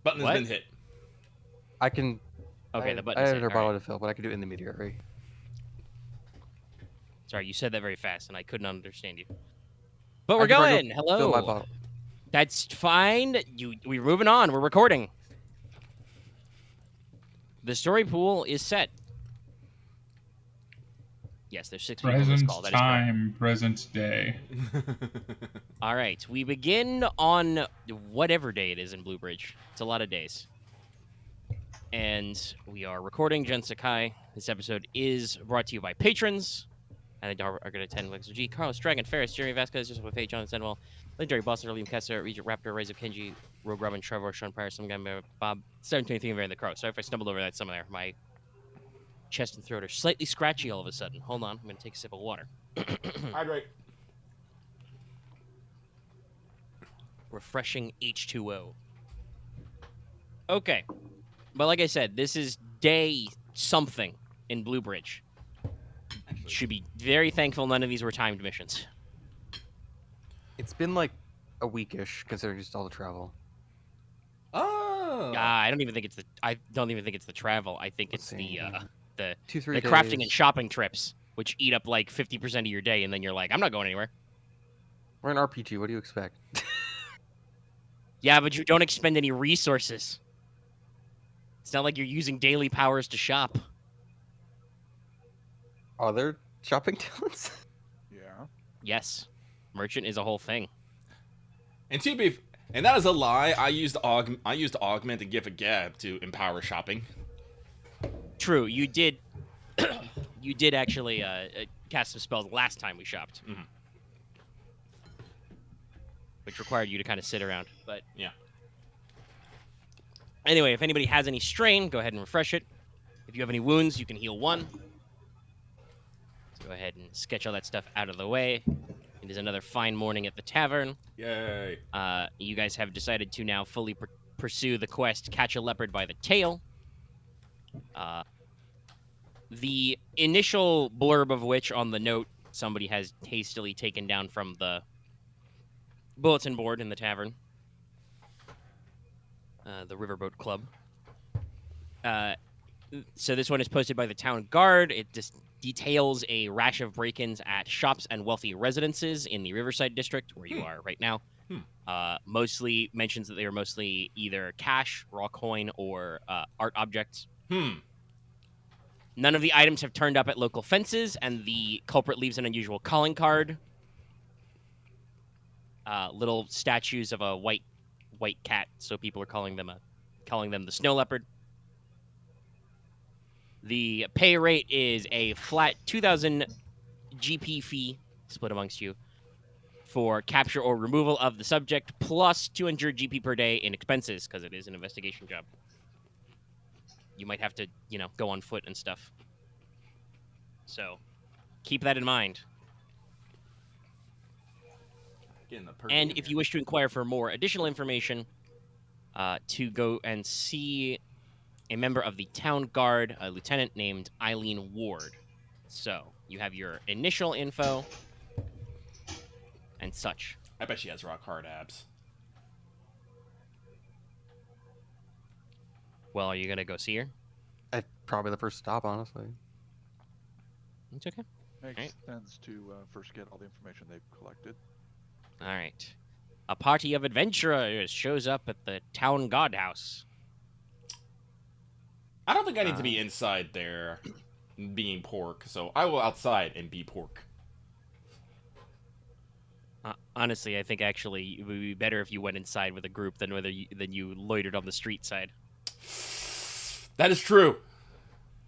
Button has been hit. I can. Okay, the button. I is have hit. another bottle Right. to fill, but I can do it in the meteorary. Sorry, you said that very fast, and I couldn't understand you. But we're going. Hello. Fill my bottle. That's fine. We're moving on. We're recording. The story pool is set. Yes, there's 6 people in this call. That is correct. Present day. All right, we begin on whatever day it is in Blue Bridge. It's a lot of days. And we are recording GenSekai. This episode is brought to you by patrons. And they are going to attend Lexer G, Carlos, Dragon, Ferris, Jeremy Vasquez, Joseph Faye, John Senwell, Legendary Boss, Liam Kessler, Regent Raptor, Rise of Kenji, Rogue Robin, Trevor, Sean Pryor, some guy, Bob, 723, and Varian the Crow. Sorry if I stumbled over that some there. My chest and throat are slightly scratchy all of a sudden. Hold on, I'm going to take a sip of water. Hydrate. Refreshing H2O. Okay. But like I said, this is day something in Blue Bridge. Should be very thankful none of these were timed missions. It's been like a weekish, considering just all the travel. Oh. I don't even think it's the travel. I think it's the 2-3 crafting days. and shopping trips, which eat up like 50% of your day, and then you're like, I'm not going anywhere. We're an RPG. What do you expect? Yeah, but you don't expend any resources. It's not like you're using daily powers to shop. Are there shopping talents? Yeah. Yes, merchant is a whole thing. And that is a lie. I used augment and give a gab to empower shopping. True, you did. You did actually cast some spells last time we shopped, which required you to kind of sit around. But yeah. Anyway, if anybody has any strain, go ahead and refresh it. If you have any wounds, you can heal 1. Let's go ahead and sketch all that stuff out of the way. It is another fine morning at the tavern. Yay. You guys have decided to now fully pursue the quest, Catch a Leopard by the Tail. The initial blurb of which on the note somebody has hastily taken down from the bulletin board in the tavern. The Riverboat Club. So this one is posted by the town guard. It just details a rash of break-ins at shops and wealthy residences in the Riverside district, where you are right now. Mostly mentions that they are mostly either cash, raw coin, or art objects. None of the items have turned up at local fences, and the culprit leaves an unusual calling card. Little statues of a white cat, so people are calling them the snow leopard. The pay rate is a flat 2,000 GP fee split amongst you for capture or removal of the subject, plus 200 GP per day in expenses, because it is an investigation job. You might have to, go on foot and stuff. So, keep that in mind. And if you wish to inquire for more additional information, to go and see a member of the town guard, a lieutenant named Eileen Ward. So, you have your initial info and such. I bet she has rock hard abs. Well, are you going to go see her? Probably the first stop, honestly. It's okay. Makes sense to first get all the information they've collected. All right. A party of adventurers shows up at the town guardhouse. I don't think I need to be inside there being Porq, so I will outside and be Porq. Honestly, I think actually it would be better if you went inside with a group than you loitered on the street side. That is true.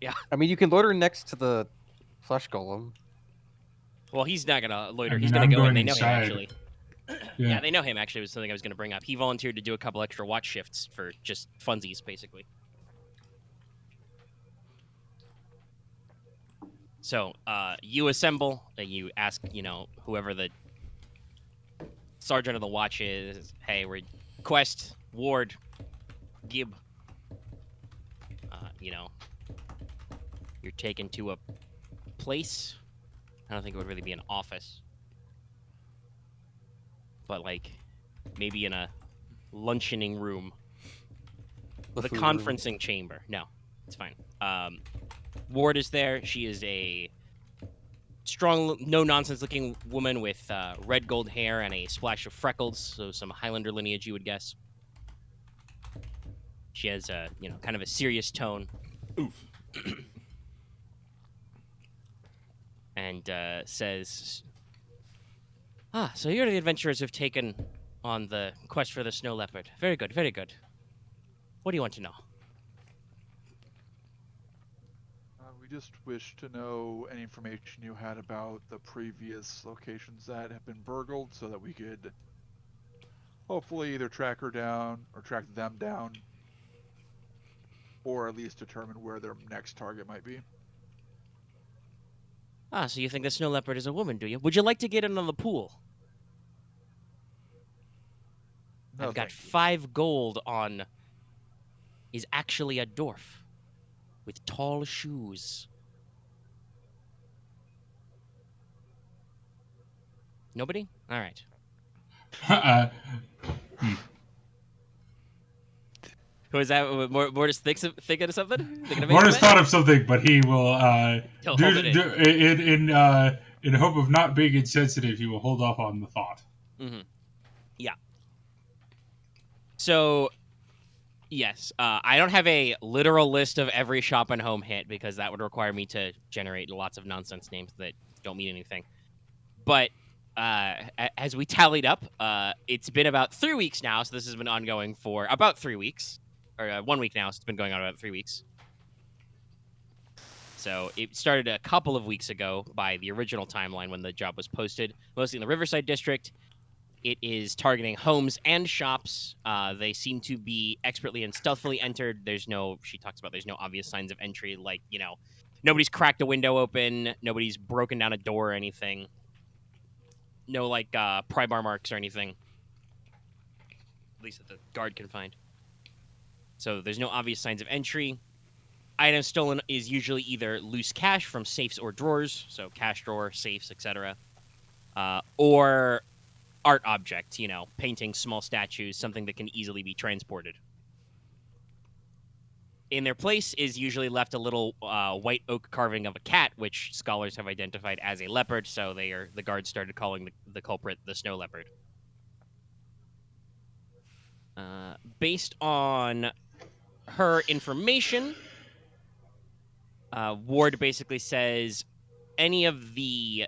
Yeah. I mean, you can loiter next to the flesh golem. Well, he's not gonna loiter. I mean, He's gonna I'm go, and going they know inside. him actually. Yeah, they know him actually. Was something I was gonna bring up. He volunteered to do a couple extra watch shifts for just funsies, basically. So, you assemble, and you ask, whoever the sergeant of the watch is, hey, we're Quest, Ward, Gib. You're taken to a place. I don't think it would really be an office. But, maybe in a luncheoning room The the food room. conferencing chamber. No, it's fine. Ward is there. She is a strong, no-nonsense looking woman with red gold hair and a splash of freckles, so some Highlander lineage, you would guess. She has a, kind of a serious tone. Oof. And says, so you're the adventurers who've taken on the quest for the snow leopard. Very good, very good. What do you want to know? We just wish to know any information you had about the previous locations that have been burgled so that we could hopefully either track her down or track them down, or at least determine where their next target might be. So you think the snow leopard is a woman, do you? Would you like to get in on the pool? No, I've got thank you. 5 gold on is actually a dwarf with tall shoes. Nobody? All right. Who is that? Mortis thinking of something? Thinking of Mortis anything? thought of something, but he will He'll hold it in hope of not being insensitive. He will hold off on the thought. Mm-hmm. Yeah. So, yes, I don't have a literal list of every shop and home hit because that would require me to generate lots of nonsense names that don't mean anything. But as we tallied up, it's been about 3 weeks now, so this has been ongoing for about 3 weeks. Or 1 week now, so it's been going on about 3 weeks. So it started a couple of weeks ago by the original timeline when the job was posted, mostly in the Riverside District. It is targeting homes and shops. They seem to be expertly and stealthily entered. She talks about there's no obvious signs of entry, like, nobody's cracked a window open, nobody's broken down a door or anything. No, pry bar marks or anything. At least that the guard can find. So there's no obvious signs of entry. Items stolen is usually either loose cash from safes or drawers, so cash drawer, safes, etc., or art objects, paintings, small statues, something that can easily be transported. In their place is usually left a little white oak carving of a cat, which scholars have identified as a leopard, so the guards started calling the culprit the snow leopard. Based on her information, Ward basically says any of the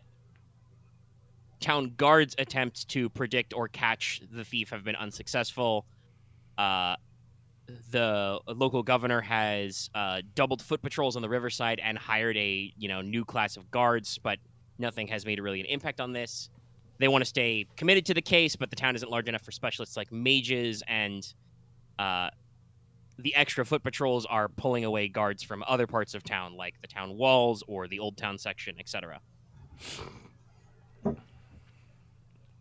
town guards' attempts to predict or catch the thief have been unsuccessful. The local governor has doubled foot patrols on the riverside and hired a new class of guards, but nothing has made really an impact on this. They want to stay committed to the case, but the town isn't large enough for specialists like mages, and the extra foot patrols are pulling away guards from other parts of town, like the town walls or the old town section, etc.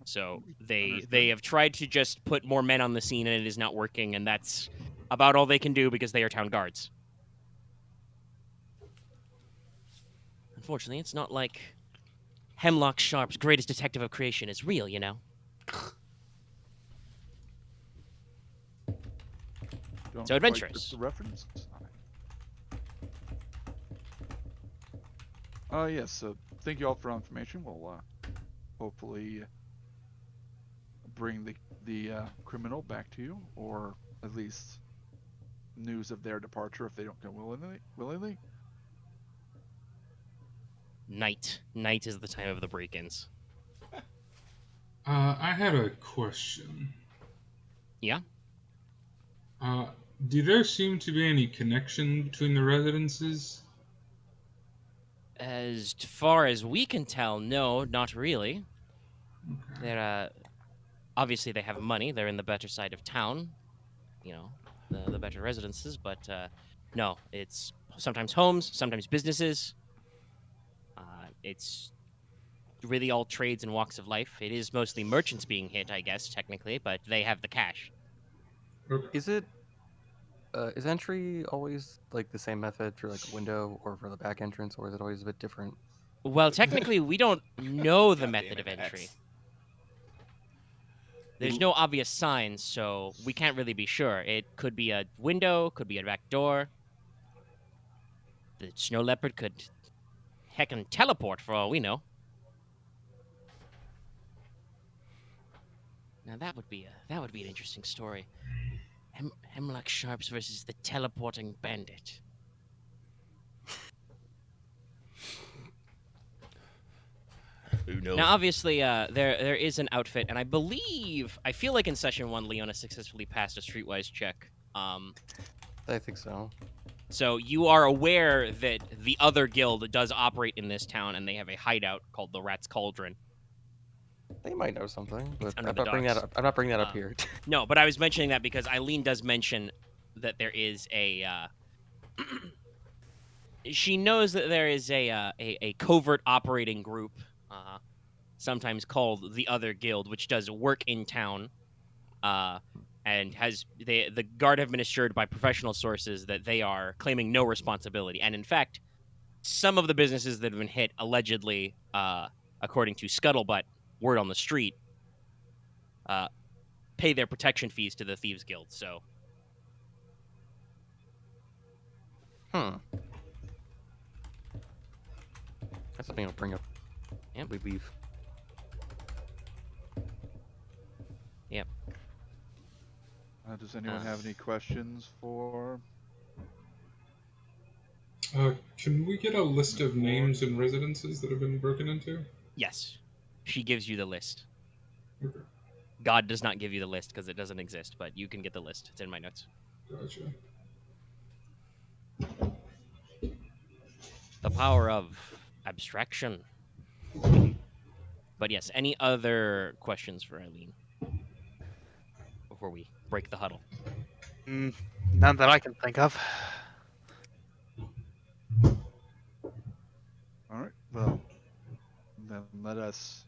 So they have tried to just put more men on the scene, and it is not working, and that's about all they can do because they are town guards. Unfortunately, it's not like Hemlock Sharp's greatest detective of creation is real, Don't So quite adventurous. get the reference. Yes. So thank you all for the information. We'll hopefully bring the criminal back to you, or at least news of their departure if they don't come willingly. Night. Night is the time of the break-ins. I had a question. Yeah? Do there seem to be any connection between the residences? As far as we can tell, no, not really. Okay. They're, obviously they have money. They're in the better side of town, the better residences, but no, it's sometimes homes, sometimes businesses. It's really all trades and walks of life. It is mostly merchants being hit, I guess, technically, but they have the cash. Is entry always like the same method for like a window or for the back entrance, or is it always a bit different? Well, technically, we don't know the God method damn of it, entry. X. There's no obvious signs, so we can't really be sure. It could be a window, could be a back door. The snow leopard could heckin' teleport for all we know. Now that would be an interesting story. Hemlock Sharps versus the teleporting bandit. Who knows? Now, obviously, there is an outfit, and I feel like in session 1, Leona successfully passed a streetwise check. I think so. So you are aware that the other guild does operate in this town, and they have a hideout called the Rat's Cauldron. They might know something, but under I'm the not bringing that docks. up. I'm not bringing that up here. No, but I was mentioning that because Eileen does mention that there is a. She knows that there is a covert operating group, sometimes called the Other Guild, which does work in town, and the guard have been assured by professional sources that they are claiming no responsibility. And in fact, some of the businesses that have been hit allegedly, according to Scuttlebutt, word on the street, pay their protection fees to the Thieves Guild. So, That's something I'll bring up. Yep. We leave. yep. Does anyone have any questions for? Can we get a list of names and residences that have been broken into? Yes, she gives you the list. Okay, God does not give you the list because it doesn't exist, but you can get the list. It's in my notes. gotcha. The power of abstraction. But yes, any other questions for Eileen before we break the huddle? None that I can think of. All right. Well, then let us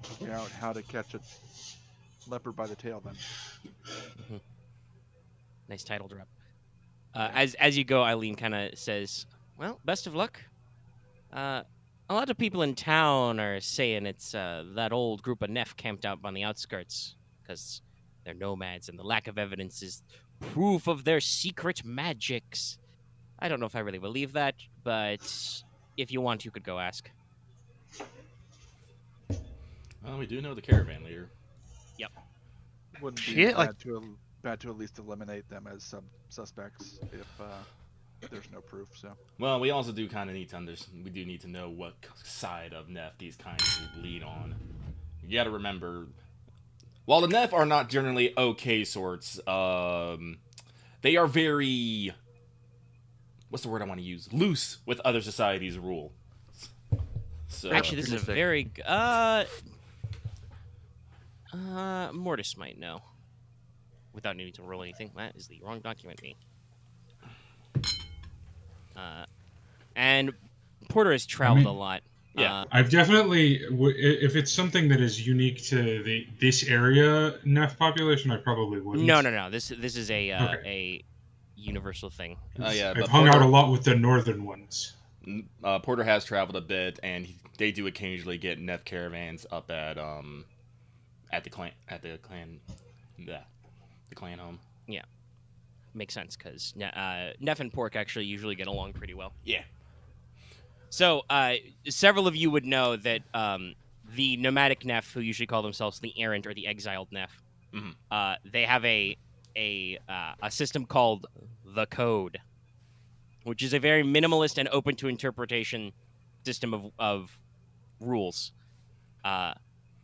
figure out how to catch a leopard by the tail. Then. Nice title drop. As you go, Eileen kind of says, "Well, best of luck. A lot of people in town are saying it's that old group of Neff camped out on the outskirts because they're nomads, and the lack of evidence is proof of their secret magics. I don't know if I really believe that, but if you want, you could go ask." Well, we do know the caravan leader. Wouldn't be Shit, like- bad to at least eliminate them as suspects if there's no proof. So. Well, we also do kind of need to we do need to know what side of Neff these kinds lean on. You got to remember, while the Neff are not generally okay sorts, they are very, what's the word I want to use? Loose with other societies' rule. So, Actually, this is a Opportunistic. very Mortis might know without needing to roll anything. That is the wrong document. Me. And Porter has traveled a lot. yeah. I've definitely, if it's something that is unique to this area Neff population, I probably wouldn't. No. This is a Okay. a universal thing. yeah, I've but hung out Porter- a lot with the northern ones. Porter has traveled a bit, and they do occasionally get Neff caravans up at the clan home. Makes sense because Neff and Porq actually usually get along pretty well. Yeah. So several of you would know that the nomadic Neff, who usually call themselves the errant or the exiled Neff, they have a system called the Code, which is a very minimalist and open to interpretation system of rules,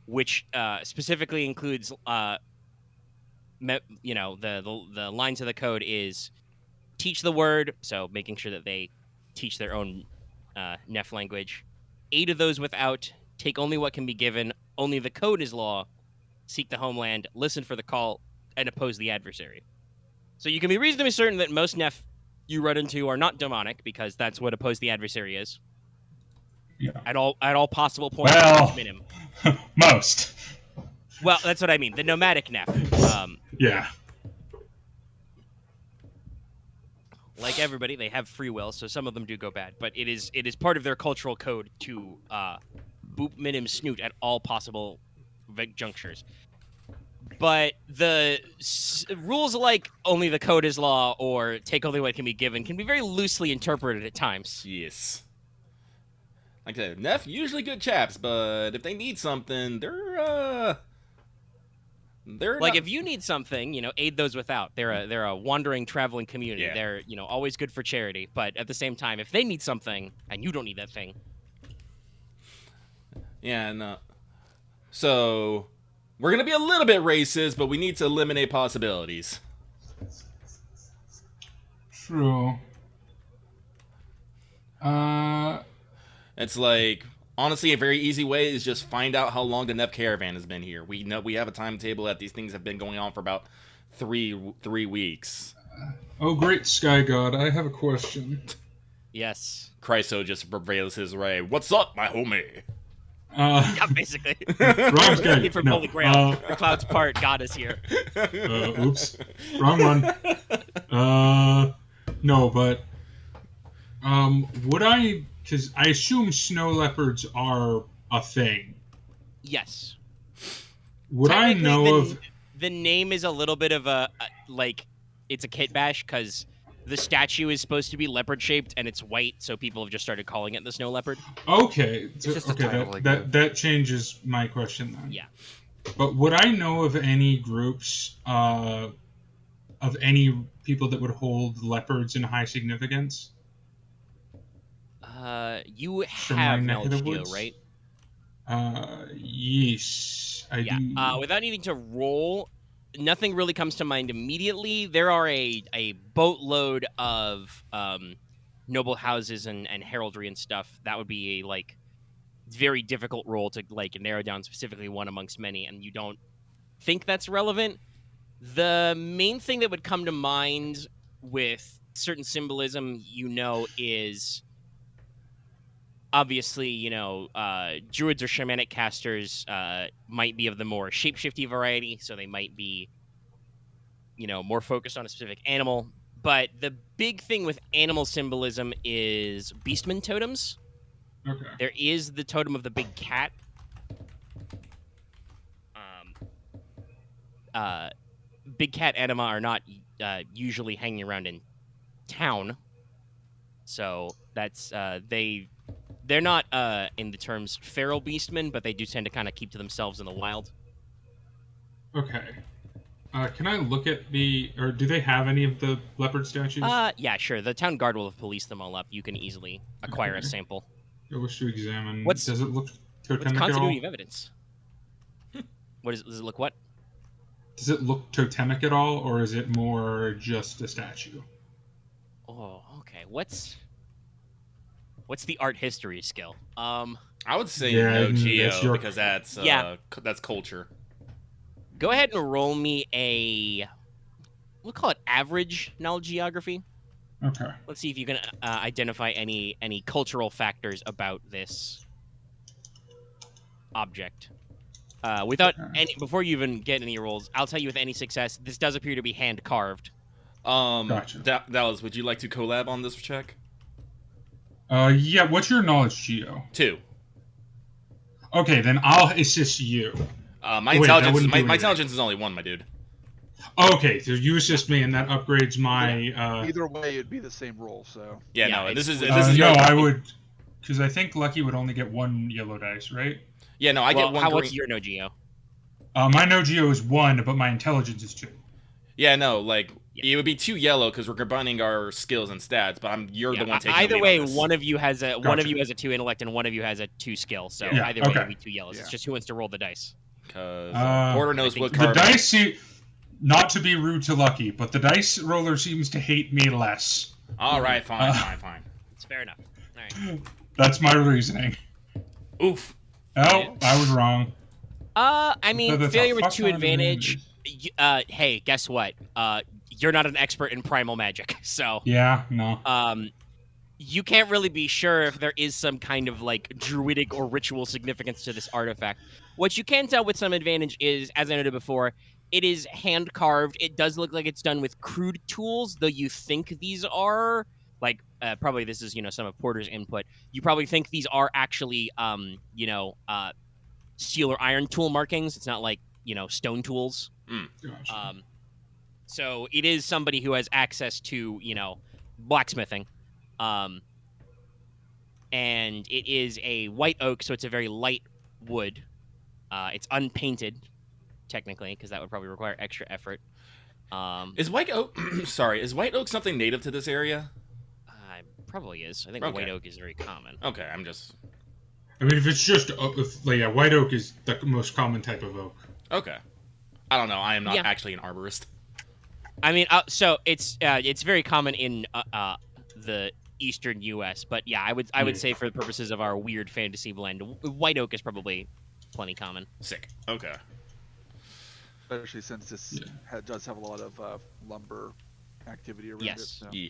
which specifically includes the lines of the code is teach the word, so making sure that they teach their own Neff language. 8 of those without, take only what can be given, only the code is law, seek the homeland, listen for the call, and oppose the adversary. So you can be reasonably certain that most Neff you run into are not demonic, because that's what oppose the adversary is. Yeah. At all possible points. Well, Minimum. most. Well, that's what I mean. The nomadic Neff. Yeah. Like everybody, they have free will, so some of them do go bad. But it is part of their cultural code to boop minim snoot at all possible junctures. But the rules like only the code is law or take only what can be given can be very loosely interpreted at times. Yes. Like I said, Neff usually good chaps, but if they need something, they're Like not... if you need something, aid those without. They're a wandering, traveling community. Yeah. They're always good for charity. But at the same time, if they need something and you don't need that thing, Yeah, no. So we're gonna be a little bit racist, but we need to eliminate possibilities. True. It's like, honestly, a very easy way is just find out how long the Neff caravan has been here. We know we have a timetable that these things have been going on for about three weeks. Oh, great Sky God, I have a question. yes. Chryso just prevails his way. What's up, my homie? Yeah, basically. Wrong Sky. From Holy Grail. The cloud's part, God is here. Oops. Wrong one. No, but would I? Because I assume snow leopards are a thing. Yes. Would I Technically, know of? The name is a little bit of it's a kit bash because the statue is supposed to be leopard shaped and it's white, so people have just started calling it the snow leopard. Okay, just a okay, title, like that changes my question then. Yeah. But would I know of any groups of any people that would hold leopards in high significance? You From have my neck of the Malagio, woods? right? Yes, I Yeah. do. Without needing to roll, nothing really comes to mind immediately. There are a boatload of noble houses and heraldry and stuff. That would be a very difficult role to narrow down specifically one amongst many, and you don't think that's relevant. The main thing that would come to mind with certain symbolism, is obviously, druids or shamanic casters might be of the more shapeshifty variety, so they might be, more focused on a specific animal. But the big thing with animal symbolism is beastman totems. Okay. There is the totem of the big cat. Big cat anima are not usually hanging around in town, so that's they're not in the terms feral beastmen, but they do tend to kind of keep to themselves in the wild. Okay. Can I look at or do they have any of the leopard statues? Yeah, sure. The town guard will have policed them all up. You can easily acquire a Okay. sample. I wish to examine. What's- Does it look What's totemic at all? continuity of evidence? Does it look what? Does it look totemic at all, or is it more just a statue? Oh, okay. What's the art history skill? I would say Yeah, no that's Geo your- because that's Yeah. That's culture. Go ahead and roll me we'll call it average knowledge geography. Okay. Let's see if you can identify any cultural factors about this object. Without any, before you even get any rolls, I'll tell you with any success, this does appear to be hand carved. Gotcha. Dallas, would you like to collab on this check? Yeah. What's your knowledge, Geo? 2. Okay, then I'll assist you. My Wait, that intelligence, wouldn't do my anything. intelligence is only 1, my dude. Okay, so you assist me, and that upgrades my. Either way, it'd be the same roll. So Yeah, Yeah, no, this is it's- your. no, I would, because I think Lucky would only get 1 yellow dice, right? Yeah, no, I get 1 what's green. your no Geo? My no Geo is 1, but my intelligence is 2. Yeah, no, Yeah. it would be 2 yellow because we're combining our skills and stats. But you're the one taking either the lead way, on this. one of you has a Gotcha. 2 intellect and one of you has a 2 skill. So Yeah, either way, okay. it'll be 2 yellows. Yeah. It's just who wants to roll the dice. Because Uh, Porter knows I what think The card. dice, not to be rude to Lucky, but the dice roller seems to hate me less. All right, fine, fine. It's fair enough. All right. That's my reasoning. Oof. Oh, I was wrong. I mean, That's a failure with fuck 2 ton of advantage. Hey, guess what? You're not an expert in primal magic, so Yeah, no. you can't really be sure if there is some kind of druidic or ritual significance to this artifact. What you can tell with some advantage is, as I noted before, it is hand carved. It does look like it's done with crude tools, though you think these are probably this is some of Porter's input. You probably think these are actually steel or iron tool markings. It's not stone tools. Gotcha. So it is somebody who has access to, blacksmithing. And it is a white oak, so it's a very light wood. It's unpainted, technically, because that would probably require extra effort. Is white oak? Sorry, is white oak something native to this area? Probably is. I think Okay. white oak is very common. Okay, I'm just. I mean, if it's just white oak is the most common type of oak. Okay. I don't know. I am not Yeah. actually an arborist. I mean, so it's very common in the eastern U.S., but yeah, I would say for the purposes of our weird fantasy blend, white oak is probably plenty common. Sick. Okay. Especially since this does have a lot of lumber activity around it. Yes. So. Yeah.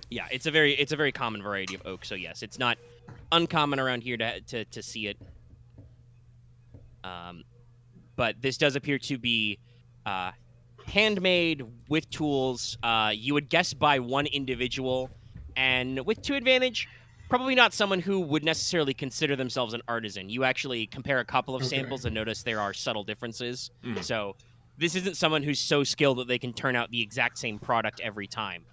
Yeah, it's a very common variety of oak. So yes, it's not uncommon around here to see it. But this does appear to be handmade with tools. You would guess by one individual, and with 2 advantage, probably not someone who would necessarily consider themselves an artisan. You actually compare a couple of samples and notice there are subtle differences. So this isn't someone who's so skilled that they can turn out the exact same product every time.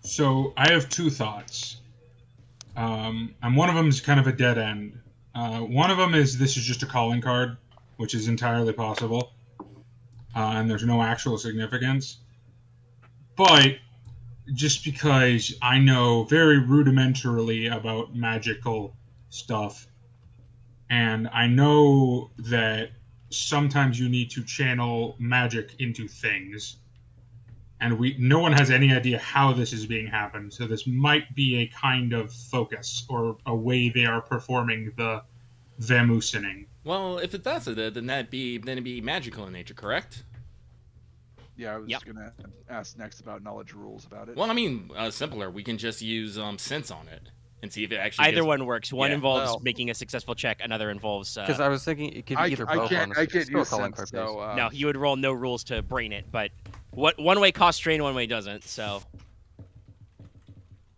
So I have 2 thoughts, and one of them is kind of a dead end. One of them is this is just a calling card, which is entirely possible, and there's no actual significance. But just because I know very rudimentarily about magical stuff, and I know that sometimes you need to channel magic into things, and no one has any idea how this is being happened, so this might be a kind of focus or a way they are performing the vamusening. Well, if that's it, then it'd be magical in nature, correct? Yeah, I was gonna ask next about knowledge rules about it. Well, I mean, simpler. We can just use sense on it and see if it actually. Either one works. One involves Well- making a successful check. Another involves. Because I was thinking it could be either both. I honestly. can't Still use calling sense, card based. so, No, you would roll no rules to brain it, but one way costs strain, one way doesn't. So,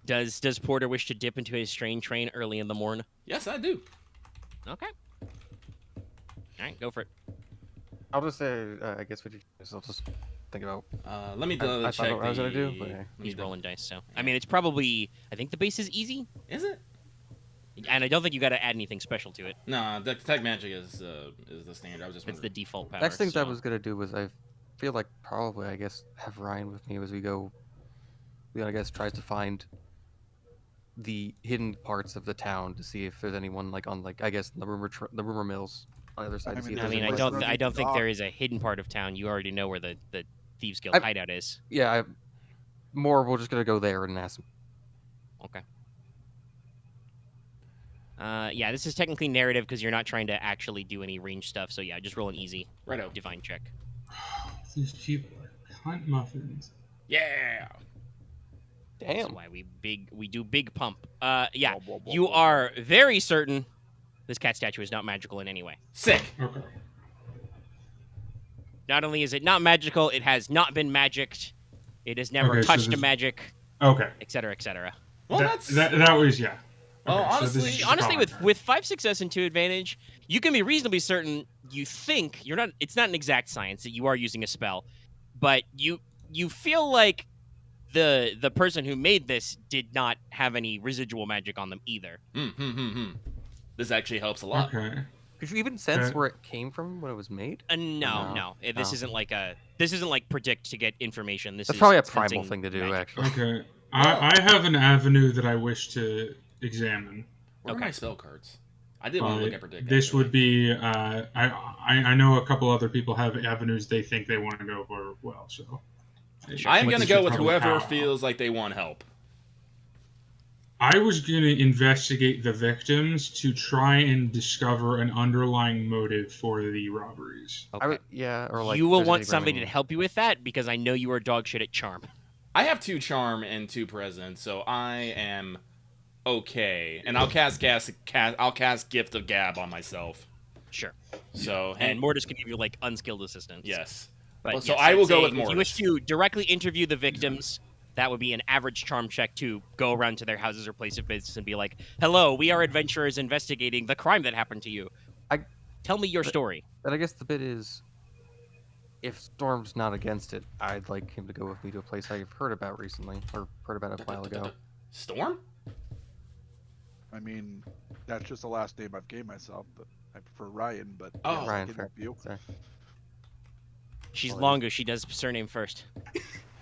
does Porter wish to dip into his strain train early in the morning? Yes, I do. Okay. All right, go for it. I'll just say, I guess what you I'll just think about. Let me I thought check. what I was gonna do, but He's rolling dice, so I mean, it's probably. I think the base is easy, Is it? and I don't think you got to add anything special to it. No, detect magic is the standard. I was just. It's the default power. next things I so- was gonna do was I feel like probably I guess have Ryahn with me as we go. I guess tries to find the hidden parts of the town to see if there's anyone like on I guess the rumor mills on the other side. I to see mean, if I there's mean, I anyone don't. else. I don't think there is a hidden part of town. You already know where the Thieves Guild I've- hideout is. Yeah, we're just gonna go there and ask. Okay. Yeah, this is technically narrative because you're not trying to actually do any range stuff. So yeah, just roll an easy Righto. divine check. These people are cunt muffins. Yeah. That's Damn. why we do big pump. Yeah, Blah, blah, blah, you blah. are very certain this cat statue is not magical in any way. Sick. Okay. Not only is it not magical, it has not been magicked. It has never Okay, so touched a this- magic, Okay. etc., etc. Well, that, that's. that was yeah. Well, Okay, so this honestly- is just a Honestly, calling card. with 5 success and 2 advantage, you can be reasonably certain. You think you're not. It's not an exact science that you are using a spell, but you feel like the person who made this did not have any residual magic on them either. This actually helps a lot. Okay. Could you even sense Okay. where it came from when it was made? No. No. This No. isn't like this isn't like predict to get information. This That's is probably a sensing primal thing to do, magic. actually. Okay. I have an avenue that I wish to examine. Where are Okay. my spell cards? I did want to look at predict. This actually. would be I know a couple other people have avenues they think they want to go for as well, so I'm But gonna this go is with probably whoever how- feels like they want help. I was going to investigate the victims to try and discover an underlying motive for the robberies. Okay. Or like you will there's want any somebody running- to help you with that because I know you are dog shit at charm. I have 2 charm and 2 presence, so I am okay. And I'll cast Gift of Gab on myself. Sure. So And Mortis can give you like unskilled assistance. yes. But Well, so yes, I will I'd go say with if you wish Mortis. to directly interview the victims, that would be an average charm check to go around to their houses or place of business and be like, "Hello, we are adventurers investigating the crime that happened to you. I- Tell me your story." And I guess the bit is, if Storm's not against it, I'd like him to go with me to a place I've heard about recently, or heard about a while ago. Storm? I mean, that's just the last name I've gave myself, but I prefer Ryahn. But Oh. yes, I Ryahn, can fair. help you. Sorry. She's Well, Longu. She does surname first.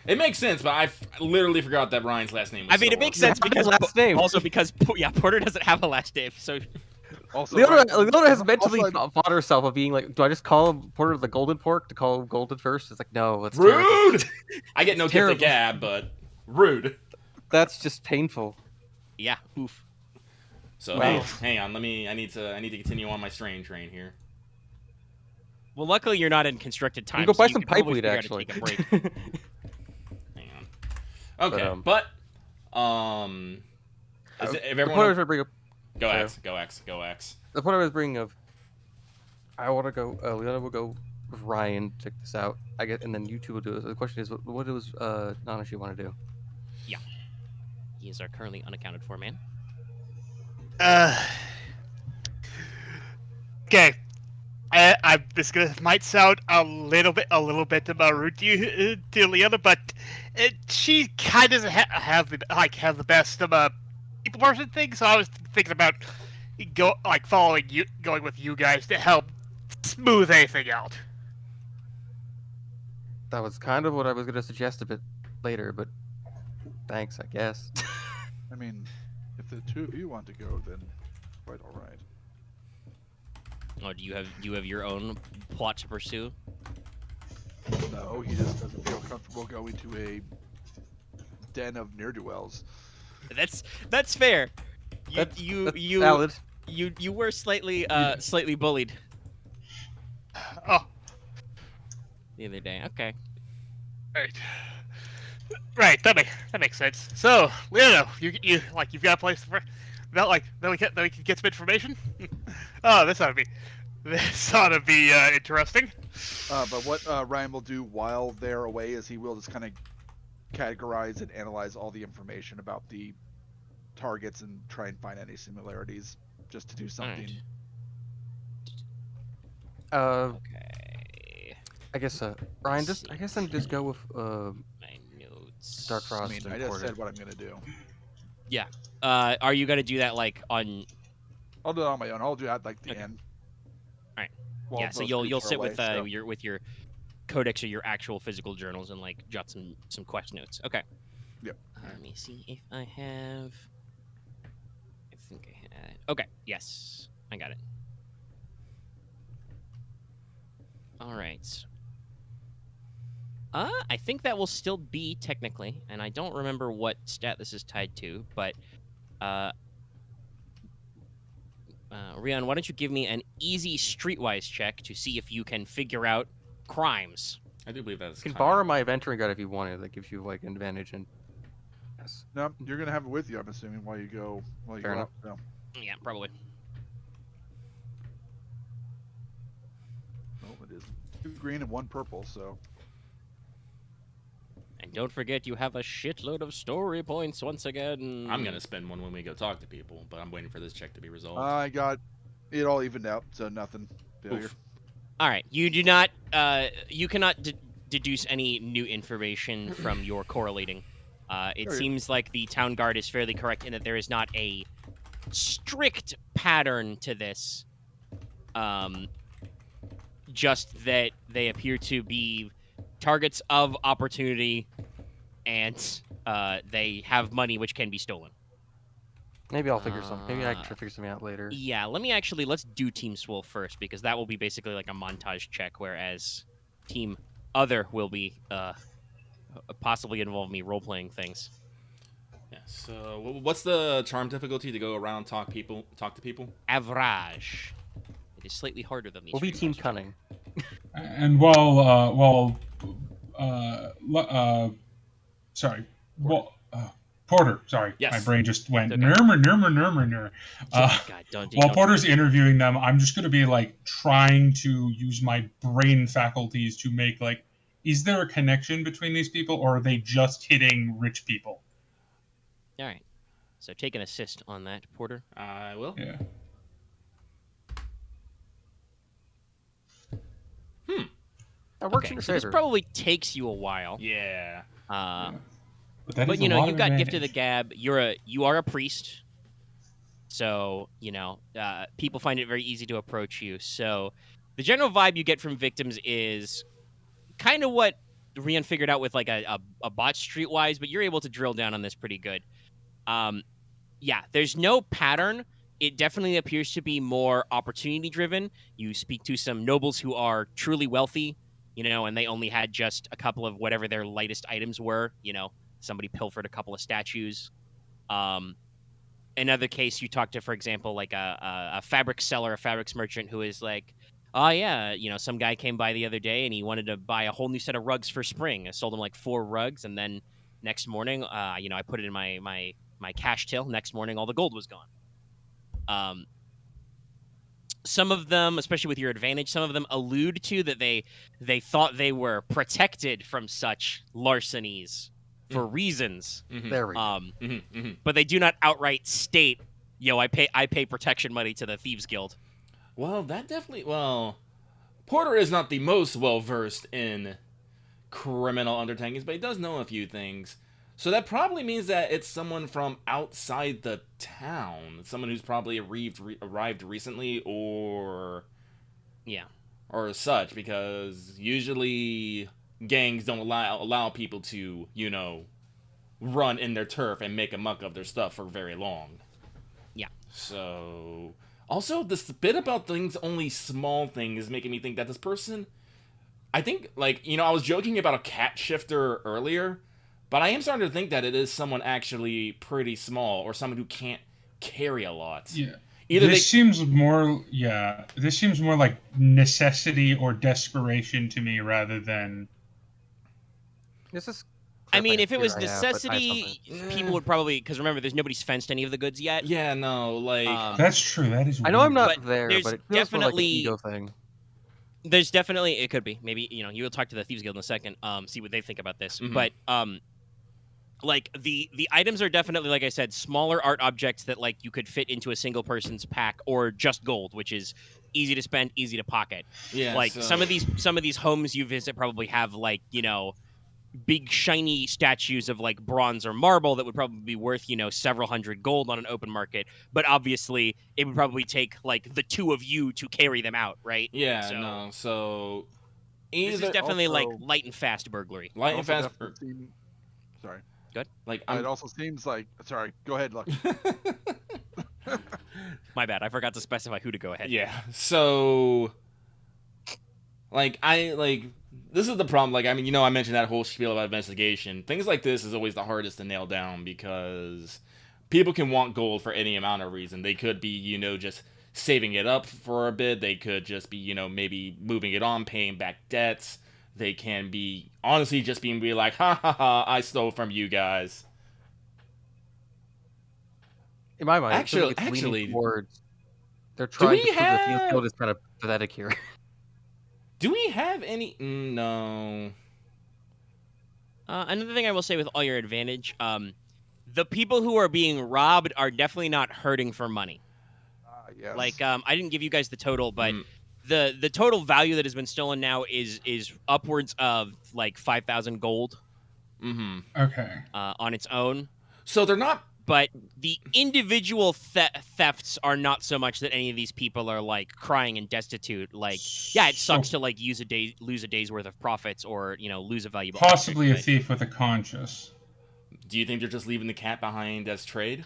It makes sense, but I literally forgot that Ryan's last name was I mean, it Storm. makes sense You have because his last name. also because Porter doesn't have a last name, so Also, Leona Ryahn- has mentally also, fought herself of being like, do I just call him Porter the Golden Porq to call him Golden first? It's like, no, that's terrible. Rude! I get no gift terrible. to gab, but rude. That's just painful. yeah, oof. So Wow. hang on, I need to continue on my strain train here. Well, luckily you're not in constricted time. You go so buy you some could probably pipeweed, figure out to actually. take a break. Hang on. Okay, But, if the everyone point I was gonna bring up, go sorry. X, go X, go X. the point I was bringing of, I want to go. Leona will go with Ryahn to check this out. I get, and then you two will do it. The question is, what does Nanashi want to do? He is our currently unaccounted for man. Okay. This might sound a little bit rude to you, to Leona, but she kind of doesn't have the best people person thing. So I was thinking about going with you guys to help smooth anything out. That was kind of what I was gonna suggest a bit later, but thanks, I guess. I mean, if the two of you want to go, then quite all right. Oh, do you have your own plot to pursue? No, he just doesn't feel comfortable going to a den of ne'er-do-wells. That's fair. That's You valid. you were slightly bullied Oh, the other day. Okay. right. That makes sense. So, Leona, you've got a place that we can get some information. Oh, this ought to be interesting. But what Ryahn will do while they're away is he will just kind of categorize and analyze all the information about the targets and try and find any similarities, just to do something. Okay. I guess Ryahn, I guess then just go with My notes. Darkfrost I mean, and I just Porter. said what I'm gonna do. Are you gonna do that like on? I'll do it on my own. I'll do that like the Okay. end. Alright. While Yeah. So most you'll groups are sit away, with so- your codex or your actual physical journals and like jot some quest notes. Okay. Yep. Let me see if I have. I think I had. Okay. Yes, I got it. All right. I think that will still be technically, and I don't remember what stat this is tied to, but Ryahn, why don't you give me an easy streetwise check to see if you can figure out crimes? I do believe that's. You can borrow my adventuring guide if you wanted. That gives you like an advantage. And yes, No, you're gonna have it with you, I'm assuming, while you go. Fair enough. out. Yeah, probably. No, it isn't. 2 green and 1 purple. So And don't forget, you have a shitload of story points once again. I'm gonna spend one when we go talk to people, but I'm waiting for this check to be resolved. I got it all evened out, so nothing. Failure. Oof. All right, you do not. You cannot deduce any new information from your correlating. It Sure. seems like the town guard is fairly correct in that there is not a strict pattern to this. Just that they appear to be targets of opportunity, and they have money which can be stolen. maybe I'll figure some. Maybe I can figure something out later. Yeah, let's do Team Swole first, because that will be basically like a montage check, whereas Team Other will be possibly involve me role-playing things. Yeah. So, what's the charm difficulty to go around talk to people? Average. It is slightly harder than these. We'll be three Team monsters. Cunning. And Porter, sorry, Yes. my brain just went Okay. nurmur. God, While Porter's interviewing them, I'm just going to be like trying to use my brain faculties to make like, is there a connection between these people, or are they just hitting rich people? All right. So take an assist on that, Porter. I will. Yeah. That works Okay, in your so this favor. probably takes you a while. Yeah. But that is But you a know, lot you've of got Gift of the advantage. Gab. You are a priest, so you know people find it very easy to approach you. So the general vibe you get from victims is kind of what Ryahn figured out with like a bot streetwise, but you're able to drill down on this pretty good. Yeah, there's no pattern. It definitely appears to be more opportunity driven. You speak to some nobles who are truly wealthy, you know, and they only had just a couple of whatever their lightest items were. You know, somebody pilfered a couple of statues. Another case, you talk to, for example, like a fabric seller, a fabrics merchant who is like, oh yeah, you know, some guy came by the other day and he wanted to buy a whole new set of rugs for spring. I sold him like 4 rugs, and then next morning, you know, I put it in my cash till. Next morning, all the gold was gone. Some of them, especially with your advantage, some of them allude to that they thought they were protected from such larcenies for reasons. There we go. But they do not outright state, yo, I pay protection money to the Thieves Guild. Well, that definitely. Well, Porter is not the most well versed in criminal undertakings, but he does know a few things. So that probably means that it's someone from outside the town, someone who's probably arrived recently, or such, because usually gangs don't allow people to, you know, run in their turf and make a muck of their stuff for very long. Yeah. So also this bit about things only small things is making me think that this person, I think, like, you know, I was joking about a cat shifter earlier, but I am starting to think that it is someone actually pretty small, or someone who can't carry a lot. Yeah. Either this seems more like necessity or desperation to me rather than. This is. I mean, if it was I have, but I have necessity, something. people would probably, because remember, there's nobody's fenced any of the goods yet. Yeah, no, like That's true. That is. I know I'm weird. not But there, there's but it feels more like an definitely- ego thing. There's definitely, it could be. Maybe, you know, you will talk to the Thieves Guild in a second, see what they think about this. Mhm. But, like, the items are definitely, like I said, smaller art objects that, like, you could fit into a single person's pack, or just gold, which is easy to spend, easy to pocket. yeah, Like, so, some of these homes you visit probably have, like, you know, big shiny statues of like bronze or marble that would probably be worth, you know, several hundred gold on an open market, but obviously it would probably take like the 2 of you to carry them out, right? yeah, So, no, so this is either definitely like Also- light and fast burglary. light and Also fast, definitely seem- Sorry. like It also seems like. Sorry. Go ahead, Lucky. My bad, I forgot to specify who to go ahead. Yeah. So, like, this is the problem. Like, I mean, you know, I mentioned that whole spiel about investigation. Things like this is always the hardest to nail down, because people can want gold for any amount of reason. They could be, you know, just saving it up for a bit. They could just be, you know, maybe moving it on, paying back debts. They can be, honestly, just being like, ha ha ha, I stole from you guys. In my mind, Actually- it's leaning actually- towards. They're trying we to prove the Thieves have- Guild is kind of pathetic here. Do we have any? No. Another thing I will say with all your advantage, the people who are being robbed are definitely not hurting for money. Yes. Like, I didn't give you guys the total, but Mm. the total value that has been stolen now is upwards of like 5,000 gold Mm-hmm. Okay. on its own. So they're not. But the individual thefts are not so much that any of these people are like crying and destitute. Like, yeah, it sucks to like lose a day's worth of profits, or, you know, lose a valuable Possibly a object, thief with a conscience. Do you think they're just leaving the cat behind as trade?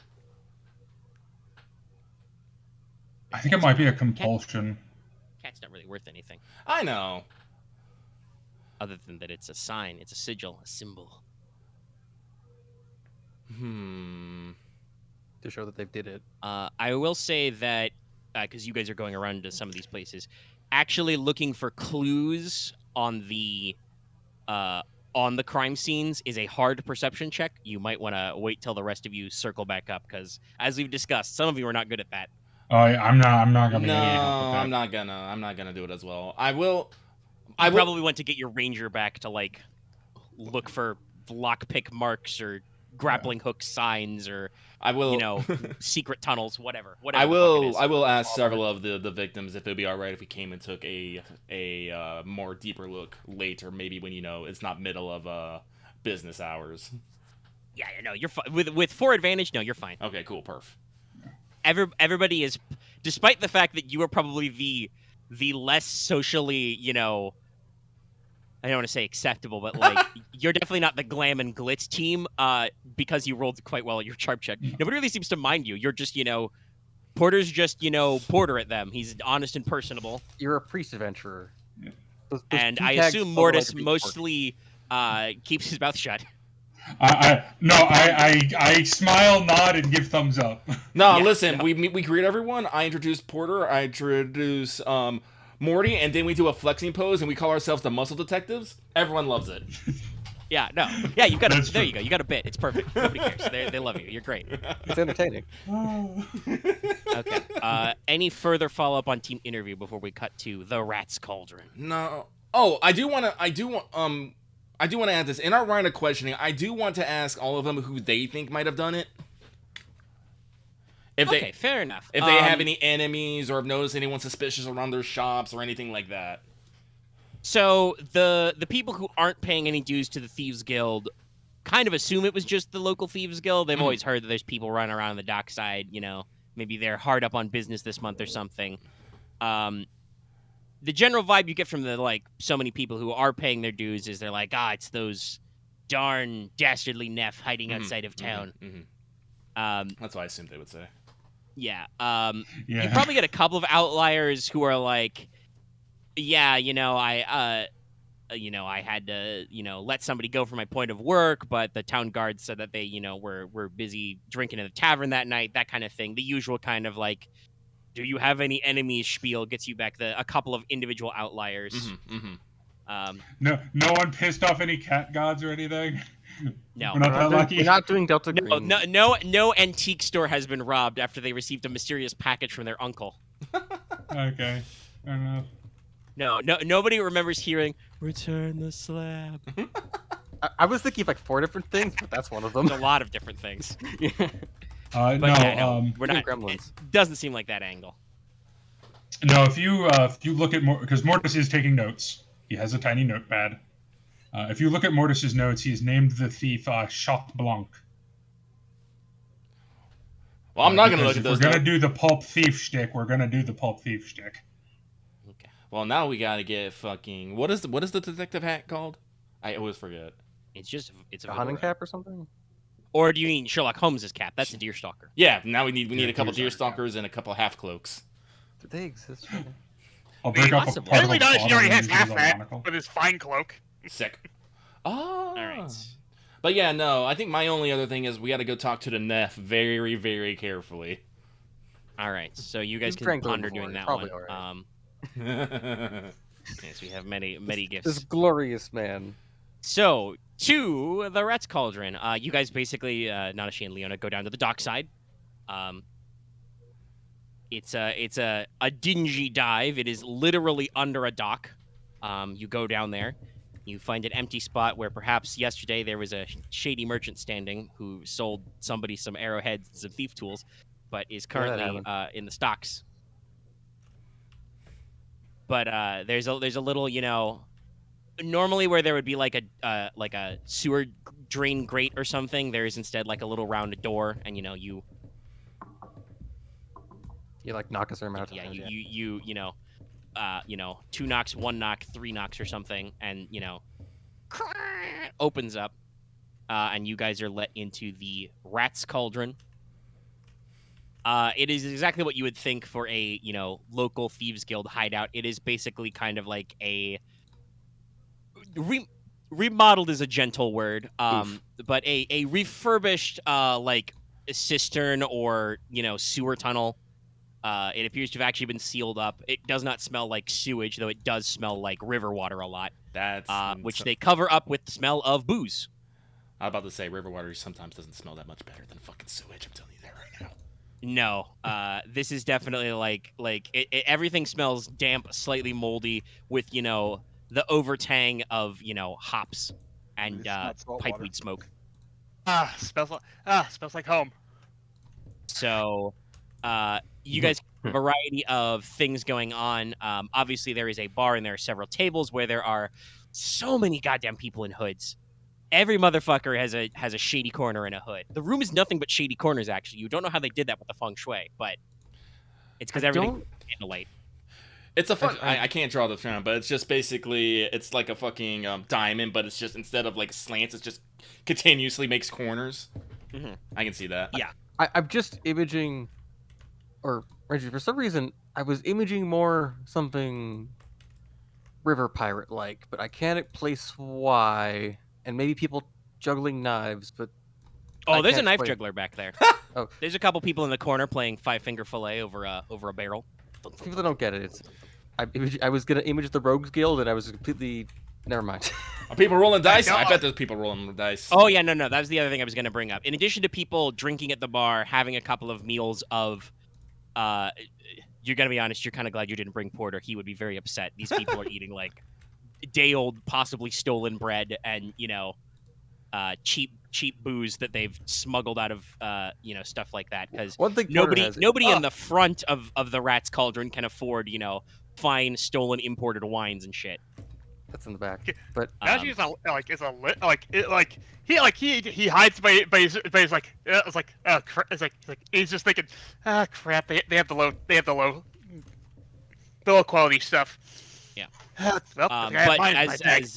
I think it might be a compulsion. but cat's not really worth anything I know. other than that it's a sign, it's a sigil, a symbol. To show that they did it. I will say that because you guys are going around to some of these places, actually looking for clues on the crime scenes is a hard perception check. You might want to wait till the rest of you circle back up, because as we've discussed, some of you are not good at that. I'm not gonna be No, any help with that. I'm not gonna do it as well. I will. I probably want to get your ranger back to like look for lockpick marks or grappling hook signs or I will. secret tunnels, whatever. I the fuck it is. will ask several of the victims if it'd be all right if we came and took a more deeper look later, maybe when it's not middle of business hours. Yeah, no, you're fine. With 4 advantage, no, you're fine. Okay, cool, perf. Everybody is, despite the fact that you are probably the less socially, I don't want to say acceptable, but like you're definitely not the glam and glitz team because you rolled quite well at your sharp check. Nobody really seems to mind you. You're just, Porter's just, Porter at them. He's honest and personable. You're a priest adventurer. Yeah. Those And two I tags assume look Mortis like a big mostly keeps his mouth shut. I smile, nod, and give thumbs up. No, Yeah, listen, no. we greet everyone. I introduce Porter. I introduce Morty, and then we do a flexing pose, and we call ourselves the Muscle Detectives. Everyone loves it. Yeah, no. Yeah, you've got That's there true. you go. You got a bit. It's perfect. Nobody cares. They love you. You're great. It's entertaining. Okay. Any further follow-up on team interview before we cut to the Rat's Cauldron? No. Oh, I do want to add this. In our round of questioning, I do want to ask all of them who they think might have done it. Okay, fair enough. If they have any enemies or have noticed anyone suspicious around their shops or anything like that. So the people who aren't paying any dues to the Thieves Guild kind of assume it was just the local Thieves Guild. They've always heard that there's people running around the dockside, maybe they're hard up on business this month or something. The general vibe you get from so many people who are paying their dues is they're like, it's those darn dastardly Neff hiding outside of town. That's what I assumed they would say. Yeah. Yeah. You probably get a couple of outliers who are like, yeah, I had to, let somebody go for my point of work, but the town guard said that they, were busy drinking in the tavern that night, that kind of thing. The usual kind of like, do you have any enemies spiel gets you back a couple of individual outliers. No one pissed off any cat gods or anything. No. We're not that lucky. We're not doing Delta No, Green. no antique store has been robbed after they received a mysterious package from their uncle. Okay, fair enough. No, nobody remembers hearing "Return the slab." I was thinking of like 4 different things, but that's one of them. There's a lot of different things, No, but yeah, no, we're even not. Gremlins. It doesn't seem like that angle. no. If you look at because Mortis is taking notes, he has a tiny notepad. If you look at Mortis's notes, he's named the thief Chat Blanc. Well, I'm not going to Because look at those If we're gonna notes. do the pulp thief shtick, we're gonna do the pulp thief shtick. Okay. Well, now we got to get fucking... What is the detective hat called? I always forget. It's a A hunting fedora. cap or something? Or do you mean Sherlock Holmes's cap? That's a deerstalker. Yeah, now we need Yeah, a couple deerstalker. deerstalkers and a couple half cloaks. Do they exist? Right now? I'll break up a Possibly. part of Apparently a not. He bottle already and has use it half as a that monocle. with his fine cloak. Sick. Oh. All right. But yeah, no, I think my only other thing is we got to go talk to the Neff very, very carefully. All right. So you guys You've can drank them ponder before, doing you're that probably one. all right. Yes, we have many gifts. This glorious man. So, to the Rat's Cauldron. You guys basically, Nanashi and Leona, go down to the dockside. It's a dingy dive. It is literally under a dock. You go down there. You find an empty spot where perhaps yesterday there was a shady merchant standing who sold somebody some arrowheads and some thief tools, but is currently in the stocks. But there's a little, normally where there would be like a sewer drain grate or something, there is instead like a little rounded door, and you like knock us around. yeah you 2 knocks, 1 knock, 3 knocks or something, and opens up, and you guys are let into the Rat's Cauldron. It is exactly what you would think for a local thieves guild hideout. It is basically kind of like a remodeled is a gentle word, but a refurbished like cistern or sewer tunnel. It appears to have actually been sealed up. It does not smell like sewage, though it does smell like river water a lot. That's Which they cover up with the smell of booze. I was about to say river water sometimes doesn't smell that much better than fucking sewage. I'm telling you that right now. No, this is definitely like everything smells damp, slightly moldy, with the overtang of hops and It's not salt water. pipeweed smoke. Smells like home. So, you guys have a variety of things going on. Obviously, there is a bar and there are several tables where there are so many goddamn people in hoods. Every motherfucker has a shady corner and a hood. The room is nothing but shady corners. Actually, you don't know how they did that with the feng shui, but it's because everything's candlelight. It's a fun. I can't draw the term, but it's just basically it's like a fucking diamond, but it's just instead of like slants, it just continuously makes corners. Mhm. I can see that. Yeah. I'm just imaging, or Reggie, for some reason, I was imaging more something river pirate like, but I can't place why. And maybe people juggling knives, but Oh, I there's a can't knife quite- juggler back there. Oh. There's a couple people in the corner playing five-finger fillet over a barrel. People that don't get it, I was gonna image the Rogues Guild, and I was completely. Never mind. Are people rolling dice? no, I bet there's people rolling the dice. Oh yeah, no, that was the other thing I was going to bring up. In addition to people drinking at the bar, having a couple of meals of, you're going to be honest, you're kind of glad you didn't bring Porter. He would be very upset. These people are eating like day-old, possibly stolen bread and cheap booze that they've smuggled out of stuff like that. Because One thing Porter has, nobody in the front of the Rat's Cauldron can afford fine stolen imported wines and shit. that's in the back, but Actually, he hides by his like he's just thinking, crap, they have the low quality stuff. Yeah. Well, But mine, as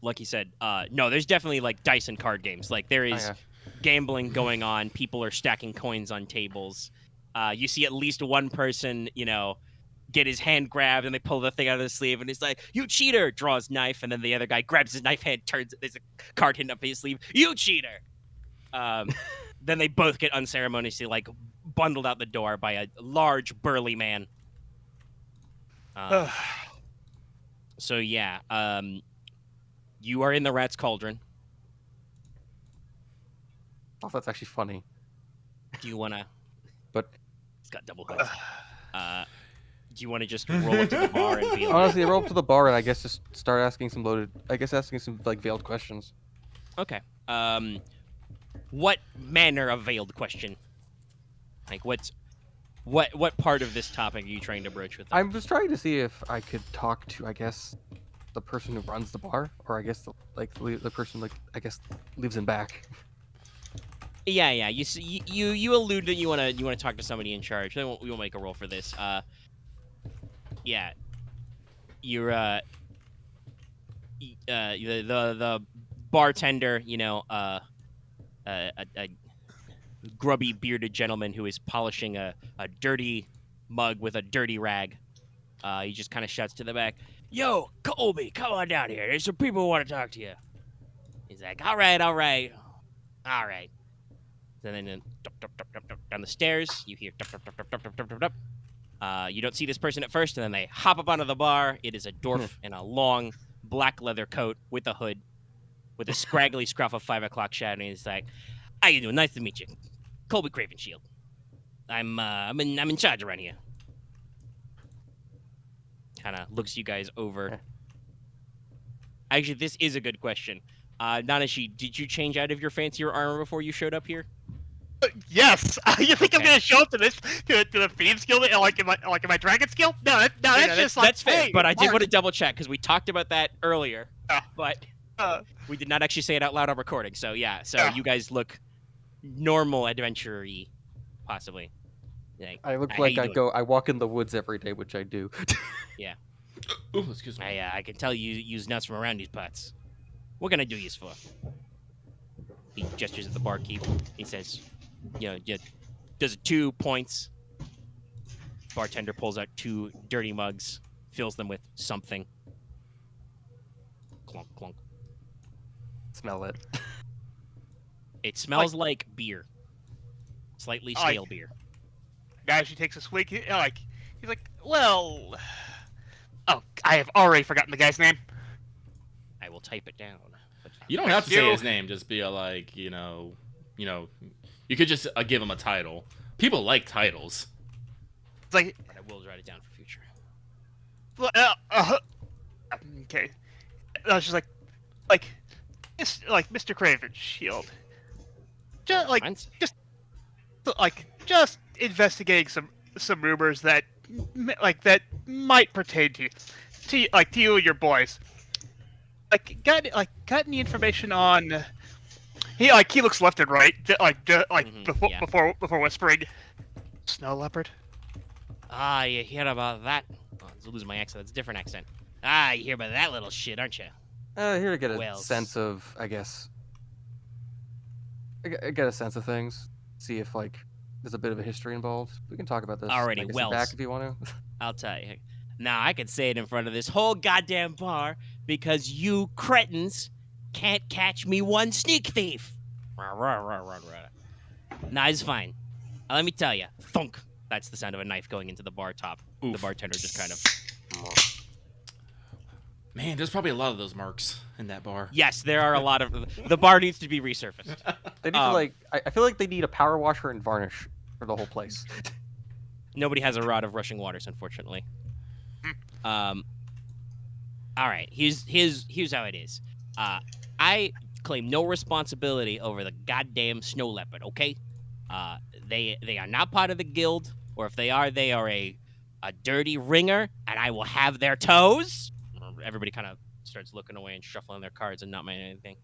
Lucky said, no, there's definitely like dice and card games. Like there is gambling going on. People are stacking coins on tables. You see at least one person, get his hand grabbed and they pull the thing out of the sleeve and he's like, "You cheater!" Draws knife, and then the other guy grabs his knife hand, turns it. There's a card hidden up his sleeve. "You cheater!" Then they both get unceremoniously like bundled out the door by a large burly man. So yeah, you are in the Rat's Cauldron. oh, that's actually funny. Do you wanna? But It's got double hoods. Do you want to just roll up to the bar and be like, honestly, I roll up to the bar and I guess just start asking some like veiled questions. okay, what manner of veiled question? Like what part of this topic are you trying to broach with them? I'm just trying to see if I could talk to, I guess, the person who runs the bar, or I guess the person I guess lives in back. Yeah. You allude that you wanna talk to somebody in charge. Then we will make a roll for this. Yeah. You're the bartender, a grubby bearded gentleman who is polishing a dirty mug with a dirty rag. He just kind of shouts to the back, "Yo, Colby, come on down here. There's some people who want to talk to you." He's like, all right. So then down the stairs, you hear you don't see this person at first, and then they hop up onto the bar. It is a dwarf in a long black leather coat with a hood, with a scraggly scruff of 5 o'clock shadow. And he's like, "How you doing? Nice to meet you, Colby Cravenshield. I'm in charge around here." Kind of looks you guys over. Actually, this is a good question. Nanashi, did you change out of your fancier armor before you showed up here? Yes. You think I'm Okay. gonna show up to the Thieves Guild like in my Dragon Guild? No, that's just like that's fair. hey, But I did Mark. want to double check because we talked about that earlier, but Uh, we did not actually say it out loud on recording. So yeah, Yeah. you guys look normal, adventure-y, possibly. Like, I look how like you I doing? I walk in the woods every day, which I do. Ooh, excuse me. I can tell you use nuts from around these parts. What can I do yous for? He gestures at the barkeep. He says, does 2 points. Bartender pulls out 2 dirty mugs, fills them with something. Clunk, clunk. Smell it. It smells like beer. Slightly Like- stale beer. Guy, she takes a swig. He's like, well, oh, I have already forgotten the guy's name. I will type it down. But You don't have to say You- his name. Just be like, you could just give him a title. People like titles. It's like, I will write it down for future. okay. I was just like, Mr. Craven Shield. Mine's- Just investigating some rumors that that might pertain to you and your boys. Got any information on? He looks left and right, Yeah. before whispering. Snow leopard. Ah, you hear about that? Oh, I was losing my accent. That's a different accent. Ah, you hear about that little shit, aren't you? Here to get a Wells. sense of, I guess. I get a sense of things. See if there's a bit of a history involved. We can talk about this. Alrighty, I guess, Wells. back if you want to. I'll tell you. Now I could say it in front of this whole goddamn bar because you cretins can't catch me one sneak thief. Nah, it's fine. Let me tell you. Thunk. That's the sound of a knife going into the bar top. Oof. The bartender just kind of. Man, there's probably a lot of those marks in that bar. Yes, there are a lot of. The bar needs to be resurfaced. They need to I feel like they need a power washer and varnish for the whole place. Nobody has a rod of rushing waters, unfortunately. All right. Here's how it is. I claim no responsibility over the goddamn snow leopard. Okay. They are not part of the guild, or if they are a dirty ringer, and I will have their toes. Everybody kind of starts looking away and shuffling their cards and not minding anything.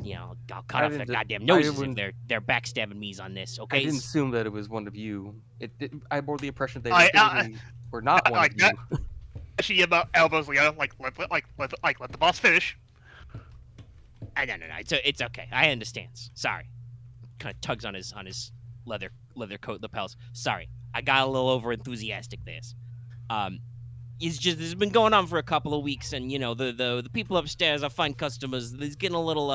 You know, I'll cut off their goddamn noses if they're backstabbing me's on this. Okay. I didn't assume that it was one of you. I bore the impression they were not one of you. She elbows Leona, let the boss finish. No. It's okay. I understand. Sorry. Kind of tugs on his leather coat lapels. Sorry, I got a little over enthusiastic there. It's just this has been going on for a couple of weeks, and you know the people upstairs are fine customers. They're getting a little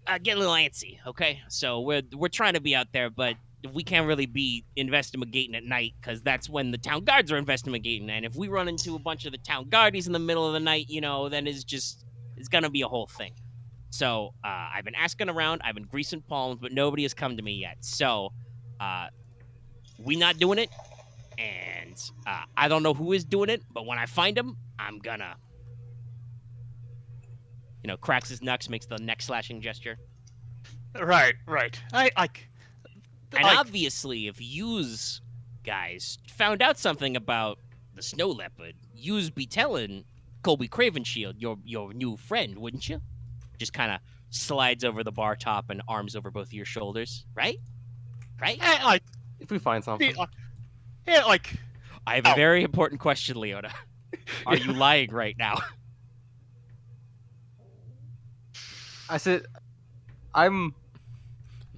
antsy. Okay, so we're trying to be out there, but we can't really be investigating at night because that's when the town guards are investigating. And if we run into a bunch of the town guardies in the middle of the night, you know, then it's gonna be a whole thing. So I've been asking around, I've been greasing palms, but nobody has come to me yet. So we not doing it, and I don't know who is doing it, but when I find him, I'm gonna, cracks his knucks, makes the neck slashing gesture. Right. And obviously, if yous guys found out something about the snow leopard, yous be telling Colby Cravenshield, your new friend, wouldn't you? Just kind of slides over the bar top and arms over both of your shoulders, right? If we find something. I have a very important question, Leona. Are you lying right now? I said, I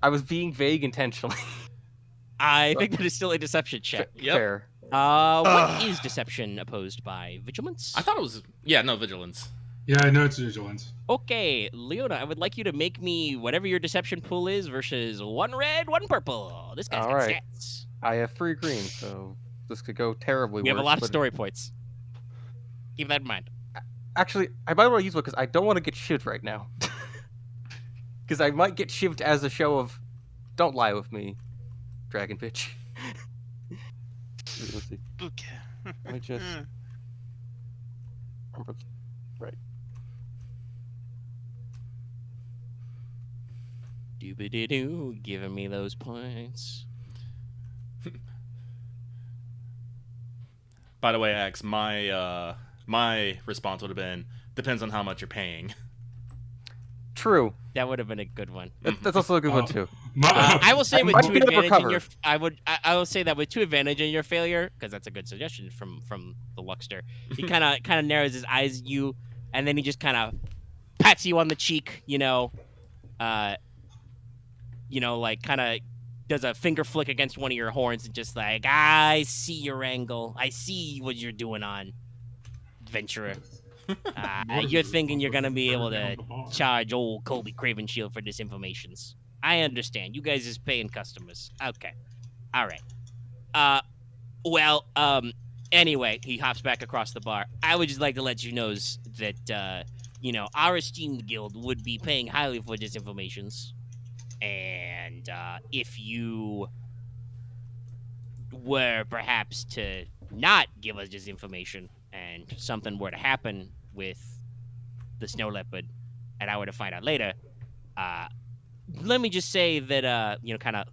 was being vague intentionally. I think that is still a deception check. Yep. Fair. What is deception opposed by? Vigilance? I thought it was vigilance. Yeah, I know it's vigilance. Okay, Leona, I would like you to make me whatever your deception pool is versus 1 red, 1 purple. This guy's got Alright. stats. I have 3 green, so this could go terribly We have a worse, lot of but- story points. Keep that in mind. Actually, I might want to use one because I don't want to get shivved right now. Because I might get shivved as a show of, don't lie with me, Dragon Bitch. Let's see. Okay. Let me just... Right. Doobie-doo, giving me those points. By the way, Axe, my response would have been depends on how much you're paying. True. That would have been a good one. That's also a good one too. I will say I with might 2 be able to advantage in recover. your, I will say that with 2 advantage in your failure, because that's a good suggestion from the Luckster. He kind of narrows his eyes at you, and then he just kind of pats you on the cheek, like kind of does a finger flick against one of your horns and just like, I see your angle. I see what you're doing on, adventurer. You're thinking you're going to be able to charge old Colby Cravenshield for this information. I understand. You guys is paying customers. Okay. All right. Anyway, he hops back across the bar. I would just like to let you know that, our esteemed guild would be paying highly for this information. And if you were perhaps to not give us this information and something were to happen with the snow leopard and I were to find out later, let me just say that kind of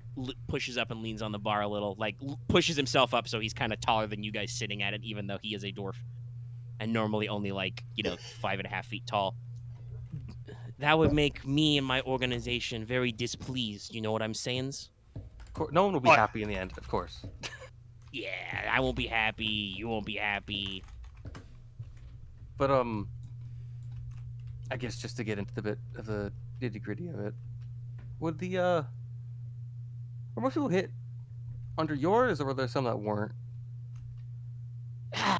pushes up and leans on the bar a little, like pushes himself up so he's kind of taller than you guys sitting at it, even though he is a dwarf and normally only 5.5 feet tall. That would make me and my organization very displeased. You know what I'm saying? No one will be happy in the end, of course. Yeah, I won't be happy. You won't be happy. But I guess just to get into the bit of the nitty-gritty of it, would were most people hit under yours, or were there some that weren't?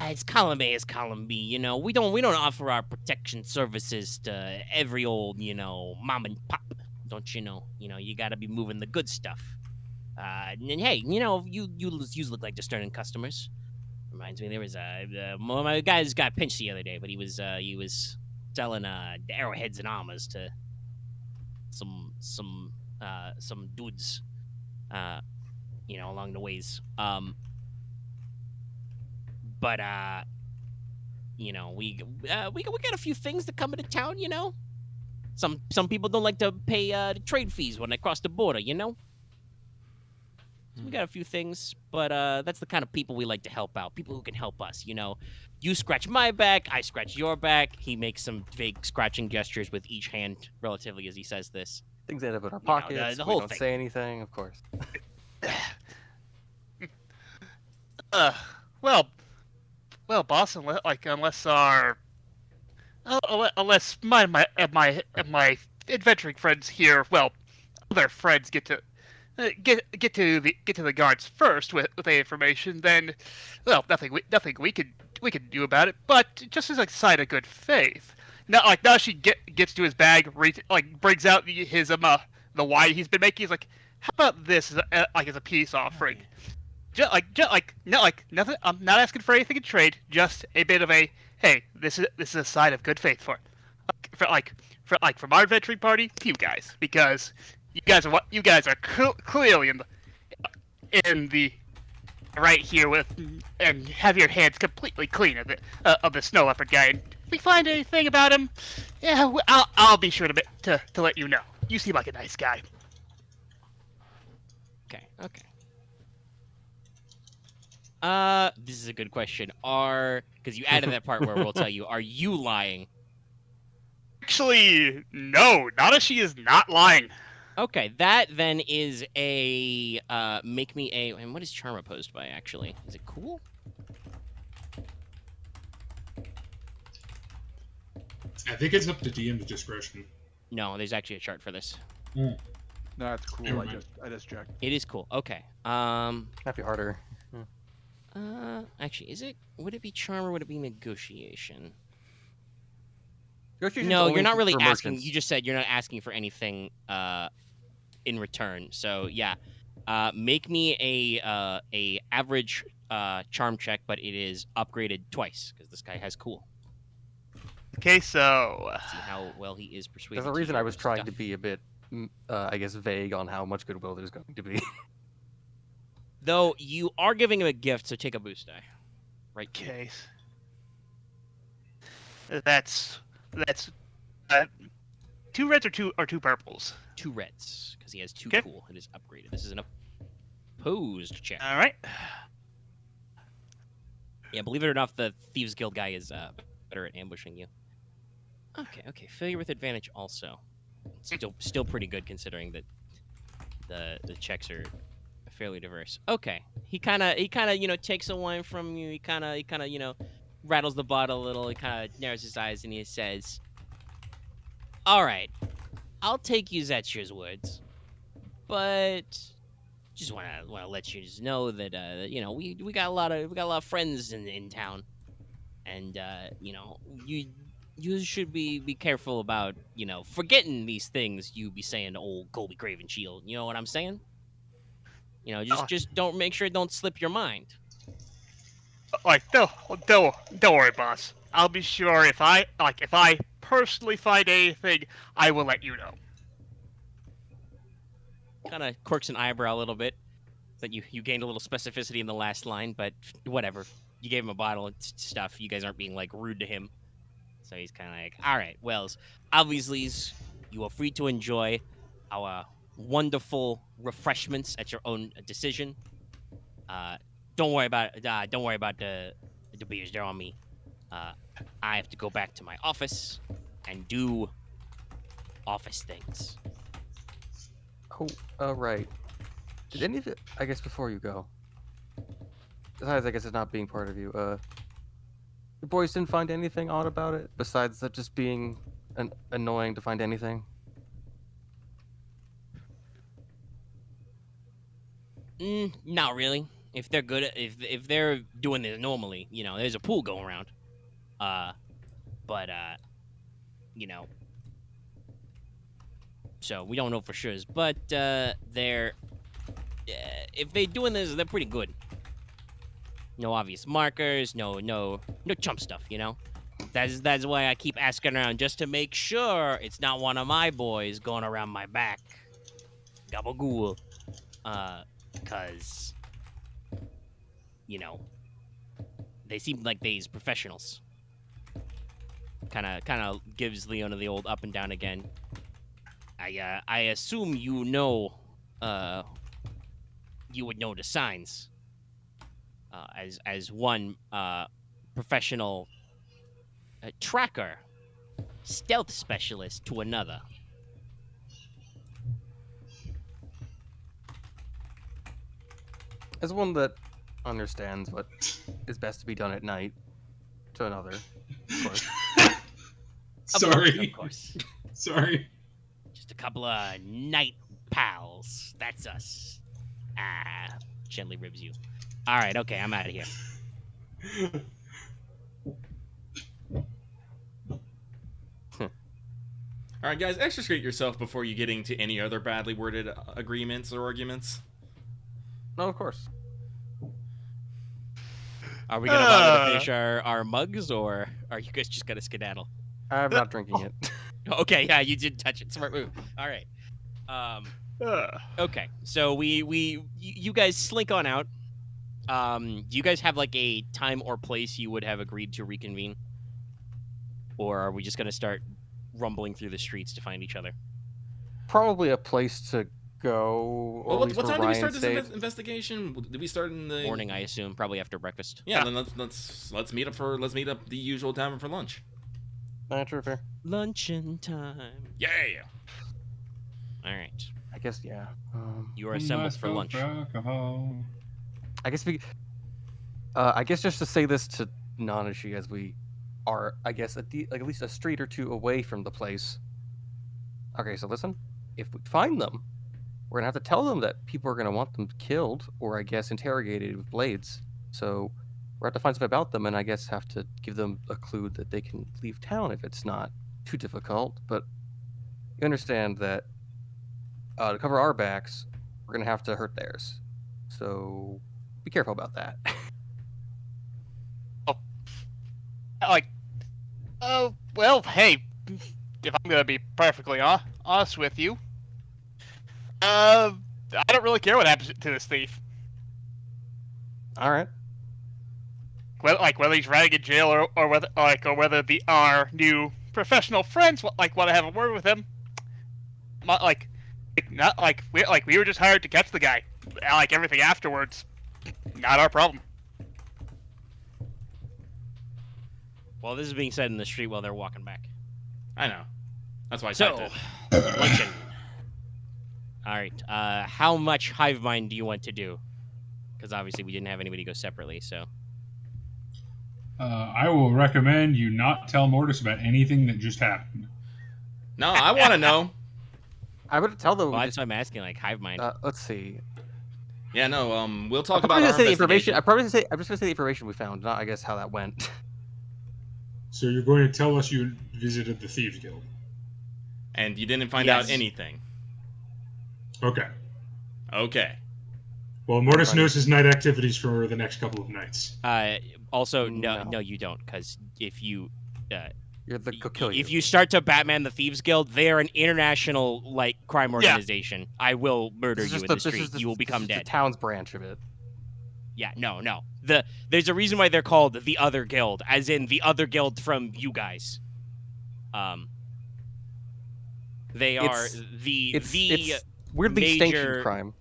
It's column A, it's column B. You know, we don't offer our protection services to every old mom and pop. Don't you know? You got to be moving the good stuff. And hey, you look like discerning customers. Reminds me, there was one of my guys got pinched the other day, but he was selling arrowheads and armors to some dudes, along the ways. But we got a few things that come into town. Some people don't like to pay the trade fees when they cross the border. So we got a few things, but that's the kind of people we like to help out. People who can help us. You scratch my back, I scratch your back. He makes some vague scratching gestures with each hand, relatively, as he says this. Things end up in our pockets. The whole we don't thing. say anything, of course. Well, boss, unless my adventuring friends here, other friends get to the guards first with the information, then, nothing we could do about it. But just as a sign of good faith, now she gets to his bag, brings out his the wine he's been making. He's like, how about this as a peace offering? Nothing. I'm not asking for anything in trade. Just a bit of a hey. This is a sign of good faith for from our adventuring party to you guys, because you guys are clearly in the right here with and have your hands completely clean of the snow leopard guy. And if we find anything about him, yeah, I'll be sure to let you know. You seem like a nice guy. Okay. This is a good question. Because you added that part where we'll tell you, are you lying? Actually, no. Nanashi is not lying. Okay, that then is a make me a. And what is charm opposed by? Actually, is it cool? I think it's up to DM's discretion. No, there's actually a chart for this. No, that's cool. Never I mind. just checked. It is cool. Okay. Might be harder. Actually, would it be charm or would it be negotiation? Negotiation's No, only you're not really for asking. merchants. You just said you're not asking for anything in return. So yeah, make me a average charm check, but it is upgraded twice because this guy has cool. Okay, so See how well he is persuaded. There's a to reason I your was trying to stuff. be a bit, I guess, vague on how much goodwill there's going to be. Though you are giving him a gift, so take a boost die. Right. okay. That's 2 reds or two purples. 2 reds because he has 2 Okay. cool. It is upgraded. This is an opposed check. All right. Yeah, believe it or not, the Thieves Guild guy is better at ambushing you. Okay. Failure with advantage also. Still pretty good considering that the checks are fairly diverse. Okay, he kind of takes a wine from you. He kind of rattles the bottle a little. He kind of narrows his eyes and he says, "All right, I'll take you at your words, but just want to let you just know that we got a lot of friends in town, and you should be careful about forgetting these things you be saying to old Colby Craven Shield. You know what I'm saying? Just don't make sure it don't slip your mind." Don't worry, boss. I'll be sure if I personally find anything, I will let you know. Kind of quirks an eyebrow a little bit. That you gained a little specificity in the last line, but whatever. You gave him a bottle and stuff. You guys aren't being rude to him. So he's kind of like, all right, Wells, obviously you are free to enjoy our wonderful refreshments at your own decision. Don't worry about the beers. They're on me. I have to go back to my office and do office things. Oh, right. Did any of it, I guess before you go, besides I guess it's not being part of you, the boys didn't find anything odd about it, besides that just being annoying to find anything? Not really. If they're good at, if they're doing this normally, there's a pool going around. But so we don't know for sure. But they're if they're doing this, they're pretty good. No obvious markers, no chump stuff, That's why I keep asking around, just to make sure it's not one of my boys going around my back. Gabagool. Cause they seem like they's professionals. Kind of gives Leona the old up and down again. I assume you would know the signs. As one professional tracker, stealth specialist to another. As one that understands what is best to be done at night, to another, of course. Sorry. Of course. Sorry. Just a couple of night pals. That's us. Gently ribs you. All right, okay, I'm out of here. All right, guys, extricate yourself before you get into any other badly worded agreements or arguments. No, of course. Are we gonna bother to finish our mugs, or are you guys just gonna skedaddle? I'm not drinking it. Okay, yeah, you did touch it. Smart move. All right. Okay, so you guys slink on out. Do you guys have like a time or place you would have agreed to reconvene, or are we just gonna start rumbling through the streets to find each other? Probably a place to go. Well, what time did we start Ryahn this investigation? Did we start in the Morning, I assume, probably after breakfast. Yeah, then let's meet up the usual time for lunch. True, fair. Luncheon time. Yeah. All right. I guess, yeah. You are assembled for lunch. I guess just to say this to Nanashi, as we are, I guess, at least a street or two away from the place. Okay, so listen. If we find them, we're gonna have to tell them that people are gonna want them killed, or I guess interrogated with blades. So we're gonna have to find something about them, and I guess have to give them a clue that they can leave town if it's not too difficult. But you understand that to cover our backs, we're gonna have to hurt theirs. So be careful about that. Well, hey, if I'm gonna be perfectly honest with you, I don't really care what happens to this thief. All right. Whether he's ratting in jail or whether our new professional friends want to have a word with him. We were just hired to catch the guy. Everything afterwards, not our problem. Well, this is being said in the street while they're walking back. I know. That's why I So, typed it. luncheon. All right. How much hive mind do you want to do? Because obviously we didn't have anybody go separately, so. I will recommend you not tell Mortis about anything that just happened. No, I want to know. I would tell them. Well, that's why I'm asking, hive mind. Let's see. Yeah, no. We'll talk I'm about probably our gonna say the information. investigation. I'm just gonna say the information we found, not I guess how that went. So you're going to tell us you visited the Thieves Guild? And you didn't find Yes. out anything. Okay. Okay. Well, Mortis knows his night activities for the next couple of nights. Also, No. no, you don't, because if you They'll kill you. if you start to Batman the Thieves Guild, they are an international crime organization. I will murder you in the street. You will become dead. The town's branch of it. Yeah, no. There's a reason why they're called the Other Guild, as in the other guild from you guys. They are It's weirdly major sanctioned crime.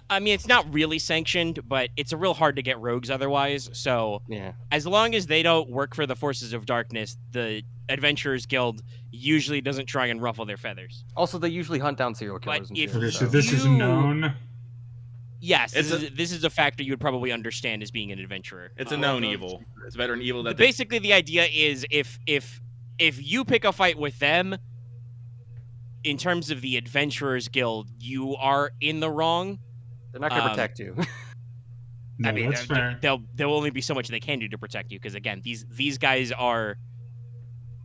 I mean, it's not really sanctioned, but it's real hard to get rogues otherwise. So, Yeah. as long as they don't work for the forces of darkness, the Adventurers Guild usually doesn't try and ruffle their feathers. Also, they usually hunt down serial But killers and if shit. Okay, so you- this is known. Yes, It's this is a factor you would probably understand as being an adventurer. It's a known evil. It's better an evil that they... Basically, the idea is if you pick a fight with them, in terms of the Adventurers Guild, you are in the wrong. They're not going to protect you. No, I mean, that's fair. there'll only be so much they can do to protect you, because again, these guys are.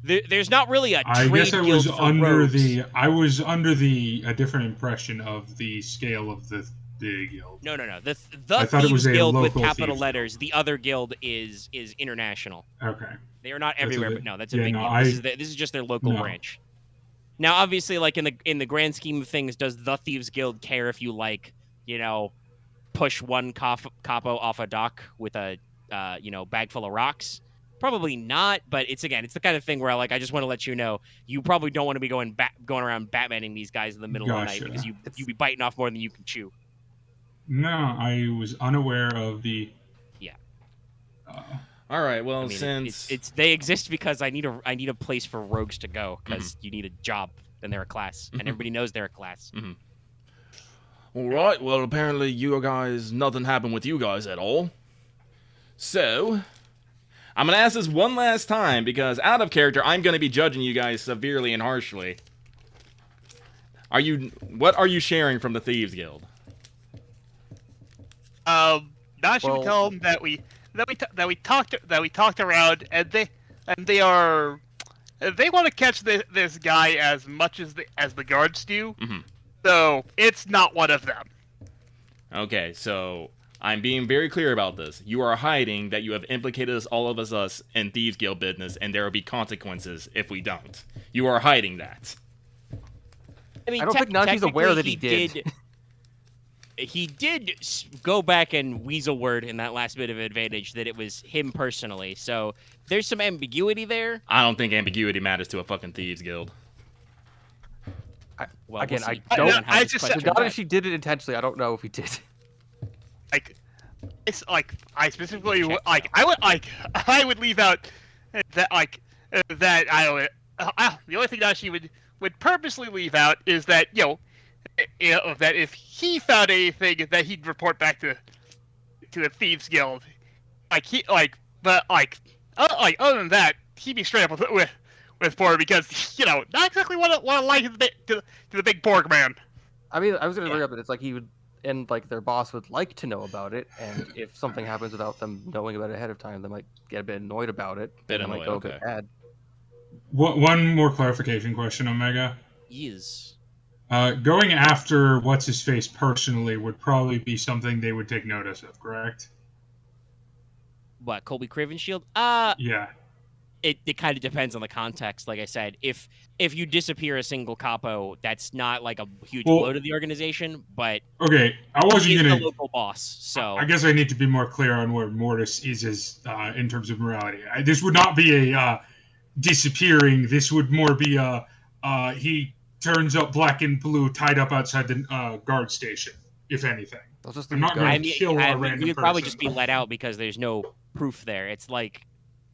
There's not really a I trade guess I guild was for under rogues. a different impression of the scale of the guild. No. The I thought it Thieves was a Guild with local capital Thieves letters. The other guild is international. Okay. They are not That's a everywhere, bit- but no, that's a yeah, big no, deal. This is just their local No. branch. Now, obviously, like in the grand scheme of things, does the Thieves Guild care if you push one capo off a dock with a bag full of rocks? Probably not, but it's the kind of thing where I just want to let you know you probably don't want to be going around Batmaning these guys in the middle of the night, because you'd be biting off more than you can chew. No, I was unaware of the. Yeah. All right, well, I mean, since... it's they exist because I need a place for rogues to go, because you need a job and they're a class, and everybody knows they're a class. All right, well, apparently you guys... Nothing happened with you guys at all. So... I'm going to ask this one last time, because out of character, I'm going to be judging you guys severely and harshly. What are you sharing from the Thieves Guild? Nanashi would tell them that we talked around, and they want to catch this guy as much as the guards do. So it's not one of them. Okay, so I'm being very clear about this. You are hiding that you have implicated all of us in Thieves Guild business, and there will be consequences if we don't. You are hiding that. I mean, I don't think Nanashi's aware that he did. He did go back and weasel word in that last bit of advantage that it was him personally. So there's some ambiguity there. I don't think ambiguity matters to a fucking Thieves Guild. Well, Again, we'll see. I don't. I just said- Not if she did it intentionally. I don't know if he did. It's I specifically I would leave out that that I don't the only thing that she would purposely leave out is that that if he found anything that he'd report back to the Thieves Guild, but other than that, he'd be straight up with Porq, because not exactly what I like to the big Porq man. I mean, I was going to bring up that it's like he would, and their boss would like to know about it, and if something happens without them knowing about it ahead of time, they might get a bit annoyed about it. Bit and it might go annoyed, a bit okay. bad. One more clarification question, Omega. Yes. Going after what's-his-face personally would probably be something they would take notice of, correct? What, Colby Cravenshield? Yeah. It kind of depends on the context. Like I said, if you disappear a single capo, that's not like a huge blow to the organization, but Okay, I wasn't he's gonna. the local boss, so I guess I need to be more clear on where Mortis is in terms of morality. This would not be a disappearing. This would more be he turns up black and blue, tied up outside the guard station. If anything, They'll just I'm leave not him going go. to kill a random he would probably person. just be let out because there's no proof there. It's like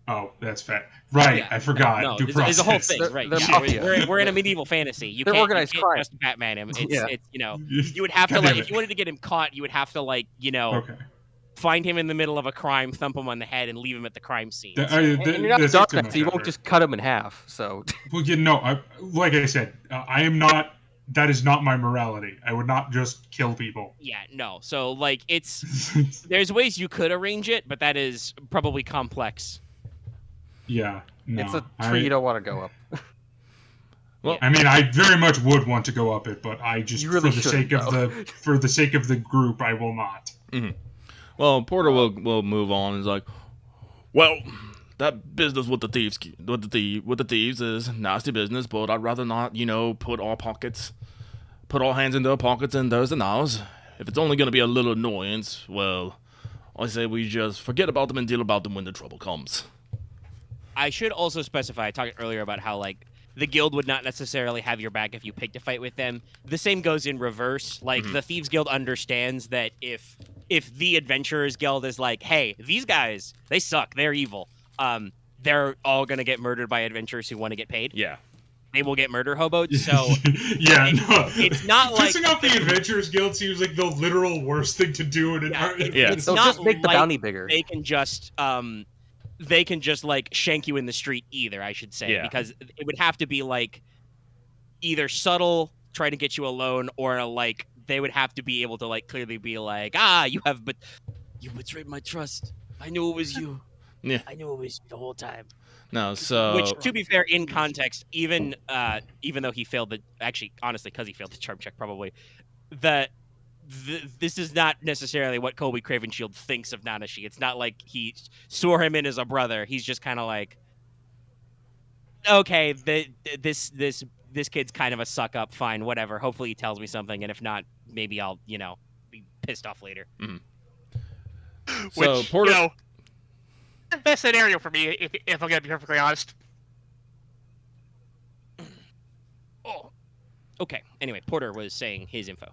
Oh, that's fair. Right, yeah, I forgot. No, Due there's a whole process. thing, They're- right? they're Yeah, mafia. we're in a medieval fantasy. You They're can't, organized you can't crime. just Batman him. It's Yeah. it's you would have to God damn if it. you wanted to get him caught, you would have to Okay. find him in the middle of a crime, thump him on the head, and leave him at the crime scene. And you're not that's dark too enough, much so you won't effort. just cut him in half. So Well, like I said, I am not. That is not my morality. I would not just kill people. Yeah, no. So there's ways you could arrange it, but that is probably complex. Yeah, no. it's a tree you don't want to go up. I mean, I very much would want to go up it, but I just You really for the sake shouldn't, of for the sake of the group, I will not. Well, Porter will move on. He's like, well, that business with the thieves is nasty business, but I'd rather not, put all hands in their pockets and theirs and ours. If it's only going to be a little annoyance, well, I say we just forget about them and deal about them when the trouble comes. I should also specify. I talked earlier about how like the guild would not necessarily have your back if you picked a fight with them. The same goes in reverse. Like the Thieves Guild understands that if the Adventurers Guild is like, hey, these guys, they suck, they're evil. They're all gonna get murdered by adventurers who want to get paid. Yeah. They will get murder hoboed. So yeah, no. it's not like pissing off the Adventurers Guild seems like the literal worst thing to do in an it's So not just make the like bounty bigger. They can just like shank you in the street either, I should say, because it would have to be like either subtle, trying to get you alone, or like they would have to be able to like clearly be like, you betrayed my trust. I knew it was you. Yeah. I knew it was you the whole time. No, so Which, to be fair, in context, even though he failed the honestly, because he failed the charm check, probably this is not necessarily what Colby Cravenshield thinks of Nanashi. It's not like he swore him in as a brother. He's just kind of like, okay, this kid's kind of a suck up. Fine, whatever. Hopefully he tells me something, and if not, maybe I'll be pissed off later. Mm-hmm. Which, So Porter, best scenario for me, if I'm gonna be perfectly honest. Oh, okay. Anyway, Porter was saying his info.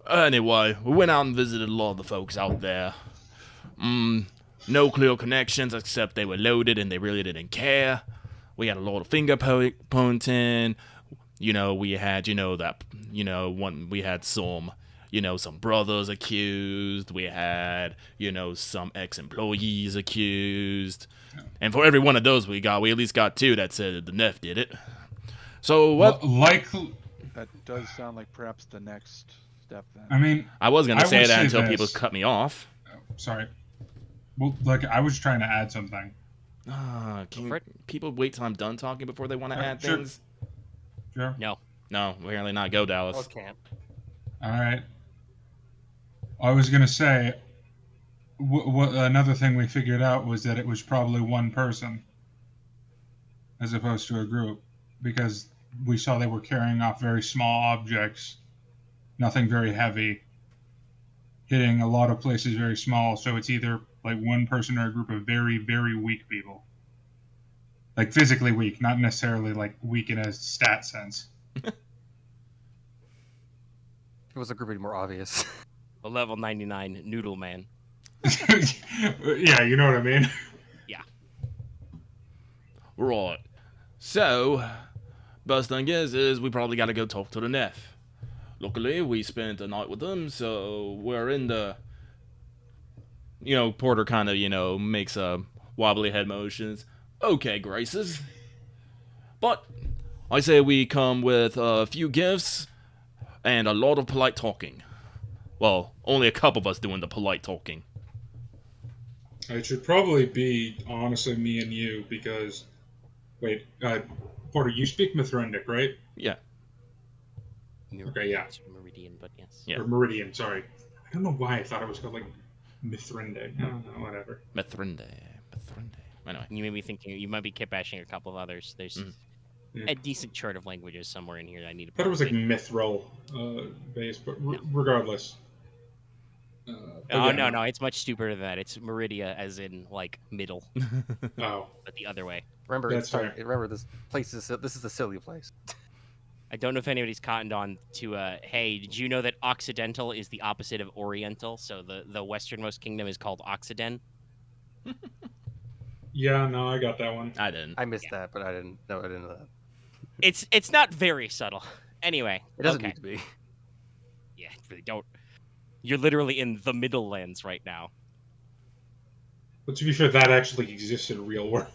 Anyway, we went out and visited a lot of the folks out there. No clear connections except they were loaded and they really didn't care. We had a lot of finger pointing. We had, we had some brothers accused. We had, some ex-employees accused. And for every one of those we at least got 2 that said the Nef did it. So what? That does sound like perhaps the next step then. I mean, I was going to say that until this. people cut me off. Sorry. Well, I was trying to add something. Can people wait till I'm done talking before they want to add sure. things? Sure. No, apparently not. Go, Dallas. Oh, can't. All right. I was going to say, another thing we figured out was that it was probably one person as opposed to a group, because we saw they were carrying off very small objects, nothing very heavy, hitting a lot of places very small, so it's either like one person or a group of very, very weak people. Like physically weak, not necessarily like weak in a stat sense. It was a group be more obvious. a level 99 noodle man. Yeah, you know what I mean? Yeah. Right. So, best thing is we probably got to go talk to the Nef. Luckily, we spent the night with them, so we're in the... Porter kind of, makes a wobbly head motions. Okay, Graces. But I say we come with a few gifts and a lot of polite talking. Well, only a couple of us doing the polite talking. It should probably be, honestly, me and you, because... Wait, Porter, you speak Mithrindic, right? Yeah. Okay, yeah. It's Meridian, but yes. Yeah. Or Meridian, sorry. I don't know why I thought it was called, Mithrindic. I don't know, whatever. Mithrindic. Anyway. You may be thinking, you might be kit bashing a couple of others. There's a decent chart of languages somewhere in here that I need to I thought it was Mithril based, but regardless. No, it's much stupider than that. It's Meridia, as in, middle. Oh. But the other way. Remember, That's this place is a silly place. I don't know if anybody's cottoned on to, hey, did you know that Occidental is the opposite of Oriental? So the westernmost kingdom is called Occident. Yeah, no, I got that one. I didn't. I missed that, but I didn't know that. It's not very subtle. Anyway. It doesn't need to be. Yeah, really don't. You're literally in the Middle Lands right now. But to be fair, that actually exists in the real world.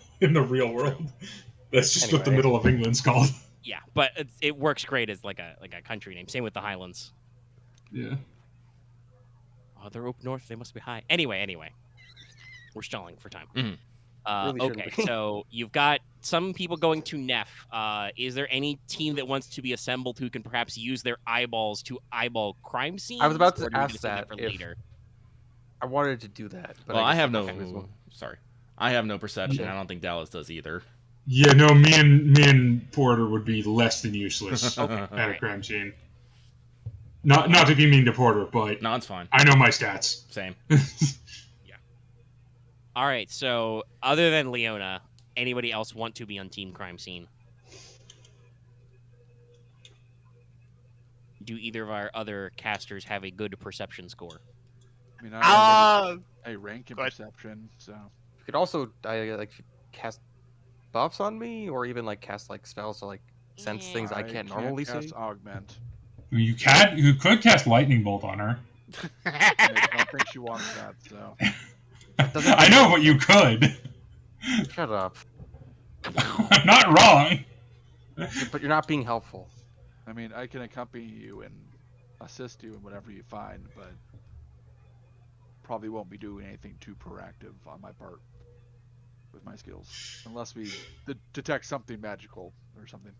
That's just what the middle of England's called. Yeah, but it works great as like a country name. Same with the Highlands. Yeah. Oh, they're up north. They must be high. Anyway. We're stalling for time. Mhm. Really Okay, so you've got some people going to Nef. Is there any team that wants to be assembled who can perhaps use their eyeballs to eyeball crime scenes? I was about to or do we ask just save that for if- later? I wanted to do that, but Well, I have no... okay. Sorry. I have no perception. Okay. I don't think Dallas does either. Yeah, no, me and Porter would be less than useless at a Alright. crime scene. Not to be mean to Porter, but No, it's fine. I know my stats. Same. All right, so other than Leona, anybody else want to be on Team Crime Scene? Do either of our other casters have a good perception score? I mean, I have a rank in go ahead. perception, so You could also like cast buffs on me, or even like cast like spells to like sense things I can't normally cast see. augment. You could cast lightning bolt on her. I don't think she wants that, so. I know, but you could. Shut up. I'm not wrong. But you're not being helpful. I mean, I can accompany you and assist you in whatever you find, but probably won't be doing anything too proactive on my part with my skills, unless we detect something magical or something.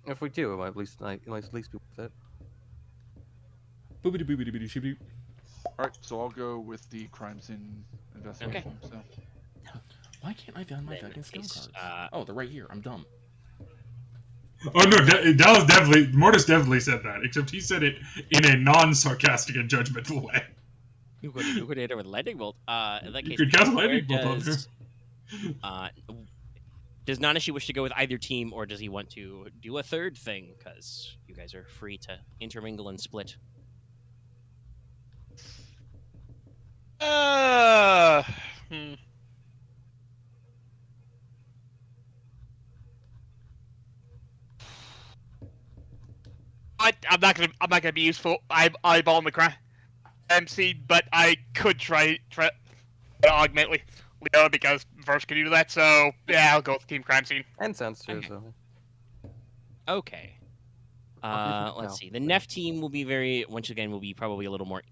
If we do, it might at least be worth it. Boobity-boobity-boobity-shibby. All right, so I'll go with the crime scene investigation. So. Why can't I find my Then fucking skill it's, cards? Oh, they're right here. I'm dumb. Oh no, that was definitely Mortis definitely said that, except he said it in a non-sarcastic and judgmental way. You could hit her with lightning bolt. In that case, You could cast lightning bolt on her. Does Nanashi wish to go with either team, or does he want to do a third thing? Because you guys are free to intermingle and split. I'm not gonna be useful. I'm eyeballing the crime MC, but I could try to augment Leona because first can do that. So yeah, I'll go with Team Crime Scene. And sense too. Okay. So. Okay. Obviously, Let's no. see. The Nef team will be once again, probably a little more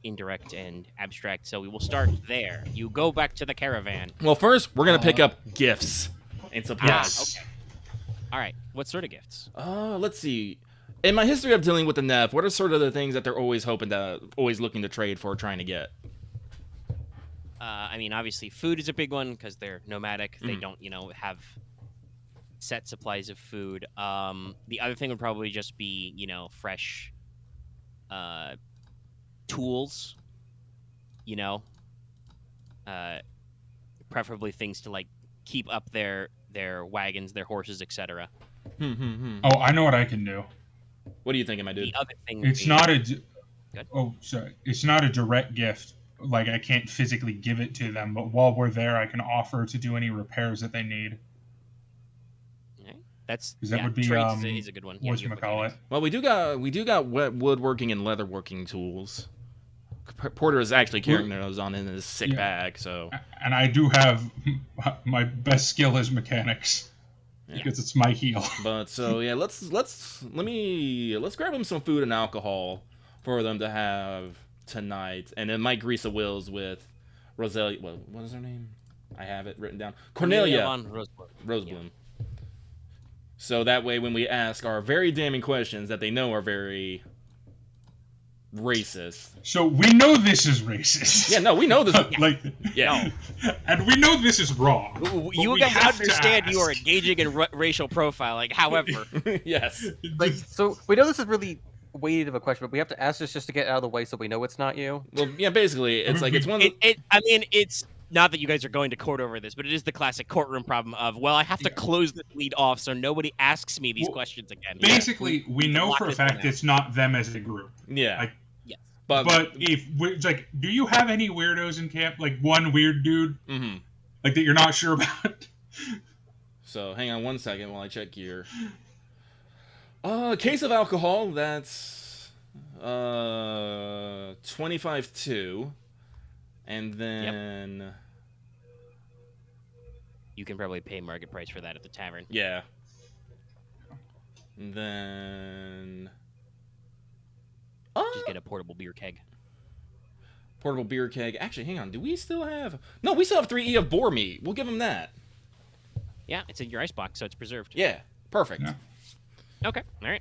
indirect and abstract. So we will start there. You go back to the caravan. Well, first, we're going to pick up gifts and supplies. Yes. Okay. All right. What sort of gifts? Let's see. In my history of dealing with the Nef, what are sort of the things that they're always looking to trade for, trying to get? I mean, obviously, food is a big one because they're nomadic. They don't, have set supplies of food. The other thing would probably just be, fresh tools. Preferably things to like keep up their wagons, their horses, etc. Oh, I know what I can do. What are you thinking, my dude? The other thing would It's be, not a. Good. Oh, sorry. It's not a direct gift. Like, I can't physically give it to them, but while we're there, I can offer to do any repairs that they need. That's That would be trades is a good one. Yeah, you have whatchamacallit. Well, we do got woodworking and leatherworking tools. Porter is actually carrying those on in his sick bag, so. And I do have my best skill is mechanics. Because it's my heal. But so yeah, let's grab them some food and alcohol for them to have tonight, and then Mike grease the wheels with Roselia. What is her name? I have it written down. Cornelia von Roseblum. Yeah. So that way, when we ask our very damning questions that they know are very racist. So we know this is racist. Yeah, no, we know this. Yeah. And we know this is wrong. You guys understand you are engaging in racial profiling. However, yes. Like, so we know this is really weighted of a question, but we have to ask this just to get out of the way so we know it's not you. Well, yeah, basically, it's like it's one. It's not that you guys are going to court over this, but it is the classic courtroom problem of, well, I have to close this lead off so nobody asks me these questions again. Basically, we know for a fact it's not them as a group. Yeah. Like, yes. But if it's like, do you have any weirdos in camp? Like one weird dude, like that you're not sure about. So hang on one second while I check here. Case of alcohol. That's 25-2. And then you can probably pay market price for that at the tavern. Yeah. And then just get a portable beer keg. Portable beer keg. Actually, hang on. Do we still have? No, we still have 3E of boar meat. We'll give them that. Yeah, it's in your icebox, so it's preserved. Yeah, perfect. Yeah. Okay, all right.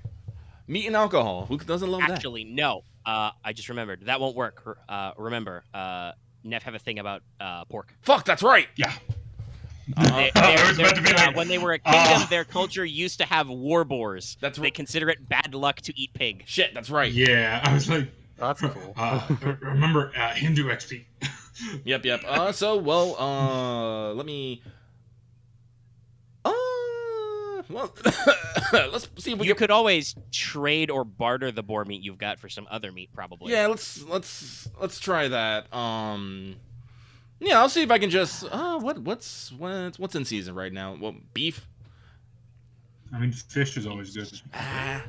Meat and alcohol. Who doesn't love that? Actually, no. I just remembered that won't work. Remember, Neff have a thing about pork. Fuck, that's right. Yeah. When they were a kingdom, their culture used to have war boars. That's They consider it bad luck to eat pig. Shit, that's right. Yeah, I was like, That's cool. remember Hindu XP. Yep. Let me. Well, let's see if we You can. could always trade or barter the boar meat you've got for some other meat, probably. Yeah, let's try that. Yeah, I'll see if I can just. What's in season right now? Well, beef. I mean, fish is always good. I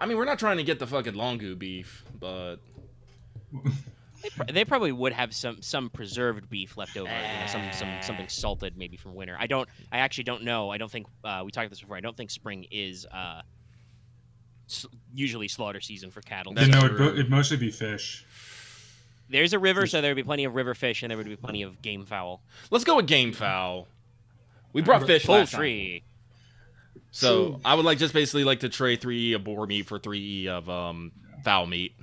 mean, we're not trying to get the fucking Longu beef, but They probably would have some preserved beef left over, something salted maybe from winter. I actually don't know. I don't think we talked about this before. I don't think spring is usually slaughter season for cattle. That's No, true. it'd mostly be fish. There's a river, so there would be plenty of river fish, and there would be plenty of game fowl. let's go with game fowl. We brought fish last time. Poultry. So I would like just basically like to trade 3E of boar meat for 3E of fowl meat.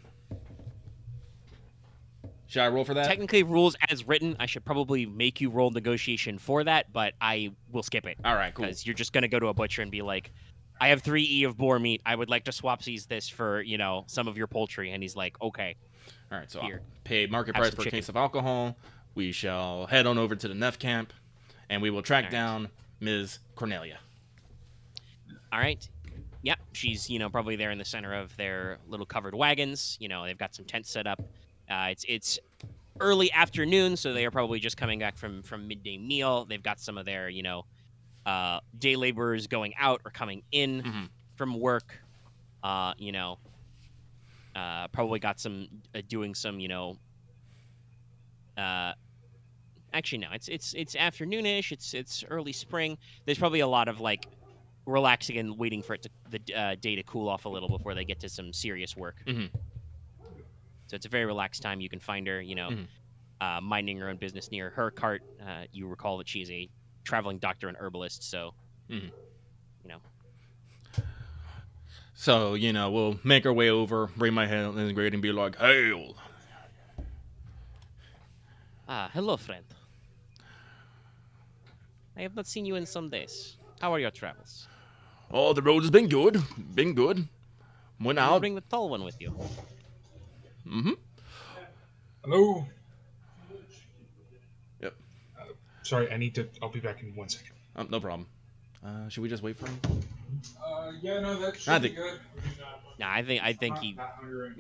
Should I roll for that? Technically, rules as written, I should probably make you roll negotiation for that, but I will skip it. All right, cool. Because you're just going to go to a butcher and be like, I have 3E of boar meat. I would like to swapsies this for, some of your poultry. And he's like, okay. All right, so Here. I'll pay market Have price some for a chicken. case of alcohol. We shall head on over to the Neff camp, and we will track All right. down Ms. Cornelia. All right. Yeah, she's, probably there in the center of their little covered wagons. They've got some tents set up. It's early afternoon, so they are probably just coming back from midday meal. They've got some of their, day laborers going out or coming in from work. Probably got some doing some, actually no, it's afternoonish. It's early spring. There's probably a lot of like relaxing and waiting for the day to cool off a little before they get to some serious work. So it's a very relaxed time. You can find her, minding her own business near her cart. You recall that she's a traveling doctor and herbalist, so So, we'll make our way over, bring my hand in the grade, and be like, hail. Hello, friend. I have not seen you in some days. How are your travels? Oh, the road has been good. Been good. Went I'll out. bring the tall one with you. Hello. Yep. Sorry, I'll be back in 1 second. No problem. Should we just wait for him? Yeah, no, that I think- good. Nah, I think he. Not hungry right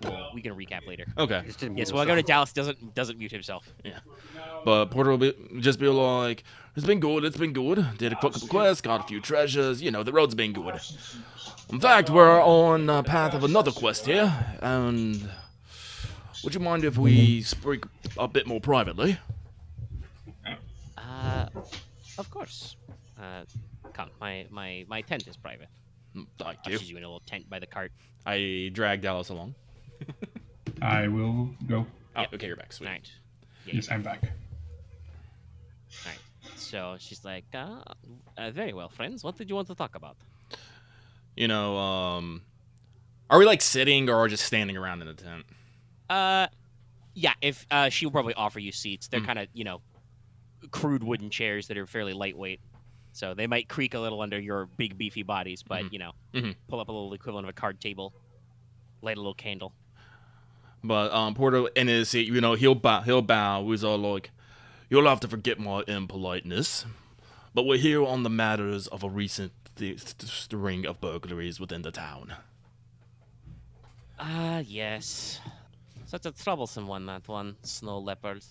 now. Well, we can recap later. Okay. Just didn't Yes, mute well, I go to himself. Dallas. Doesn't mute himself. But Porter will just be like, it's been good, Did a couple quests, got a few treasures, the road's been good. In fact, we're on the path of another quest here, and would you mind if we speak a bit more privately? Of course. Come, my tent is private. Thank you. Pushes you in a little tent by the cart. I drag Dallas along. I will go. Oh, Yep. okay, you're back. Sweet. All right. Yes, I'm back. All right. So she's like, very well, friends. What did you want to talk about? Are we like sitting or just standing around in the tent? Yeah. If she'll probably offer you seats. They're kind of crude wooden chairs that are fairly lightweight, so they might creak a little under your big beefy bodies. But pull up a little equivalent of a card table, light a little candle. But Porter in his seat, he'll bow. He's all like, "You'll have to forget my impoliteness, but we're here on the matters of a recent string of burglaries within the town." Yes. Such a troublesome one, that one, snow leopard.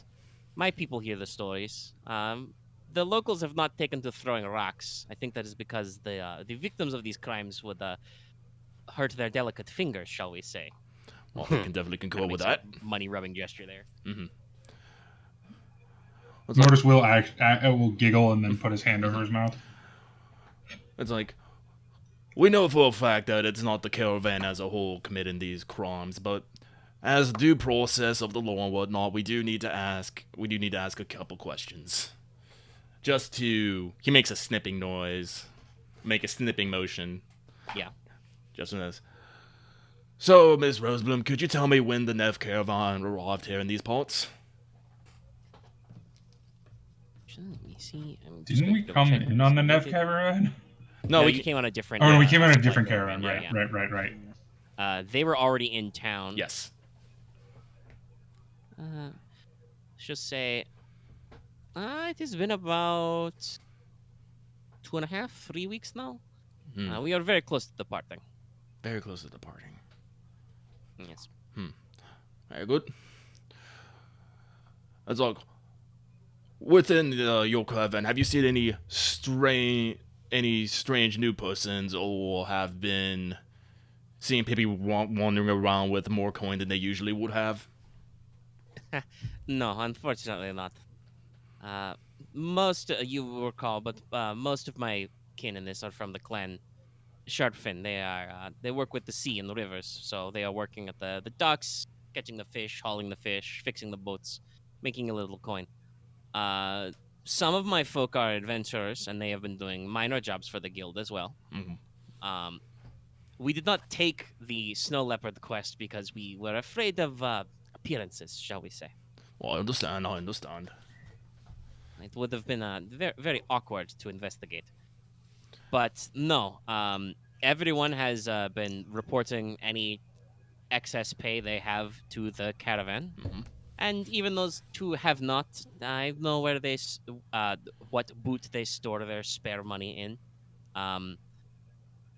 My people hear the stories. The locals have not taken to throwing rocks. I think that is because the victims of these crimes would hurt their delicate fingers, shall we say. Well, I can definitely concur Kinda with makes that. a money rubbing gesture there. Mortis will giggle and then put his hand over his mouth. It's like, we know for a fact that it's not the caravan as a whole committing these crimes, but as due process of the law and whatnot, we do need to ask a couple questions. He makes a snipping noise, make a snipping motion. Yeah. Just in this. So, Miss Rosebloom, could you tell me when the Neff caravan arrived here in these parts? Let me see. Didn't we come in on the Nev caravan? No, you came on a different. Oh, we came on a different supply caravan. Yeah, Right. yeah. They were already in town. Yes. Let's just say, it has been about 2.5, 3 weeks now. Hmm. We are very close to departing. Very close to departing. Yes. Very good. That's all. Within your caravan, have you seen any strange new persons, or have been seeing people wandering around with more coin than they usually would have? No, unfortunately not. Most you will recall, but most of my kin in this are from the clan Sharpfin. They work with the sea and the rivers, so they are working at the docks, catching the fish, hauling the fish, fixing the boats, making a little coin. Some of my folk are adventurers, and they have been doing minor jobs for the guild as well. Mhm. We did not take the snow leopard quest because we were afraid of appearances, shall we say. Well, I understand. It would have been very, very awkward to investigate. But no, everyone has been reporting any excess pay they have to the caravan. Mhm. And even those two have not. I know where what boot they store their spare money in.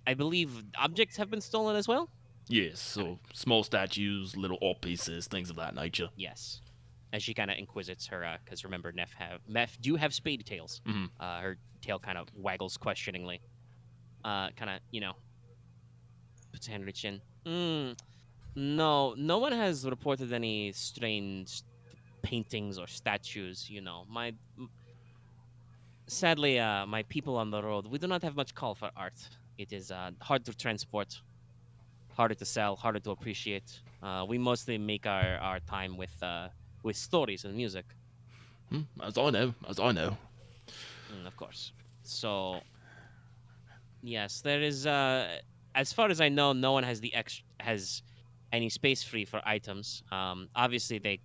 I believe objects have been stolen as well. Yes, so small statues, little art pieces, things of that nature. Yes, as she kind of inquisits her, because remember, Neff do have spade tails. Mhm. Her tail kind of waggles questioningly. Kind of, puts a hand on her chin. No one has reported any strange paintings or statues. Sadly, my people on the road, we do not have much call for art. It is hard to transport, harder to sell, harder to appreciate. We mostly make our time with stories and music. As I know. Of course. So, yes, there is. As far as I know, no one has has any space free for items. Obviously, they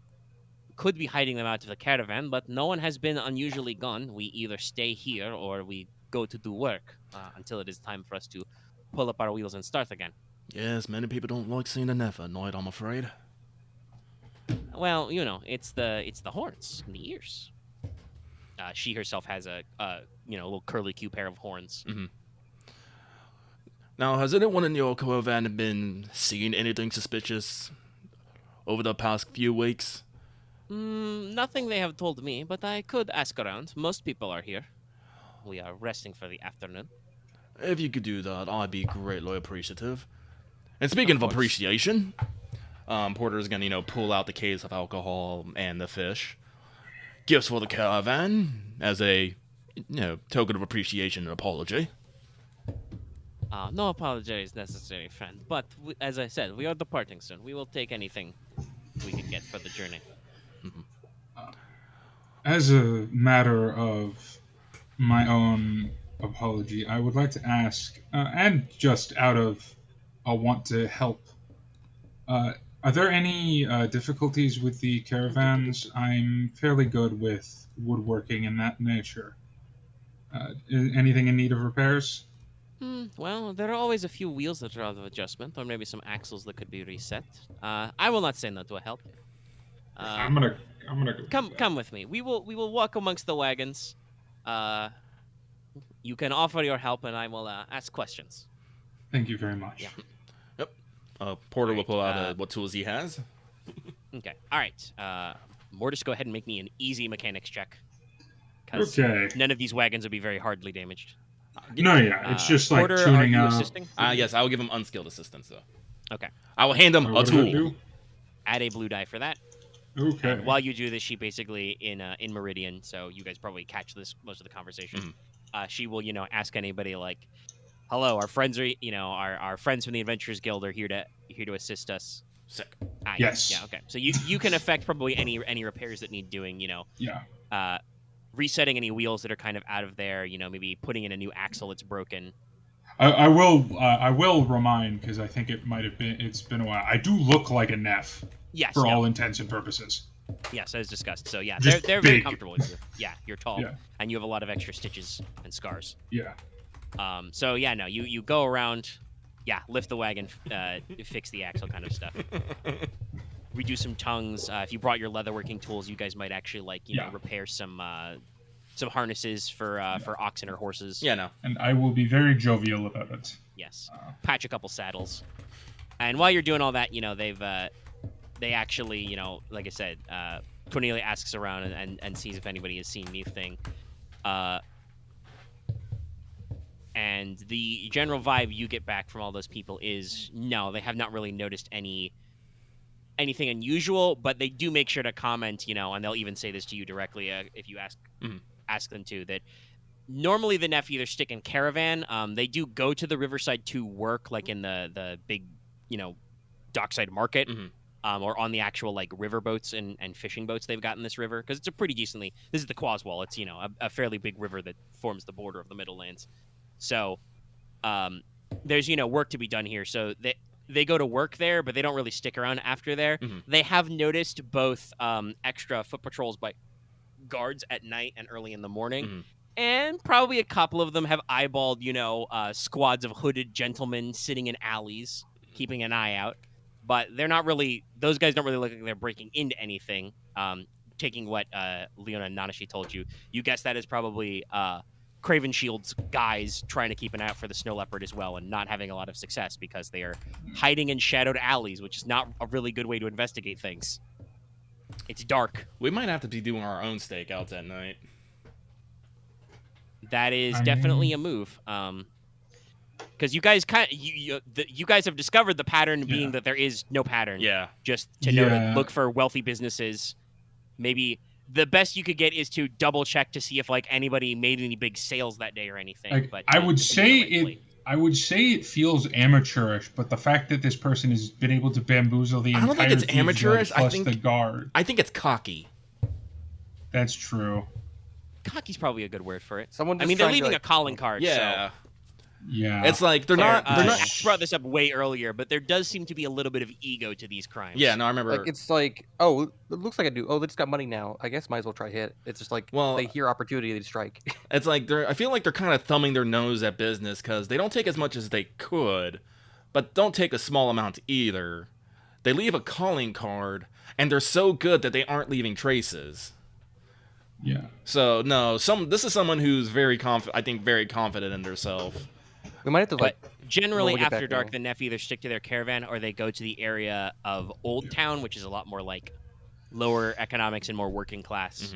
could be hiding them out of the caravan, but no one has been unusually gone. We either stay here or we go to do work until it is time for us to pull up our wheels and start again. Yes, many people don't like seeing the Neff at night, I'm afraid. Well, it's the horns and the ears. She herself has a little curly Q pair of horns. Mhm. Now, has anyone in your caravan been seeing anything suspicious over the past few weeks? Nothing they have told me, but I could ask around. Most people are here. We are resting for the afternoon. If you could do that, I'd be greatly appreciative. And speaking of appreciation, Porter's gonna, pull out the case of alcohol and the fish. Gifts for the caravan as a, token of appreciation and apology. No apology is necessary, friend. But as I said, we are departing soon. We will take anything we can get for the journey. As a matter of my own apology, I would like to ask, and just out of a want to help, are there any difficulties with the caravans? I'm fairly good with woodworking and that nature. Anything in need of repairs? Well, there are always a few wheels that are out of adjustment, or maybe some axles that could be reset. I will not say no to a help. I'm gonna go. Come with me. We will walk amongst the wagons. You can offer your help, and I will ask questions. Thank you very much. Yeah. Porter will pull out what tools he has. Okay. All right. Mortis, go ahead and make me an easy mechanics check. Okay. None of these wagons will be very hardly damaged. It's just like Porter, are tuning you up. assisting? Yes, I will give him unskilled assistance, though. Okay. I will hand him a What does that tool. do? Add a blue die for that. Okay. And while you do this, she basically in Meridian, so you guys probably catch this most of the conversation. She will, ask anybody like, "Hello, our friends are, our friends from the Adventurers Guild are here to assist us." Sick. Yes. Yeah. Okay. So you can affect probably any repairs that need doing. Yeah. Resetting any wheels that are kind of out of there. Maybe putting in a new axle that's broken. I will remind, because I think it's been a while. I do look like a Neff Yes. for all intents and purposes. Yes, as discussed. So yeah, Just they're very big. comfortable with you. Yeah, you're tall, Yeah. and you have a lot of extra stitches and scars. Yeah. So yeah, no, you go around, lift the wagon, fix the axle, kind of stuff. Redo some tongues. If you brought your leatherworking tools, you guys might actually repair some harnesses for oxen or horses. Yeah, no. And I will be very jovial about it. Yes. Patch a couple saddles. And while you're doing all that, they actually, like I said, Cornelia asks around and sees if anybody has seen anything. And the general vibe you get back from all those people is no, they have not really noticed anything unusual, but they do make sure to comment, and they'll even say this to you directly if you ask them to, that normally the Neff either stick in caravan. They do go to the riverside to work, like in the big, dockside market, or on the actual like river boats and fishing boats they've got in this river, because it's a pretty decently. This is the Quaswall. It's a fairly big river that forms the border of the Middlelands. So, there's work to be done here. So they go to work there, but they don't really stick around after there. They have noticed both extra foot patrols by guards at night and early in the morning. And probably a couple of them have eyeballed, squads of hooded gentlemen sitting in alleys, keeping an eye out. But they're not really, those guys don't really look like they're breaking into anything. Taking what Leona and Nanashi told you, you guess that is probably Craven Shield's guys trying to keep an eye out for the snow leopard as well, and not having a lot of success because they are hiding in shadowed alleys, which is not a really good way to investigate things. It's dark. We might have to be doing our own stakeouts at night. That is definitely a move. Because you guys you guys have discovered the pattern being that there is no pattern. Yeah. Just to know to look for wealthy businesses. Maybe the best you could get is to double check to see if like anybody made any big sales that day or anything. But I would say it feels amateurish, but the fact that this person has been able to bamboozle the entire I don't think it's amateurish. plus the guard. I think it's cocky. That's true. Cocky's probably a good word for it. Someone. I mean, they're leaving a calling card. Yeah. So. Yeah. It's like they're not. I brought this up way earlier, but there does seem to be a little bit of ego to these crimes. Yeah, no, I remember. Like it's like, oh, it looks like I do. Oh, they just got money now. I guess might as well try hit. It's just like, they hear opportunity, they strike. It's like I feel like they're kind of thumbing their nose at business because they don't take as much as they could, but don't take a small amount either. They leave a calling card, and they're so good that they aren't leaving traces. Yeah. So no, this is someone who's very confident. I think very confident in themselves. We might have to but generally after dark, the Neff either stick to their caravan or they go to the area of Old Town, which is a lot more like lower economics and more working class.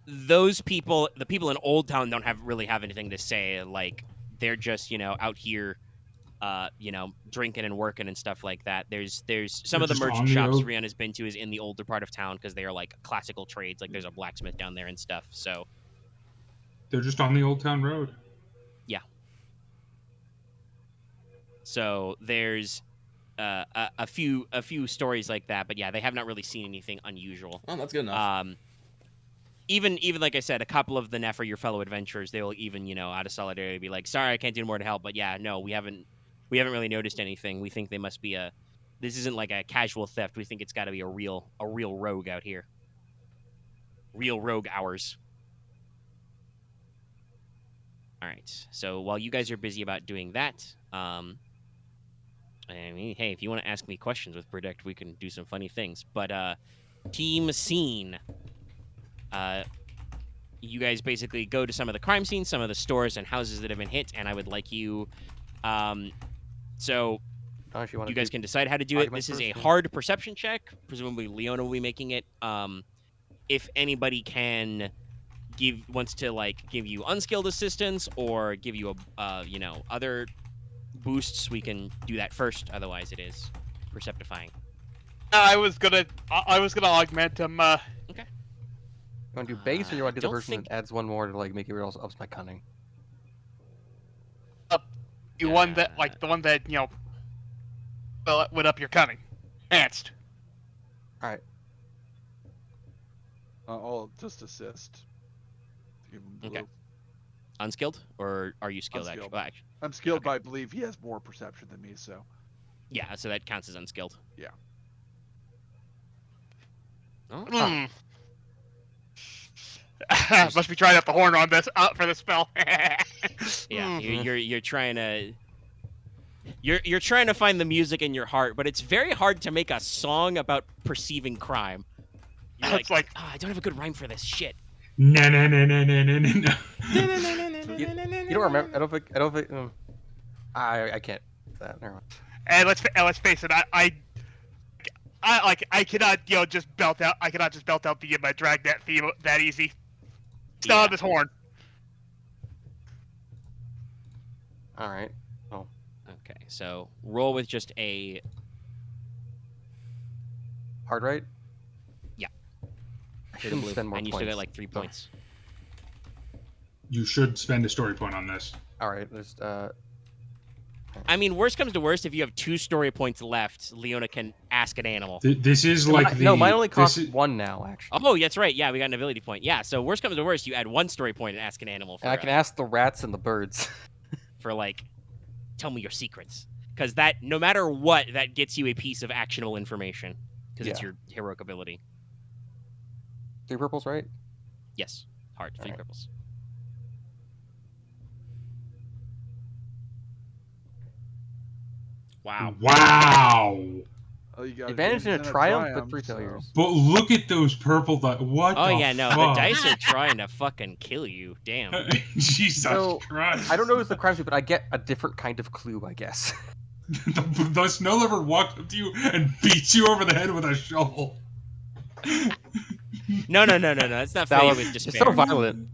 Those people, the people in Old Town, don't really have anything to say. Like they're just out here, drinking and working and stuff like that. There's some of the merchant shops Ryahn has been to is in the older part of town because they are like classical trades. Like there's a blacksmith down there and stuff. So they're just on the Old Town Road. Yeah. So there's a few stories like that, but yeah, they have not really seen anything unusual. Oh, that's good enough. Even like I said, a couple of the Neff are your fellow adventurers. They will even out of solidarity be like, "Sorry, I can't do more to help." But yeah, no, we haven't really noticed anything. We think they must be this isn't like a casual theft. We think it's got to be a real rogue out here. Real rogue hours. All right. So while you guys are busy about doing that, I mean, hey, if you want to ask me questions with Predict, we can do some funny things. But team scene. You guys basically go to some of the crime scenes, some of the stores and houses that have been hit, and I would like you. So you guys can decide how to do it. This is a hard perception check. Presumably Leona will be making it. If anybody wants to give you unskilled assistance or give you other boosts, we can do that first. Otherwise, it is perceptifying. I was gonna augment him. Okay. You want to do base, or you want to do the version that adds one more to make it ups my cunning? The one that would up your cunning. Enhanced. All right. I'll just assist. Okay. Unskilled, or are you skilled? Unskilled. Actually, I'm skilled, but I believe he has more perception than me. So. Yeah, so that counts as unskilled. Yeah. Oh. Must be trying out the horn on this for the spell. Yeah, you're trying to. You're trying to find the music in your heart, but it's very hard to make a song about perceiving crime. You're it's like I don't have a good rhyme for this shit. No, no, no, no, no, no, no, no. You don't remember? I don't think. I can't. That. Never mind. And let's face it, I cannot just belt out. I cannot just belt out the Dragnet theme that easy. It's not on this horn. All right. Oh. Okay, so roll with just a Hard right? Yeah. I to the shouldn't blue, spend more and you points. still get like 3 points. You should spend a story point on this. All right. There's I mean, worst comes to worst, if you have 2 story points left, Leona can ask an animal. This is like the... No, mine only this costs is- 1 now, actually. Oh, that's right. Yeah, we got an ability point. Yeah, so worst comes to worst, you add 1 story point and ask an animal for, And I can ask the rats and the birds. for like, tell me your secrets. Because that, no matter what, that gets you a piece of actionable information. Because it's Yeah. your heroic ability. 3 purples, right? Yes, hard. 3 Alright. purples. Wow. Wow. Oh, you got Advantage in a and triumph, but 3 so- failures. But look at those purple dice. What Oh the yeah, no, the fuck? dice are trying to fucking kill you. Damn. Jesus So, Christ. I don't know if it's the crime scene, but I get a different kind of clue, I guess. the snow leopard walks up to you and beats you over the head with a shovel. No. It's not That filled was with it's despair. so violent.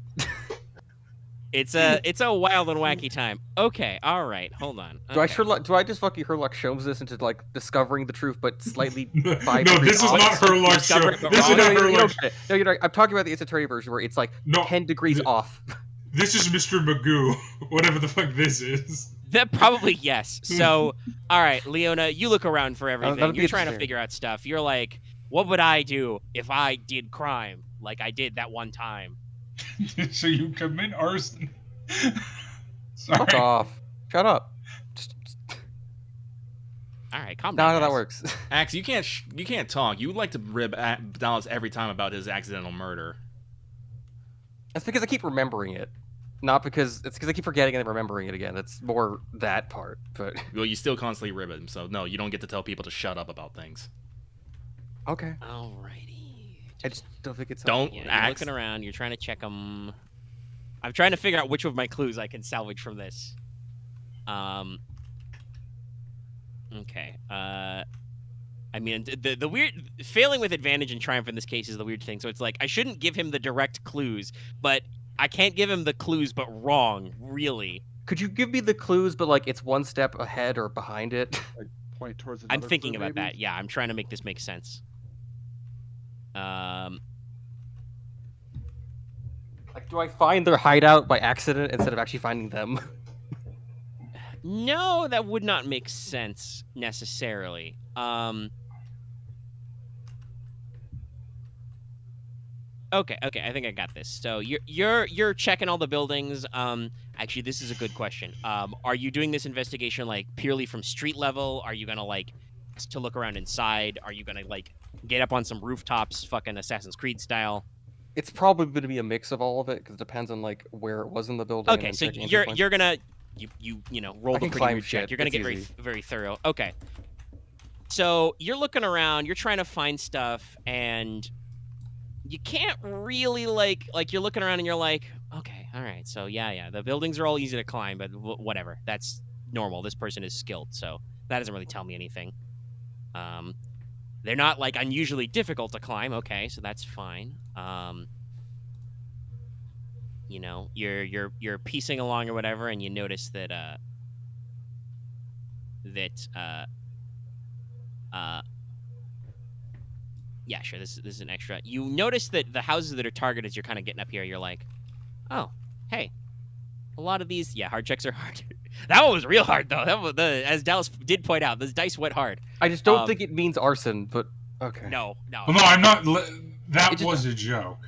It's a wild and wacky time. Okay, all right, hold on. Do I Okay. do I just fucking Sherlock Holmes this into like discovering the truth, but slightly No, 5 this degrees is off? not her luck show. Discover it, but This is wrong. not her you luck don't get it. No, you're right. I'm talking about the Ace Attorney version where it's like No, 10 degrees off. This is Mr. Magoo, whatever the fuck this is. That probably yes. So, all right, Leona, you look around for everything. that'd be You're trying to interesting. figure out stuff. You're like, what would I do if I did crime like I did that one time? So you commit arson. Sorry. Fuck off. Shut up. Just All right, calm not down. how that guys. works. Axe, you can't talk. You would like to rib Dallas every time about his accidental murder. That's because I keep remembering it. Not because it's because I keep forgetting and then remembering it again. It's more that part. But Well, you still constantly rib him, so no, you don't get to tell people to shut up about things. okay. Alrighty. I just don't think it's Don't Yeah, you're Axe. looking around. You're trying to check them. I'm trying to figure out which of my clues I can salvage from this. Okay. I mean, the weird failing with advantage and triumph in this case is the weird thing. So it's like I shouldn't give him the direct clues, but I can't give him the clues, but wrong, really. Could you give me the clues, but like it's 1 step ahead or behind it? Point towards I'm another thinking clue, about maybe? that. Yeah, I'm trying to make this make sense. Like, do I find their hideout by accident instead of actually finding them? No, that would not make sense necessarily. Okay, I think I got this. So you're checking all the buildings. Actually, this is a good question. Are you doing this investigation like purely from street level? Are you gonna like to look around inside? Are you gonna like get up on some rooftops, fucking Assassin's Creed style? It's probably going to be a mix of all of it because it depends on like where it was in the building. and Okay, then so checking entry points. you're gonna you know roll I the can pretty climb rude check. shit, You're gonna it's get very easy. very thorough. Okay. So you're looking around. You're trying to find stuff, and you can't really like you're looking around and you're like, okay, all right. So yeah, the buildings are all easy to climb, but whatever. That's normal. This person is skilled, so that doesn't really tell me anything. They're not like unusually difficult to climb. Okay, so that's fine. You know, you're piecing along or whatever, and you notice that yeah, sure. This is an extra. You notice that the houses that are targeted as you're kind of getting up here, you're like, oh, hey, a lot of these, yeah, hard checks are hard. That one was real hard though. That was as Dallas did point out, this dice went hard. I just don't think it means arson, but okay. No. Well, no, I'm not. That It just- was a joke.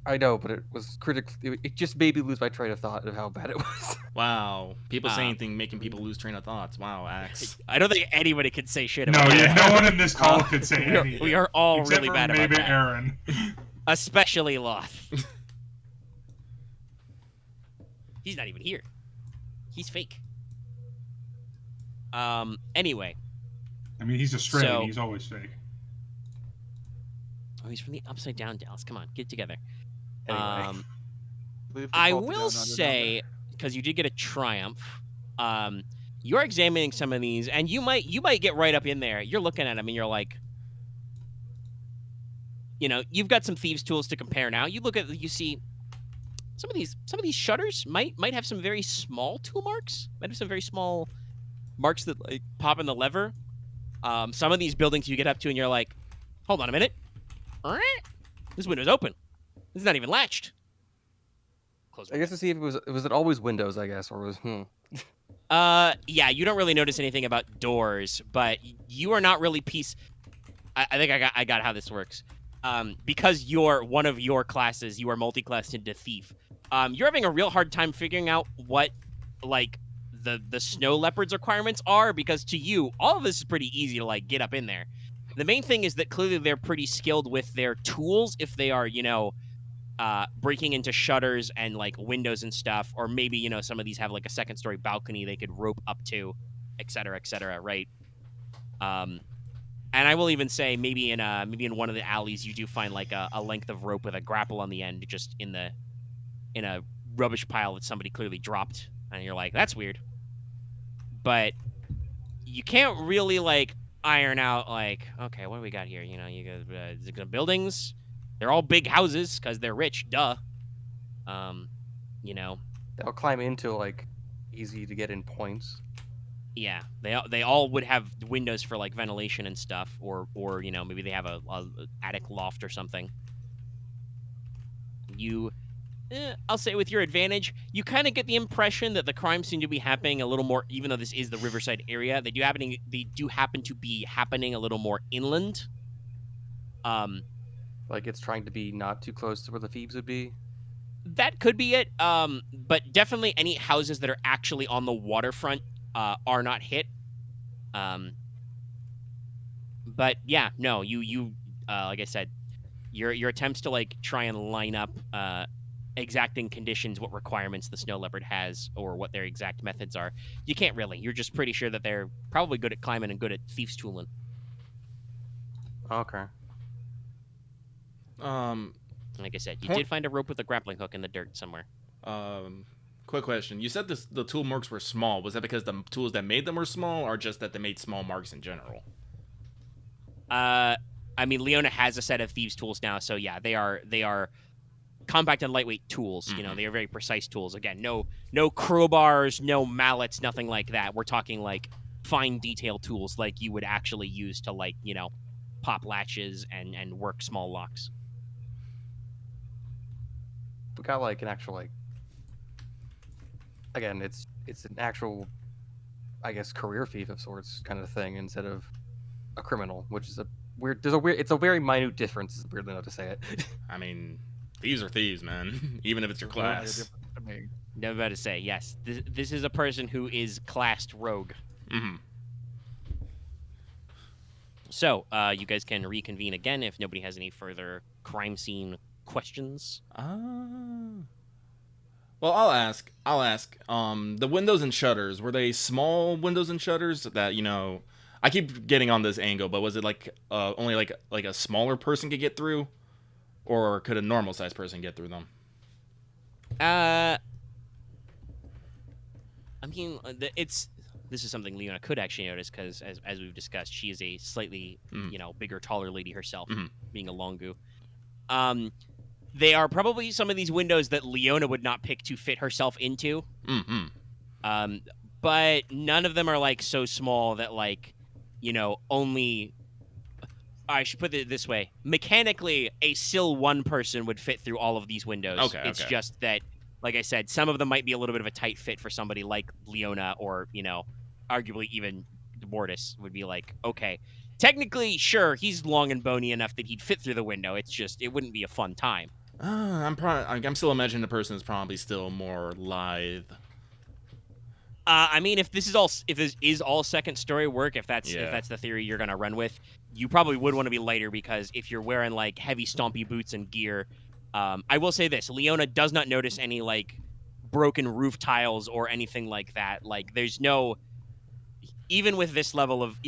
I know, but it was critically. It just made me lose my train of thought of how bad it was. Wow, people saying things making people lose train of thoughts. Wow, Axe. I don't think anybody could say shit No, about yeah, that. no one in this call could say We are, anything. we are all except really for bad about maybe that. Aren. Especially Loth. He's not even here. He's fake. Anyway. I mean, he's Australian. So- He's always fake. Oh, he's from the Upside Down, Dallas. Come on, get it together. Anyway. Leave the I faulty will down under down say, because you did get a triumph, you're examining some of these, and you might get right up in there. You're looking at them, and you're like, you've got some thieves' tools to compare now. You see some of these shutters might have some very small tool marks. Might have some very small marks that like pop in the lever. Some of these buildings you get up to, and you're like, hold on a minute, this window's open. This is not even latched. Close. I guess to see if it was it always windows, I guess, or was Yeah, you don't really notice anything about doors, but you are not really I think I got how this works. Because you're one of your classes, you are multi-classed into thief. You're having a real hard time figuring out what, like, the snow leopard's requirements are, because to you, all of this is pretty easy to, like, get up in there. The main thing is that clearly they're pretty skilled with their tools if they are, breaking into shutters and, like, windows and stuff, or maybe, some of these have, like, a second-story balcony they could rope up to, et cetera, right? And I will even say maybe in one of the alleys you do find, like, a length of rope with a grapple on the end just in a rubbish pile that somebody clearly dropped, and you're like, that's weird. But you can't really, like, iron out, like, okay, what do we got here? You got buildings. They're all big houses because they're rich, duh. They'll climb into, like, easy to get in points. Yeah, they all would have windows for, like, ventilation and stuff, or maybe they have a attic loft or something. I'll say with your advantage, you kind of get the impression that the crimes seem to be happening a little more, even though this is the Riverside area, they do happen to be happening a little more inland. Like it's trying to be not too close to where the thieves would be. That could be it. But definitely any houses that are actually on the waterfront are not hit. But yeah, no, you like I said, your attempts to, like, try and line up exacting conditions, what requirements the snow leopard has, or what their exact methods are, you can't really. You're just pretty sure that they're probably good at climbing and good at thieves' tooling. Okay. Like I said, you did find a rope with a grappling hook in the dirt somewhere. Quick question. You said the tool marks were small. Was that because the tools that made them were small, or just that they made small marks in general? I mean, Leona has a set of thieves' tools now, so yeah, they are compact and lightweight tools. Mm-hmm. They are very precise tools. Again, no crowbars, no mallets, nothing like that. We're talking, like, fine detail tools like you would actually use to, like, pop latches and work small locks. We got, like, an actual, like, again, it's an actual, I guess, career thief of sorts kind of thing instead of a criminal, which is it's a very minute difference, is weirdly enough to say it. I mean, thieves are thieves, man. Even if it's your class. Never about to say, yes. This is a person who is classed rogue. Mm-hmm. So, you guys can reconvene again if nobody has any further crime scene questions. Well, I'll ask. The windows and shutters, were they small windows and shutters that, I keep getting on this angle, but was it like only like a smaller person could get through, or could a normal sized person get through them? I mean, this is something Leona could actually notice because, as we've discussed, she is a slightly, bigger, taller lady herself, being a Longu. They are probably some of these windows that Leona would not pick to fit herself into. Mm-hmm. But none of them are, like, so small that, like, only... I should put it this way. Mechanically, a still one person would fit through all of these windows. Okay, it's just that, like I said, some of them might be a little bit of a tight fit for somebody like Leona, or, arguably even Mortis would be like, okay, technically, sure, he's long and bony enough that he'd fit through the window. It's just, it wouldn't be a fun time. I'm still imagining the person is probably still more lithe. I mean, if this is all second story work, if that's the theory you're gonna run with, you probably would want to be lighter, because if you're wearing, like, heavy stompy boots and gear, I will say this: Leona does not notice any, like, broken roof tiles or anything like that. Like, there's no, even with this level of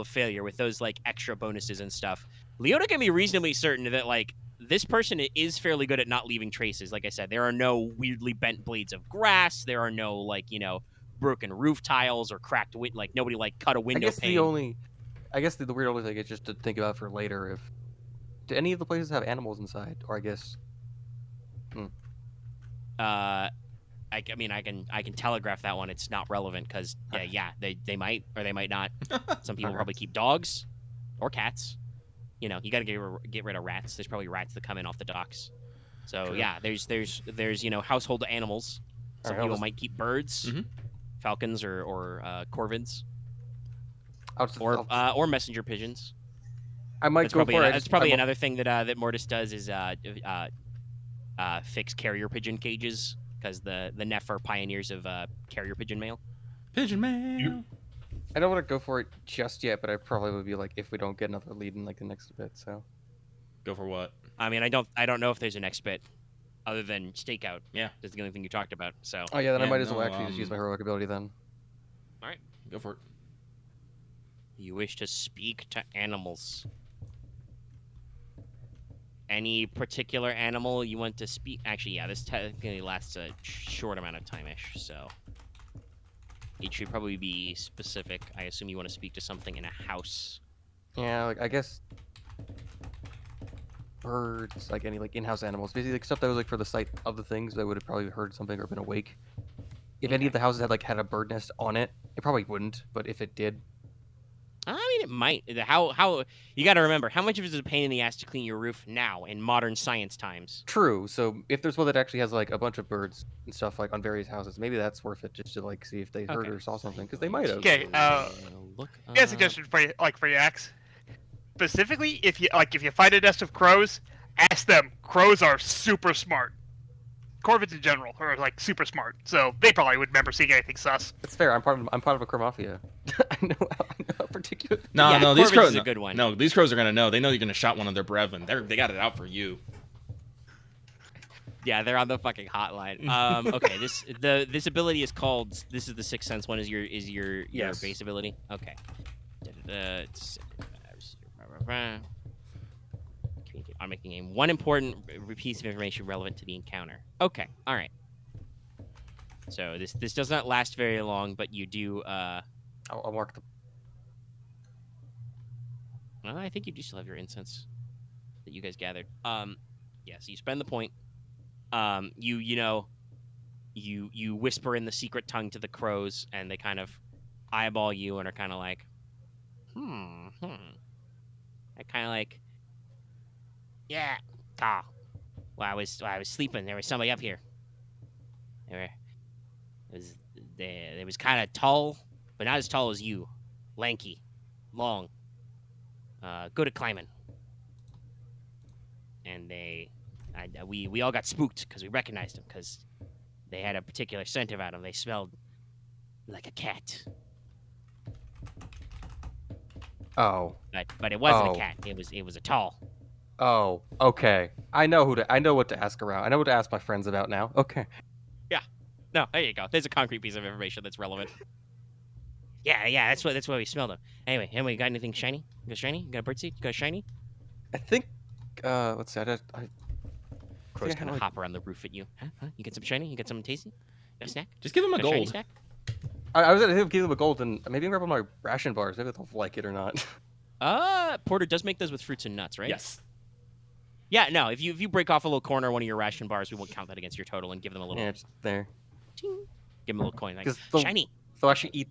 failure, with those, like, extra bonuses and stuff, Leona can be reasonably certain that, like, this person is fairly good at not leaving traces. Like I said, there are no weirdly bent blades of grass. There are no broken roof tiles or cracked nobody cut a window pane. I guess the weird only thing is just to think about for later. Do any of the places have animals inside? Or I guess. I can telegraph that one. It's not relevant because they might or they might not. Some people probably keep dogs or cats. You got to get rid of rats. There's probably rats that come in off the docks. So True. yeah, there's household animals. Some people might keep birds, falcons or corvids, or messenger pigeons. I might go for it. That's probably another thing that Mortis does is fix carrier pigeon cages because the Neff are pioneers of carrier pigeon mail. Pigeon mail. I don't want to go for it just yet, but I probably would be if we don't get another lead in the next bit. So, go for what? I mean, I don't know if there's a next bit other than stakeout. Yeah, that's the only thing you talked about. So. Oh yeah, then I might as well actually just use my heroic ability then. All right, go for it. You wish to speak to animals. Any particular animal you want to speak? Actually, yeah, this technically lasts a short amount of time-ish, so. It should probably be specific. I assume you want to speak to something in a house. Yeah, I guess birds, any in-house animals, basically stuff that was for the sight of the things that would have probably heard something or been awake. If any of the houses had a bird nest on it, it probably wouldn't. But if it did, I mean, it might. How you got to remember how much of it is a pain in the ass to clean your roof now in modern science times. True. So if there's one that actually has a bunch of birds and stuff on various houses, maybe that's worth it just to see if they heard or saw something because they might have. Okay. I got a suggestion for you, for your axe. Specifically, if you find a nest of crows, ask them. Crows are super smart. Corvids in general are super smart, so they probably would remember seeing anything sus. That's fair. I'm part of a crow mafia. I know how particular. No, these crows are a good one. No, these crows are gonna know. They know you're gonna shot one of their brethren. They got it out for you. Yeah, they're on the fucking hotline. Okay, this ability is called. This is the Sixth Sense one. Is your base ability? Okay. I'm making one important piece of information relevant to the encounter. Okay, all right. So this does not last very long, but you do. I'll mark the. Well, I think you do still have your incense that you guys gathered. Yeah. So you spend the point. You whisper in the secret tongue to the crows, and they kind of eyeball you and are kind of like, I kind of like. Yeah. Ah. While I was sleeping, there was somebody up here. It was kind of tall, but not as tall as you. Lanky, long, good at climbing. And we all got spooked because we recognized them because they had a particular scent about them. They smelled like a cat. Oh. But it wasn't a cat. It was a tall. Oh, okay. I know what to ask around. I know what to ask my friends about now. Okay. Yeah. No, there you go. There's a concrete piece of information that's relevant. Yeah. That's why we smelled them. Anyway, got anything shiny? You got shiny? You got a birdseed? You got shiny? I think. Let's see. Crows kind of hop around the roof at you. Huh? You get some shiny? You get something tasty? Got a snack? Just give them a gold. Snack? I was gonna give them a gold and maybe grab one of my ration bars. Maybe they'll like it or not. Porter does make those with fruits and nuts, right? Yes. Yeah, no, if you break off a little corner of one of your ration bars, we won't count that against your total and give them a little. Yeah, it's there. Ting. Give them a little coin, like shiny. They'll actually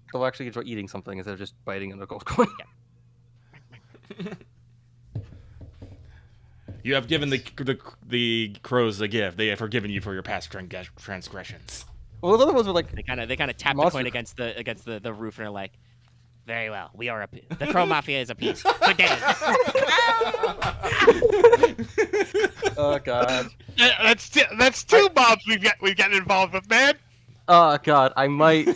enjoy eating something instead of just biting on a gold coin. Yeah. You have given the crows a gift. They have forgiven you for your past transgressions. Well, the other ones were like they kind of tap the coin against the roof and are like, very well, we are the Crow Mafia is a piece. Good day. Oh God. That's two mobs we've gotten involved with, man. Oh God, I might.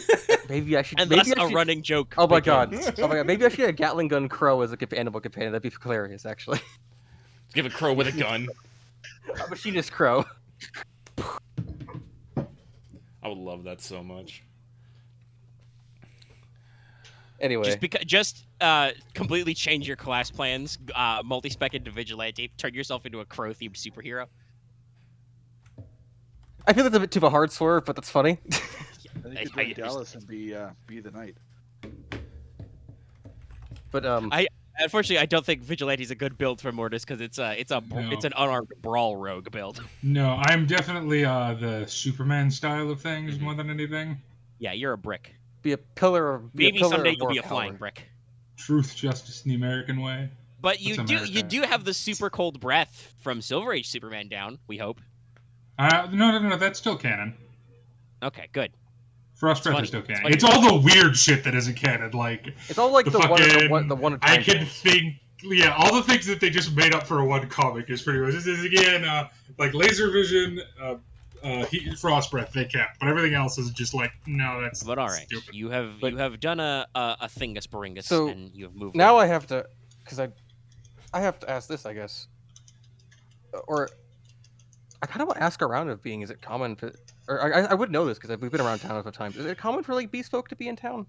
Maybe I should. And maybe that's a running joke. Oh my God. Maybe I should get a Gatling gun crow as a animal companion. That'd be hilarious, actually. Give a crow with a gun. A machinist crow. I would love that so much. Anyway, just completely change your class plans, multi-spec into vigilante, turn yourself into a crow-themed superhero. I feel it's a bit too of a hard swerve, but that's funny. And you could join Dallas and be the knight. But Unfortunately, I don't think vigilante is a good build for Mortis because it's an unarmed brawl rogue build. No, I'm definitely the Superman style of things more than anything. Yeah, you're a brick. be a pillar of Maybe someday you'll be a power. flying brick. Truth, justice, and the American way. But you What's do America? have the super cold breath from Silver Age Superman down. We hope. No, that's still canon. Okay, good. Frost Breath funny. is still It's canon. funny. It's all the weird shit that isn't canon, like It's all like the the fucking. one. I can think. Yeah, all the things that they just made up for a one comic is pretty much. This is again like laser vision, heat, frost breath they kept, but everything else is just like no, that's. But all right, stupid. you have done a thingus baringus, So, and you have moved. Now on. I have to, because I have to ask this, I guess, or I kind of want to ask around of being. Is it common for, or I would know this because we've been around town a few times. Is it common for like beast folk to be in town?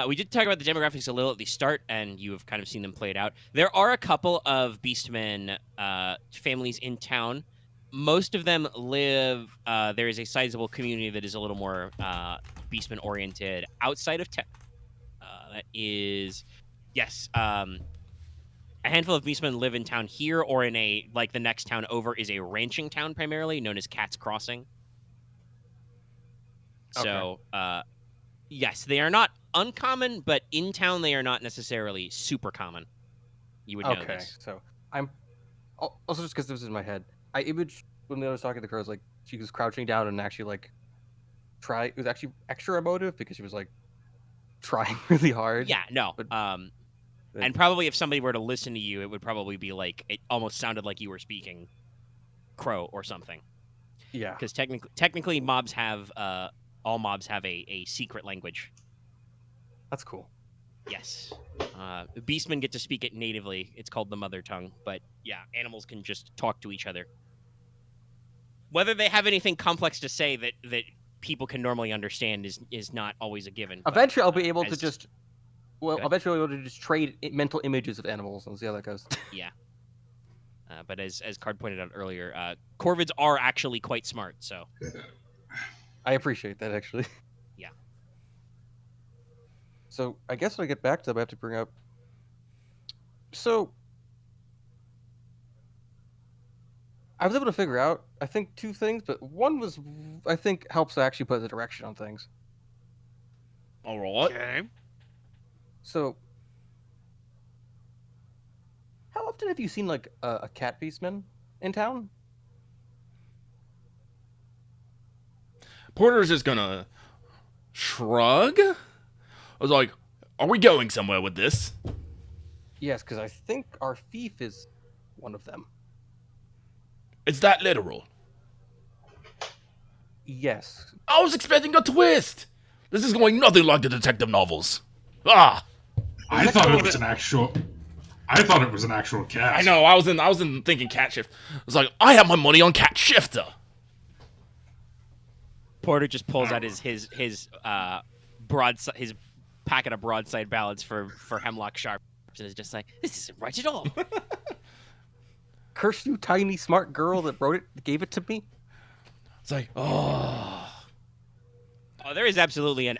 We did talk about the demographics a little at the start, and you have kind of seen them played out. There are a couple of Beastmen families in town. Most of them live. There is a sizable community that is a little more Beastman oriented outside of town. That is, yes. A handful of Beastmen live in town here, or in the next town over is a ranching town primarily known as Cat's Crossing. So, yes, they are not uncommon, but in town they are not necessarily super common. You would know this. So I'm also just because this is in my head. I imaged when I was talking to the crows, like she was crouching down and actually like it was actually extra emotive because she was like trying really hard. Yeah, no. But- And probably if somebody were to listen to you, it would probably be like it almost sounded like you were speaking crow or something. Yeah. Because technically, mobs have all mobs have a secret language. That's cool. Yes. Beastmen get to speak it natively. It's called the mother tongue. But yeah, animals can just talk to each other. Whether they have anything complex to say that people can normally understand is not always a given. but, Eventually, I'll be able to as- just. Go Well, ahead. eventually, I'll be able to just trade mental images of animals and see how that goes. But as Card pointed out earlier, corvids are actually quite smart. So I appreciate that actually. Yeah. So I guess when I get back to them, I have to bring up. So I was able to figure out, I think, two things, but one was, I think, helps actually put the direction on things. All right. Okay. So, how often have you seen like a cat beastman in town? Porter's just gonna shrug. I was like, "Are we going somewhere with this?" Yes, because I think our thief is one of them. It's that literal. Yes. I was expecting a twist. This is going nothing like the detective novels. Ah, I thought it was an actual. I thought it was an actual cat. I know. I was in thinking cat shift. I was like, I have my money on cat shifter. Porter just pulls out his his packet of broadside ballads for Hemlock Sharp and is just like, this isn't right at all. Curse you, tiny smart girl that wrote it, gave it to me. It's like, oh. Oh, there is absolutely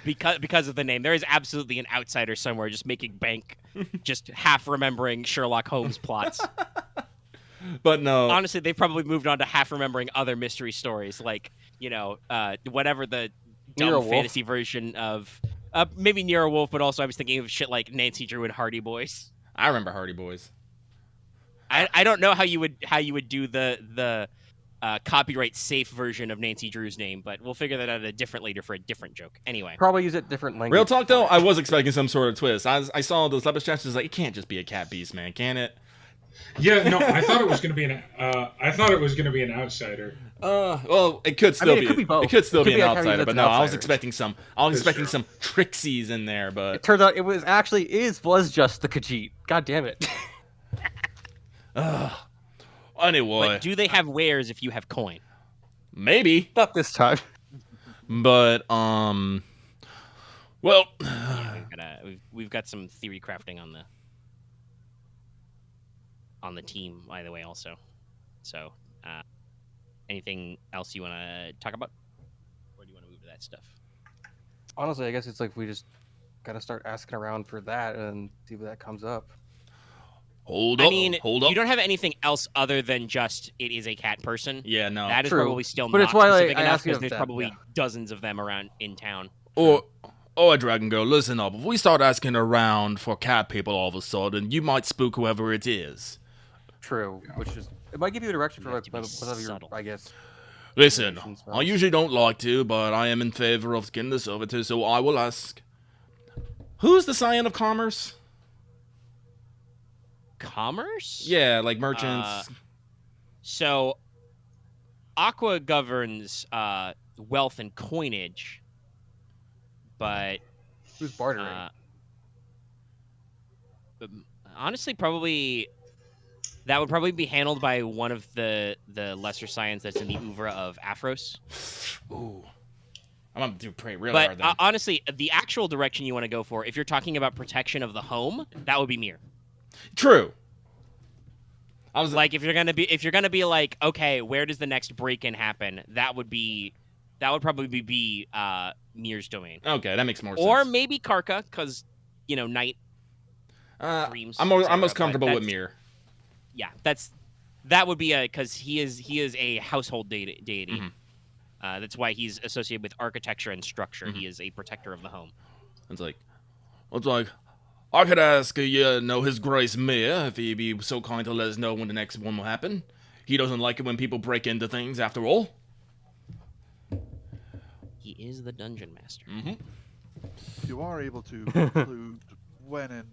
because of the name. There is absolutely an outsider somewhere just making bank, just half remembering Sherlock Holmes plots. But no. Honestly, they've probably moved on to half remembering other mystery stories, like whatever the dumb Nero Wolf. fantasy version of maybe Nero Wolf, but also I was thinking of shit like Nancy Drew and Hardy Boys. I remember Hardy Boys. I don't know how you would do the copyright safe version of Nancy Drew's name, but we'll figure that out later for a different joke. Anyway, Probably use it different language. Real talk though, I was expecting some sort of twist. I saw those leopard statues. Like, it can't just be a cat beast, man, can it? Yeah, no, I thought it was gonna be an outsider. Well, it could still it could be both. It could still It could be be an a character outsider, that's but an no, I was outsider. expecting some. Some Trixies in there, but It turns out it was just the Khajiit. God damn it. anyway, but do they have wares if you have coin? maybe. Not this time. But well, we've got some theory crafting on the team, by the way, also. So, anything else you want to talk about, or do you want to move to that stuff? Honestly, I guess it's like we just gotta start asking around for that and see what that comes up. Hold I up. mean, hold up. you don't have anything else other than just it is a cat person. Yeah, no. That is True. probably still But not it's why, specific I enough ask you because of there's that, probably yeah. dozens of them around in town. Or Dragon Girl, listen up. If we start asking around for cat people all of a sudden, you might spook whoever it is. True, which is it might give you a direction You for have to be whatever your, subtle. I guess. Listen, Information I spells. usually don't like to, but I am in favor of getting this over to, so I will ask. Who's the Scion of Commerce? Commerce? Yeah, like merchants. So, Aqua governs wealth and coinage, but Who's bartering? Honestly, probably that would probably be handled by one of the lesser scions that's in the oeuvre of Aphros. Ooh. I'm gonna do pray really But hard then. honestly, the actual direction you want to go for, if you're talking about protection of the home, that would be Mir. True. I was Like if you're gonna be like, okay, where does the next break-in happen? That would probably be Mir's domain, okay, that makes more or sense. maybe Karka, because night dreams. I'm etc., most but comfortable with that's- Mir. Yeah, that would be because he is a household deity. Mhm. That's why he's associated with architecture and structure. Mhm. He is a protector of the home. It's like I could ask, His Grace Mir if he'd be so kind to let us know when the next one will happen. He doesn't like it when people break into things, after all. He is the dungeon master. Mm-hmm. You are able to conclude when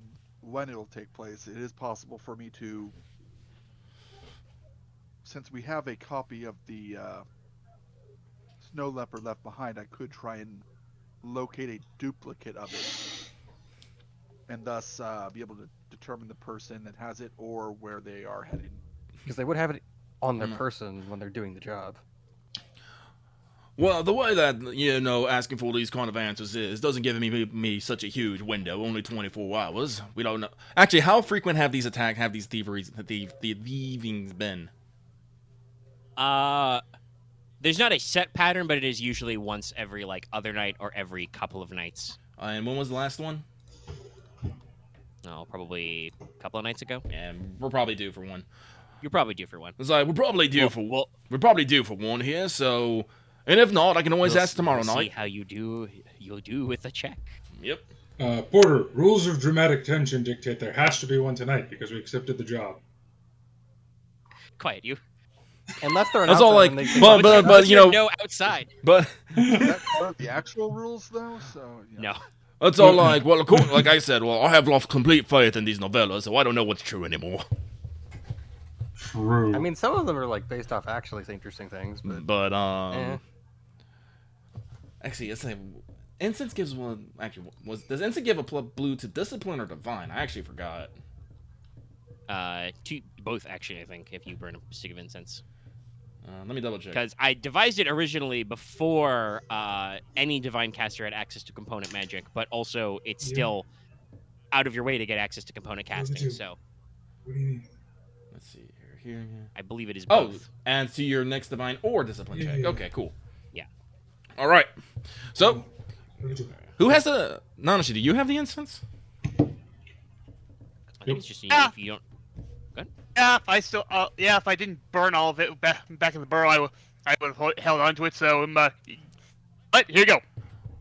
it'll take place. It is possible for me to, since we have a copy of the Snow Leopard left behind, I could try and locate a duplicate of it, and thus be able to determine the person that has it or where they are heading. Because they would have it on their person when they're doing the job. Well, the way that, asking for these kind of answers doesn't give me such a huge window, only 24 hours. We don't know. Actually, how frequent have these thievings been? There's not a set pattern, but it is usually once every other night or every couple of nights. And when was the last one? Oh, probably a couple of nights ago. And we're probably due for one. You're probably due for one. It's like we're probably due for one here. So, and if not, I can always ask tomorrow we'll night. See how you do. You'll do with a check. Yep. Porter, rules of dramatic tension dictate there has to be one tonight because we accepted the job. Quiet you. Unless they're an That's all outsider like, and they What's your no outside. but That's part of the actual rules, though. So No. that's all like, well, of course, like I said, I have lost complete faith in these novellas, so I don't know what's true anymore. True. I mean, some of them are based off actually interesting things, but actually, it's like incense gives one. Actually, does incense give a blue to discipline or divine? I actually forgot. To both actually, I think, if you burn a stick of incense. Let me double check. Because I devised it originally before any divine caster had access to component magic, but also it's still out of your way to get access to component casting. So What do you mean? Let's see here. I believe it is Oh, both. and to your next divine or discipline check. Yeah. Okay, cool. Yeah. All right. So, What do you do? who has the Nanashi? Do you have the incense? I think it's just if you don't. Yeah, if I didn't burn all of it back in the burrow, I would have held on to it. So, but here you go.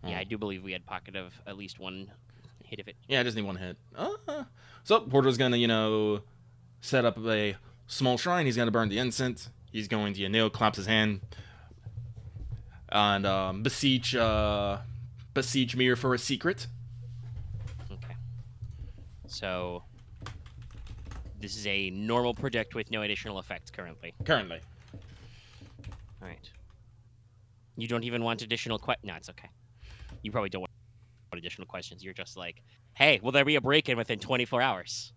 Yeah, I do believe we had pocket of at least one hit of it. Yeah, I just need one hit. So Porter's gonna, set up a small shrine. He's gonna burn the incense. He's going to, claps his hand and beseech Mir for a secret. Okay. So this is a normal project with no additional effects currently. Currently. All right. You don't even want additional No, it's okay. You probably don't want additional questions. You're just like, hey, will there be a break-in within 24 hours?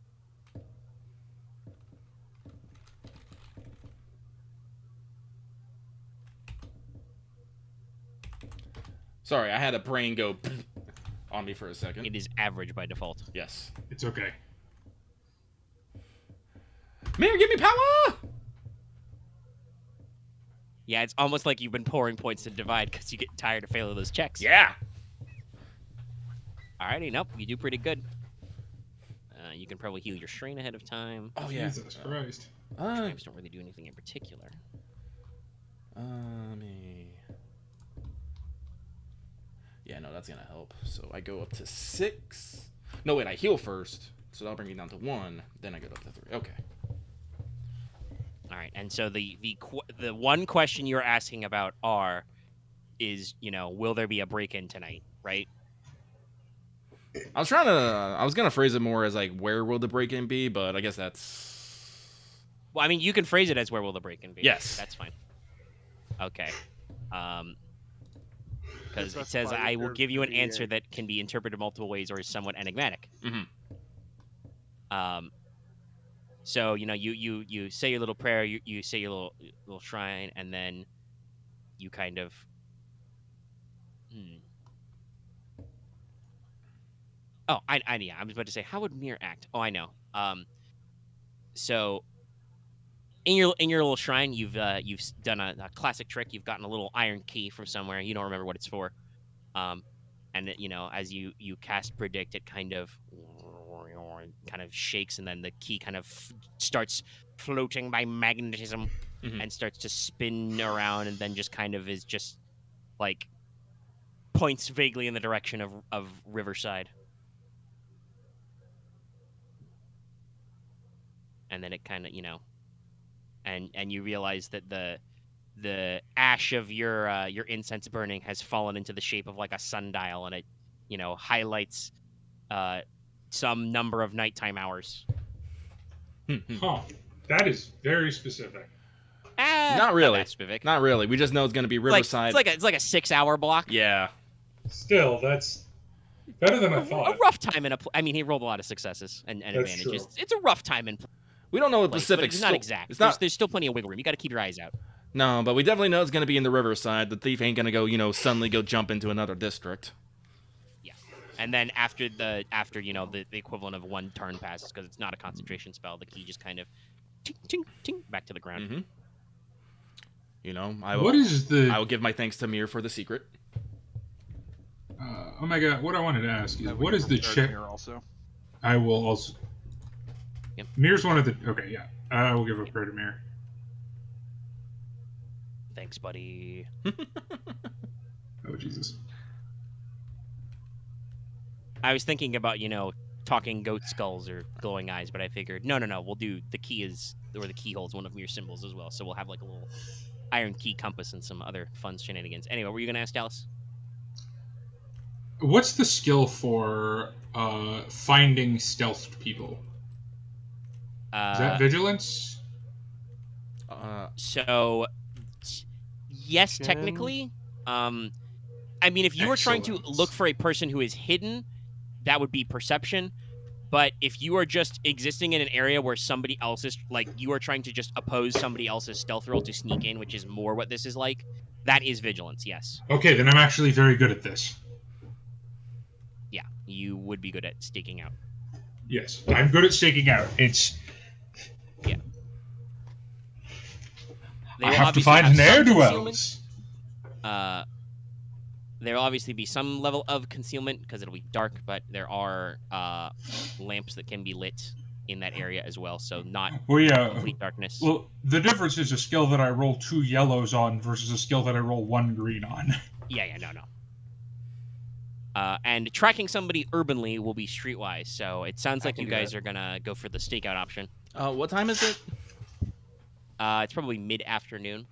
Sorry, I had a brain go. on me for a second. It is average by default. Yes. It's okay. Mirror, give me power! Yeah, it's almost like you've been pouring points to divide because you get tired of failing those checks. Yeah. Alrighty, nope, you do pretty good. You can probably heal your strain ahead of time. Oh yeah. Jesus Christ. Tribes don't really do anything in particular. Me. Yeah, no, that's gonna help. So I go up to 6. No, wait, I heal first, so that'll bring me down to 1. Then I go up to 3. Okay. All right, and so the one question you're asking about is, you know, will there be a break-in tonight, right? I was gonna phrase it more as like, where will the break-in be? But I guess that's. Well, I mean, you can phrase it as where will the break-in be. Yes. That's fine. Okay. Because it says I will give you an answer that can be interpreted multiple ways or is somewhat enigmatic. Mm-hmm. So, you know, you say your little prayer, you say your little shrine, and then you kind of Oh, I was about to say, how would Mir act? Oh, I know. So in your little shrine, you've done a classic trick. You've gotten a little iron key from somewhere. You don't remember what it's for. And you know, as you cast predict, it kind of shakes, and then the key kind of starts floating by magnetism and starts to spin around, and then just kind of is just like points vaguely in the direction of Riverside. And then it kind of, you know, and you realize that the ash of your incense burning has fallen into the shape of like a sundial, and it, you know, highlights some number of nighttime hours. Huh. That is very specific. Not really. Not that specific. Not really. We just know it's gonna be Riverside. It's like a 6-hour block. Yeah. Still, that's better than I thought. A rough time I mean, he rolled a lot of successes and advantages. True. It's a rough time in We don't know the place, specifics. but it's not exact. There's still plenty of wiggle room. You got to keep your eyes out. No, but we definitely know it's gonna be in the Riverside. The thief ain't gonna go, you know, suddenly go jump into another district. Yeah, and then after you know the equivalent of one turn passes, because it's not a concentration spell, the key just kind of ting ting ting back to the ground. Mm-hmm. You know, I will give my thanks to Mir for the secret. Oh my god, what I wanted to ask is, what is the check? Also, I will also. Yep. Mir's one of the. Okay, yeah. I will give a prayer to Mir. Thanks, buddy. Oh, Jesus. I was thinking about, you know, talking goat skulls or glowing eyes, but I figured, no, we'll do the key or the keyhole is one of Mir's symbols as well, so we'll have like a little iron key compass and some other fun shenanigans. Anyway, were you going to ask Alice? What's the skill for finding stealthed people? Is that vigilance? So, yes, technically. I mean, if you were trying to look for a person who is hidden, that would be perception. But if you are just existing in an area where somebody else is, like, you are trying to just oppose somebody else's stealth roll to sneak in, which is more what this is like, that is vigilance, yes. Okay, then I'm actually very good at this. Yeah, you would be good at staking out. Yes, I'm good at staking out. It's... Yeah. I have to find ne'er-do-wells. There will obviously be some level of concealment because it'll be dark, but there are lamps that can be lit in that area as well, so not complete darkness. Well, the difference is a skill that I roll 2 yellows on versus a skill that I roll 1 green on. Yeah, no. And tracking somebody urbanly will be streetwise, so it sounds like you guys are gonna go for the stakeout option. What time is it? It's probably mid-afternoon,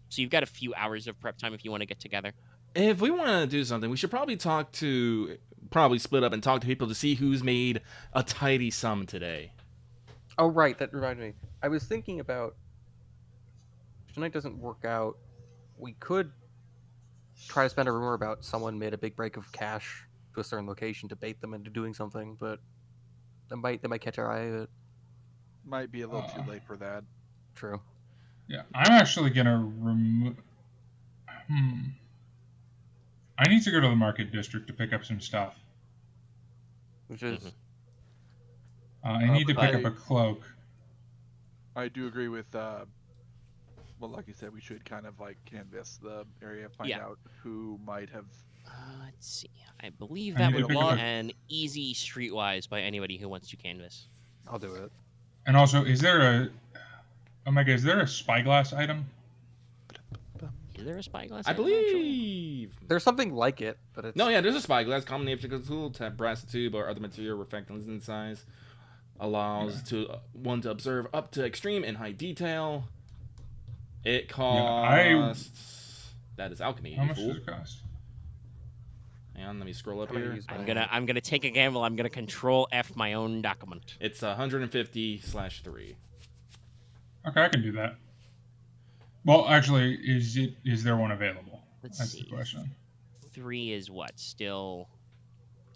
so you've got a few hours of prep time if you want to get together. If we want to do something, we should probably split up and talk to people to see who's made a tidy sum today. Oh, right. That reminded me. I was thinking about, if tonight doesn't work out, we could try to spend a rumor about someone made a big break of cash to a certain location to bait them into doing something, but they might catch our eye. might be a little too late for that. True. Yeah, I'm actually going to remove... I need to go to the market district to pick up some stuff. which is I need to but pick up a cloak. I do agree with. Well, like you said, we should kind of like canvass the area, find out who might have. Let's see. I believe I that need to would pick be up an easy streetwise by anybody who wants to canvas. I'll do it. And also, is there a spyglass item? Is there a spyglass? I item, actually? believe. There's something like it, but it's No, yeah, there's a spyglass. Common optical tool, tap brass tube or other material reflecting in size. Allows to one to observe up to extreme and high detail. It costs. That is alchemy. How You much fool. does it cost? Hang on, let me scroll up I'm gonna here. use I'm my- gonna take a gamble. I'm gonna control F my own document. It's 150/3. Okay, I can do that. Well, actually, is there one available? Let's That's see. the question. 3 is what? Still?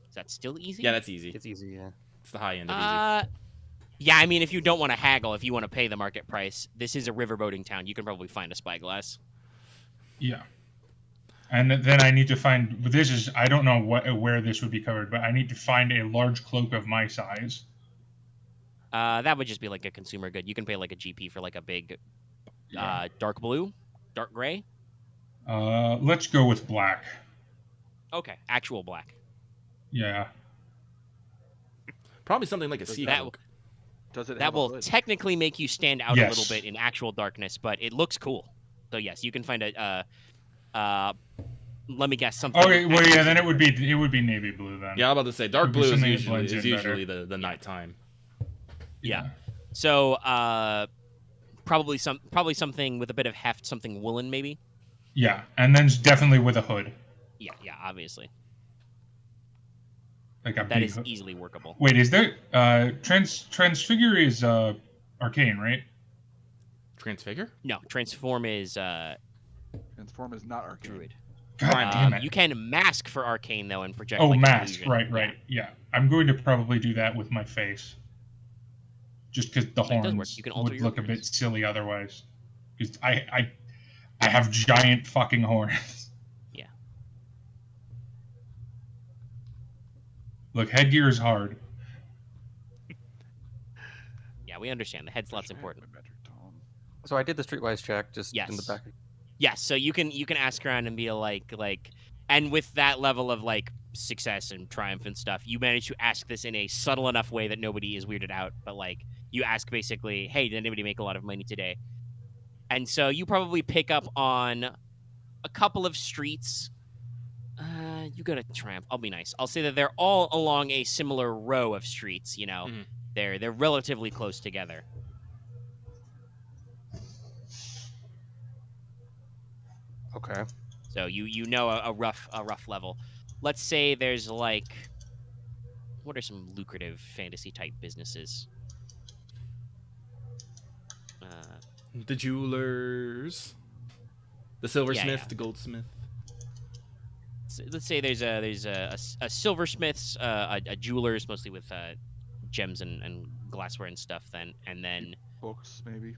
Is that still easy? Yeah, that's easy. It's easy, yeah. It's the high end of easy. Yeah. I mean, if you don't want to haggle, if you want to pay the market price, this is a riverboating town. You can probably find a spyglass. Yeah. And then I need to find. This is. I don't know where this would be covered, but I need to find a large cloak of my size. That would just be like a consumer good. You can pay like a GP for like a big, dark blue, dark gray. Let's go with black. Okay, actual black. Yeah. Probably something like a sea That- cloak. Does it That have a will hood? technically make you stand out Yes. a little bit in actual darkness, but it looks cool. So yes, you can find a. Let me guess something. Okay. Well, yeah. Then it would be navy blue then. Yeah, I'm about to say dark Would be blue is something that usually blends in better. the nighttime. Yeah. So probably something with a bit of heft, something woolen maybe. Yeah, and then definitely with a hood, Yeah, obviously. like a That big is hood. easily workable. Wait, is there transfigure is arcane, right? Transfigure? No, transform is Transform is not arcane. druid. God damn it. You can mask for arcane though and project. Oh, like, mask. illusion. Right. Yeah. I'm going to probably do that with my face. Just because the does work. horns You can alter would your look a bit appearance. silly otherwise. Because I have giant fucking horns. Yeah. Look, headgear is hard. Yeah, we understand. The head slot's Actually, I have important. my metric tone. So I did the streetwise check just in the Yes. back. Yes, so you can ask around and be like, and with that level of like success and triumph and stuff, you manage to ask this in a subtle enough way that nobody is weirded out. But like, you ask basically, "Hey, did anybody make a lot of money today?" And so you probably pick up on a couple of streets. You go to Triumph. I'll be nice. I'll say that they're all along a similar row of streets. You know, Mhm. they're relatively close together. Okay. So you know a rough level. Let's say there's like, what are some lucrative fantasy type businesses? The jewelers, the silversmith, yeah. the goldsmith. So let's say there's a silversmiths, a jeweler's mostly with gems and glassware and stuff. Then Books, maybe.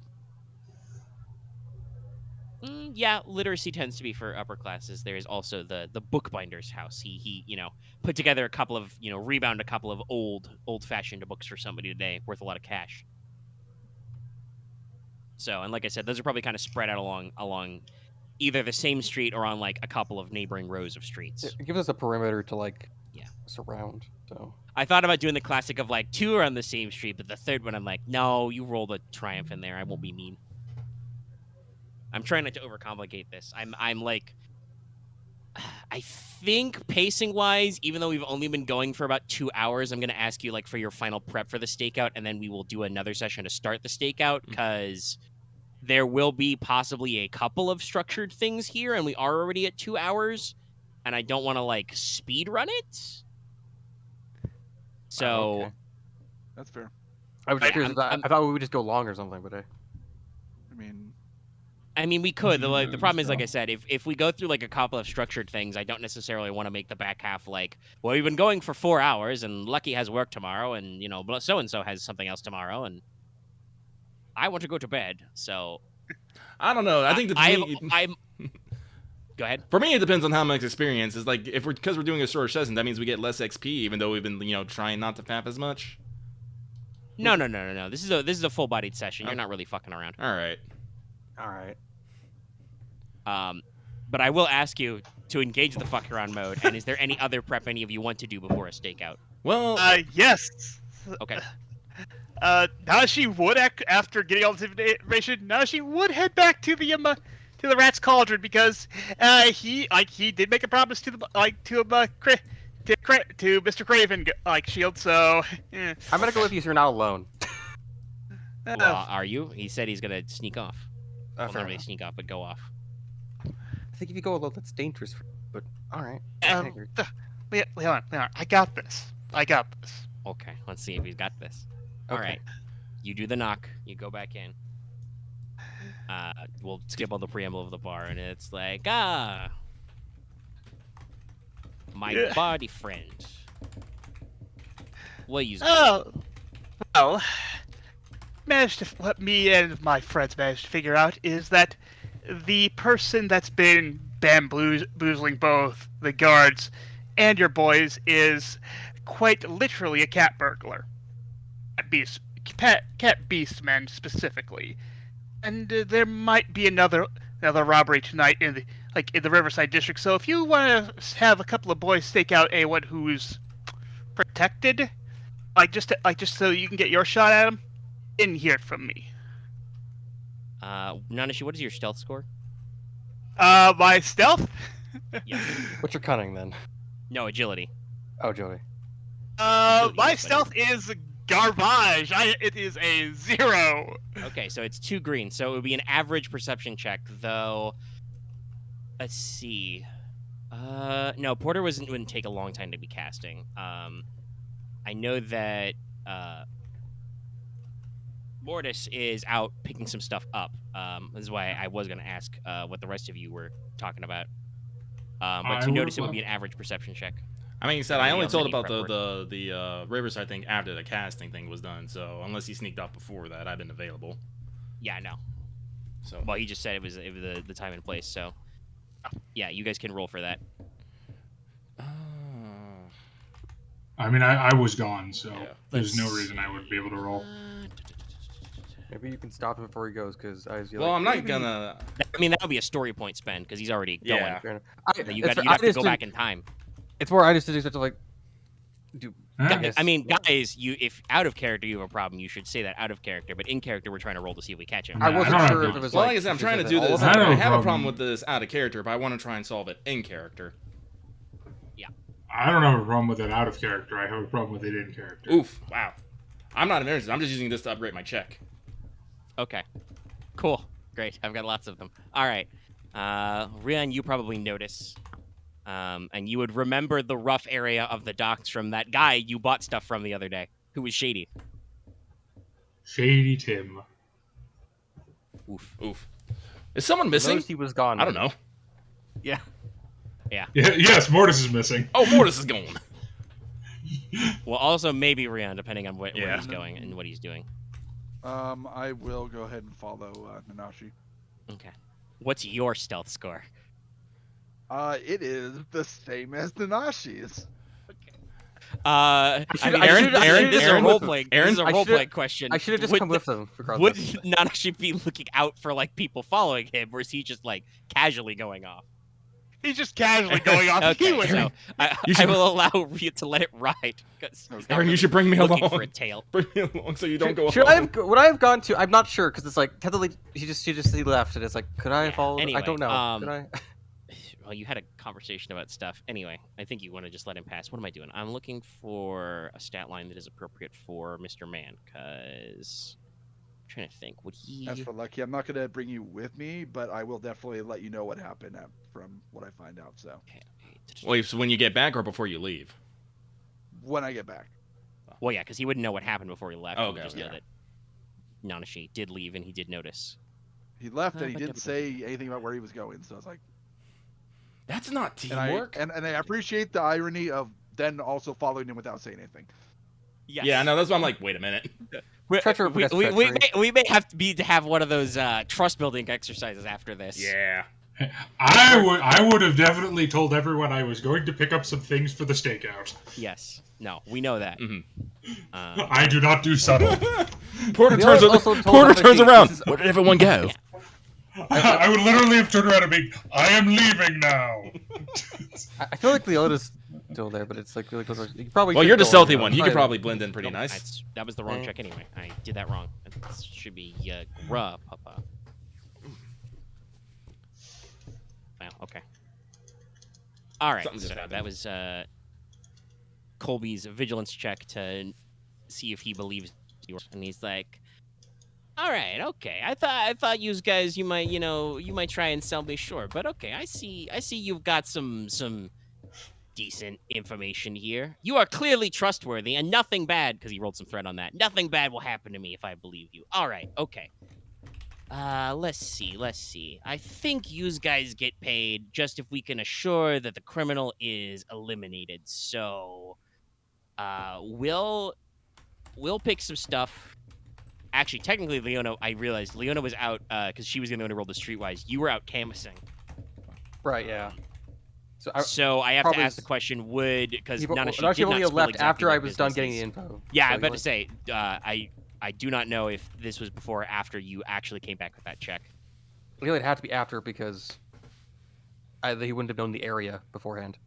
yeah, literacy tends to be for upper classes. There is also the bookbinder's house. He put together a couple of rebound a couple of old fashioned books for somebody today, worth a lot of cash. So, and like I said, those are probably kind of spread out along either the same street or on like a couple of neighboring rows of streets. It gives us a perimeter to like Yeah. surround. So I thought about doing the classic of like 2 are on the same street, but the third one I'm like, no, you roll the triumph in there. I won't be mean. I'm trying not to overcomplicate this. I'm like, I think pacing wise, even though we've only been going for about 2 hours, I'm gonna ask you like for your final prep for the stakeout, and then we will do another session to start the stakeout because there will be possibly a couple of structured things here, and we are already at 2 hours, and I don't want to like speed run it. So. okay. That's fair. I was just curious. I'm- I thought we would just go long or something, but I mean, We could. The problem is, like I So- said, if we go through like a couple of structured things, I don't necessarily want to make the back half like, well, we've been going for 4 hours, and Lucky has work tomorrow, and so and so has something else tomorrow, and I want to go to bed. So I don't know. I think I'm Go ahead. For me, it depends on how much experience. It's like because we're doing a short session, that means we get less XP, even though we've been trying not to faff as much. No. This is a full-bodied session. You're not really fucking around. All right. But I will ask you to engage the fuck around mode. And is there any other prep any of you want to do before a stakeout? Well, Yes. Okay. Now she would, after getting all this information, now she would head back to the Rat's Cauldron because he did make a promise to Mr. Craven Shield. So I'm gonna go with you, so you're not alone. Well, are you? He said he's gonna sneak off. Well, Fair not really enough. sneak off, but go off. I think if you go alone, that's dangerous. But all right. Leona, I got this. Okay, let's see if he's got this. All Okay. right. You do the knock. You go back in. We'll skip all the preamble of the bar, and it's like, my Yeah. body friend. What you? Oh, well, what me and my friends managed to figure out is that the person that's been bamboozling both the guards and your boys is quite literally a cat burglar. Cat beastman specifically. And there might be another robbery tonight in the Riverside district. So if you want to have a couple of boys stake out anyone who's protected, just so you can get your shot at him, didn't hear it from me. Nanashi, what is your stealth score? My stealth? Yeah. What's your cunning then? No, agility. Oh, Joey. My stealth is garbage. It is a 0. Okay, so it's 2 green. So it would be an average perception check, though. Let's see. No, Porter wouldn't take a long time to be casting. I know that Mortis is out picking some stuff up. This is why I was going to ask what the rest of you were talking about. But to notice it would be an average perception check. I mean, said I only else told any about prep the Riverside thing after the casting thing was done. So unless he sneaked off before that, I've been available. Yeah, I know. So Well, he just said it was the time and place. So yeah, you guys can roll for that. I mean, I was gone, so Yeah. there's no reason I would be able to roll. Maybe you can stop him before he goes, because I was. well, I'm not gonna. I mean, that would be a story point spend because he's already going. Yeah. Fair enough. You have to go back in time. It's more I just have to do. Huh? guess- I mean, guys, if out of character you have a problem, you should say that out of character. But in character, we're trying to roll to see if we catch him. I Yeah, wasn't I don't sure have if it was Well, like. like I said, I'm if trying to it's do all this. of I I don't them. have a have a problem. problem with this out of character, but I want to try and solve it in character. I don't have a problem with it out of character. I have a problem with it in character. Oof! Wow. I'm not interested. I'm just using this to upgrade my check. Okay. Cool. Great. I've got lots of them. All right. Ryahn, you probably notice. And you would remember the rough area of the docks from that guy you bought stuff from the other day, who was shady. Shady Tim. Oof. Oof. Is someone I missing? noticed he was gone. I don't know. Yeah. Yeah, yes, Mortis is missing. Oh, Mortis is gone. Well, also maybe Ryahn, depending on where Yeah. he's going and what he's doing. I will go ahead and follow Nanashi. Okay. What's your stealth score? It is the same as Nanashi's. I should- mean, I Aren, should- I Aren, should- this is a Aaron- role playing. Aaron- This is a I role should- playing question. I should have just Would come with them. Would Regardless. Nanashi be looking out for like people following him, or is he just like casually going off? He's just casually going off. He Okay, was so I will allow Rhea to let it ride because he's not Aaron, you really should bring me looking along. for a tail. Bring me along so you don't go Should I alone. have? Would I have gone to? I'm not sure because it's like technically he left and it's like could I Yeah, follow? anyway, I don't know. Could I? Well, you had a conversation about stuff. Anyway, I think you want to just let him pass. What am I doing? I'm looking for a stat line that is appropriate for Mr. Man, because I'm trying to think. Would he? As for Lucky, I'm not going to bring you with me, but I will definitely let you know what happened from what I find out. So Okay. Wait, so when you get back or before you leave? when I get back. Well, yeah, because he wouldn't know what happened before he left. Oh, He would okay, just okay. know that Nanashi did leave and he did notice. He left and he but didn't say anything about where he was going. So I was like, That's not and I, teamwork. and I appreciate the irony of then also following him without saying anything. Yes. Yeah, no, that's why I'm like, wait a minute. Treachery We begets may treachery. have to have one of those trust building exercises after this. Yeah. I would have definitely told everyone I was going to pick up some things for the stakeout. Yes. No, we know that. I do not do subtle. Porter We turns also told turns Nanashi, around. this is- Where did everyone go? I would literally have turned around and be, I am leaving now. I feel like Leona's still there, but it's like really close. You probably Well, should you're the go stealthy on, one. though. You could probably blend in pretty Nope, nice. That was the wrong check anyway. I did that wrong. It should be Papa. Wow. Okay. All right. Something just So happened. that was Colby's vigilance check to see if he believes you. And he's like, "All right, okay. I thought you guys, you might try and sell me short, but okay. I see you've got some decent information here. You are clearly trustworthy, and nothing bad, because he rolled some threat on that. Nothing bad will happen to me if I believe you. All right, okay. Let's see. I think you guys get paid just if we can assure that the criminal is eliminated. So, we'll pick some stuff. Actually, technically, Leona, I realized Leona was out because she was going to roll the streetwise. You were out canvassing. Right, yeah. So I have to probably ask the question: because Nanashi Nanashi did only not spill left exactly after what I was done business getting is. the info. Yeah, so I'm about to say, I do not know if this was before or after you actually came back with that check. Really, it had to be after because he wouldn't have known the area beforehand.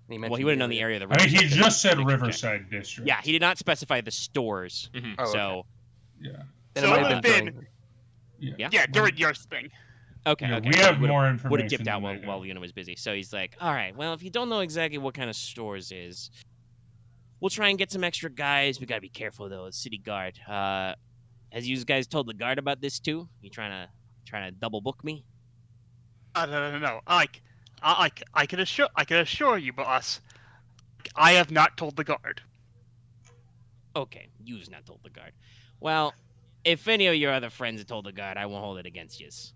He would have known the area of the I mean, Riverside. he just said Check. Riverside District. Yeah, he did not specify the stores. Oh, So, okay. Yeah. Then So it might it have would've been been- during- Yeah, during your thing. okay. Yeah, Okay. we so have he would've- more information. Would have dipped out than they while do. Leona was busy. So he's like, all right, well, if you don't know exactly what kind of stores is, we'll try and get some extra guys. We got to be careful, though. The city guard. Has you guys told the guard about this, too? You trying to double book me? No. I can assure you, boss. I have not told the guard. Okay, you's not told the guard. Well, if any of your other friends have told the guard, I won't hold it against yous.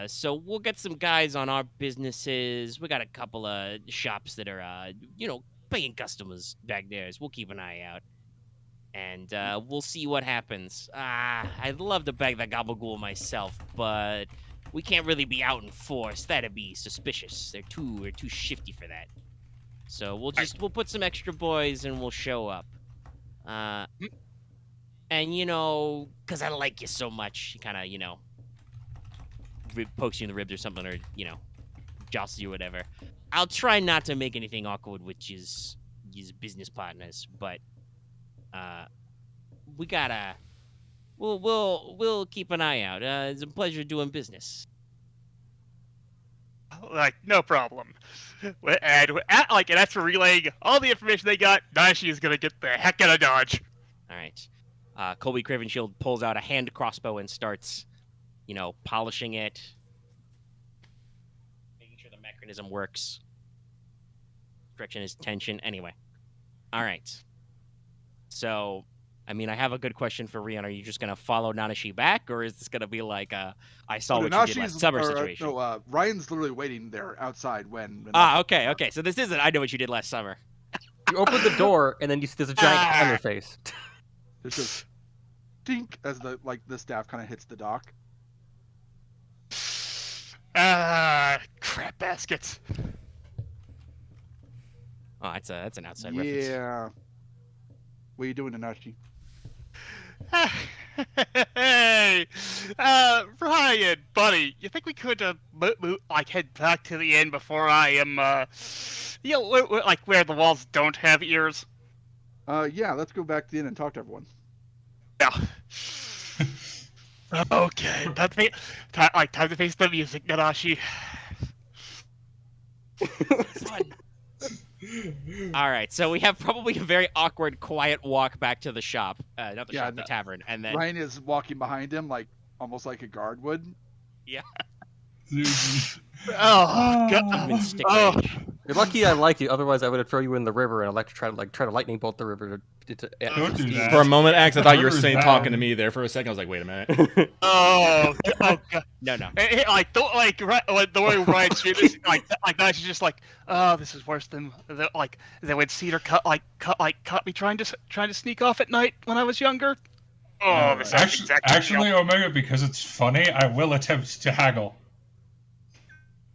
So we'll get some guys on our businesses. We got a couple of shops that are, paying customers back there. So we'll keep an eye out. And we'll see what happens. I'd love to bag that gabagool myself, but we can't really be out in force. That'd be suspicious. We're too shifty for that. So we'll put some extra boys and we'll show up. And because I like you so much, he kind of, pokes you in the ribs or something, or jostles you, whatever. I'll try not to make anything awkward with his business partners, but we gotta. We'll keep an eye out. It's a pleasure doing business. No problem. And that's for relaying all the information they got. Nanashi is gonna get the heck out of Dodge. All right. Colby Cravenshield pulls out a hand crossbow and starts, polishing it, making sure the mechanism works, correction his tension. Anyway. All right. So, I have a good question for Ryahn. Are you just gonna follow Nanashi back, or is this gonna be like I saw what you did last summer situation? Ryan's literally waiting there outside when. Okay. So this isn't I know what you did last summer. You open the door, and then you see there's a giant cat on your face. There's just dink as the staff kind of hits the dock. Crap baskets. Oh, that's an outside reference. Yeah. What are you doing, Nanashi? Hey, Ryahn, buddy, you think we could head back to the inn before I am where the walls don't have ears? Yeah, let's go back to the inn and talk to everyone. Yeah. Okay, time to face the music, Nanashi. All right, so we have probably a very awkward, quiet walk back to the shop, not the Yeah, shop, the tavern, and then Ryan is walking behind him, almost like a guard would. yeah, Oh, God. I'm in stick Oh. range. You're lucky I like you. Otherwise, I would have thrown you in the river and try to lightning bolt the river. Don't do that. For a moment, Axe, I thought you were River's saying bad. talking to me there. For a second, I was like, wait a minute. Oh, God. No. Don't the way Ryan's shit is Nashi's just oh, this is worse than when Cedar cut me trying to sneak off at night when I was younger. Oh, this is exactly actually, Omega, because it's funny, I will attempt to haggle.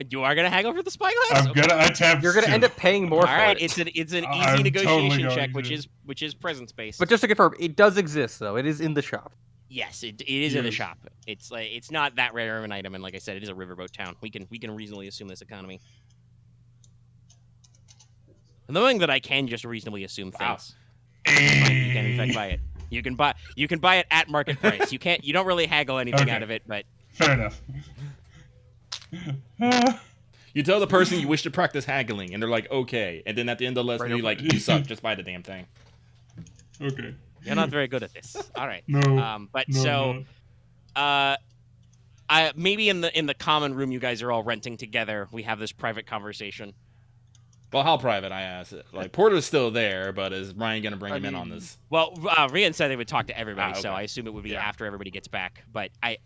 You are gonna haggle for the spyglass? I'm gonna attempt. You're gonna end up paying more All for right, it. it's an I'm easy totally negotiation going check, to. which is presence based. But just to confirm, it does exist though. It is in the shop. Yes, it is in the Yes. shop. It's like it's not that rare of an item, and like I said, it is a riverboat town. We can reasonably assume this economy. And knowing that I can just reasonably assume things, it's fine, you can in fact buy it. You can buy it at market price. You don't really haggle anything Okay. out of it, but Fair enough. You tell the person you wish to practice haggling, and they're like, okay. And then at the end of the lesson, you're like, you suck. Just buy the damn thing. Okay. you're not very good at this. All right. No. But no, so, no. I maybe in the common room you guys are all renting together. We have this private conversation. Well, how private, I asked. Like, Porter's still there, but is Ryan going to bring him in on this? Well, Ryahn said they would talk to everybody, Okay. so I assume it would be Yeah. after everybody gets back. But I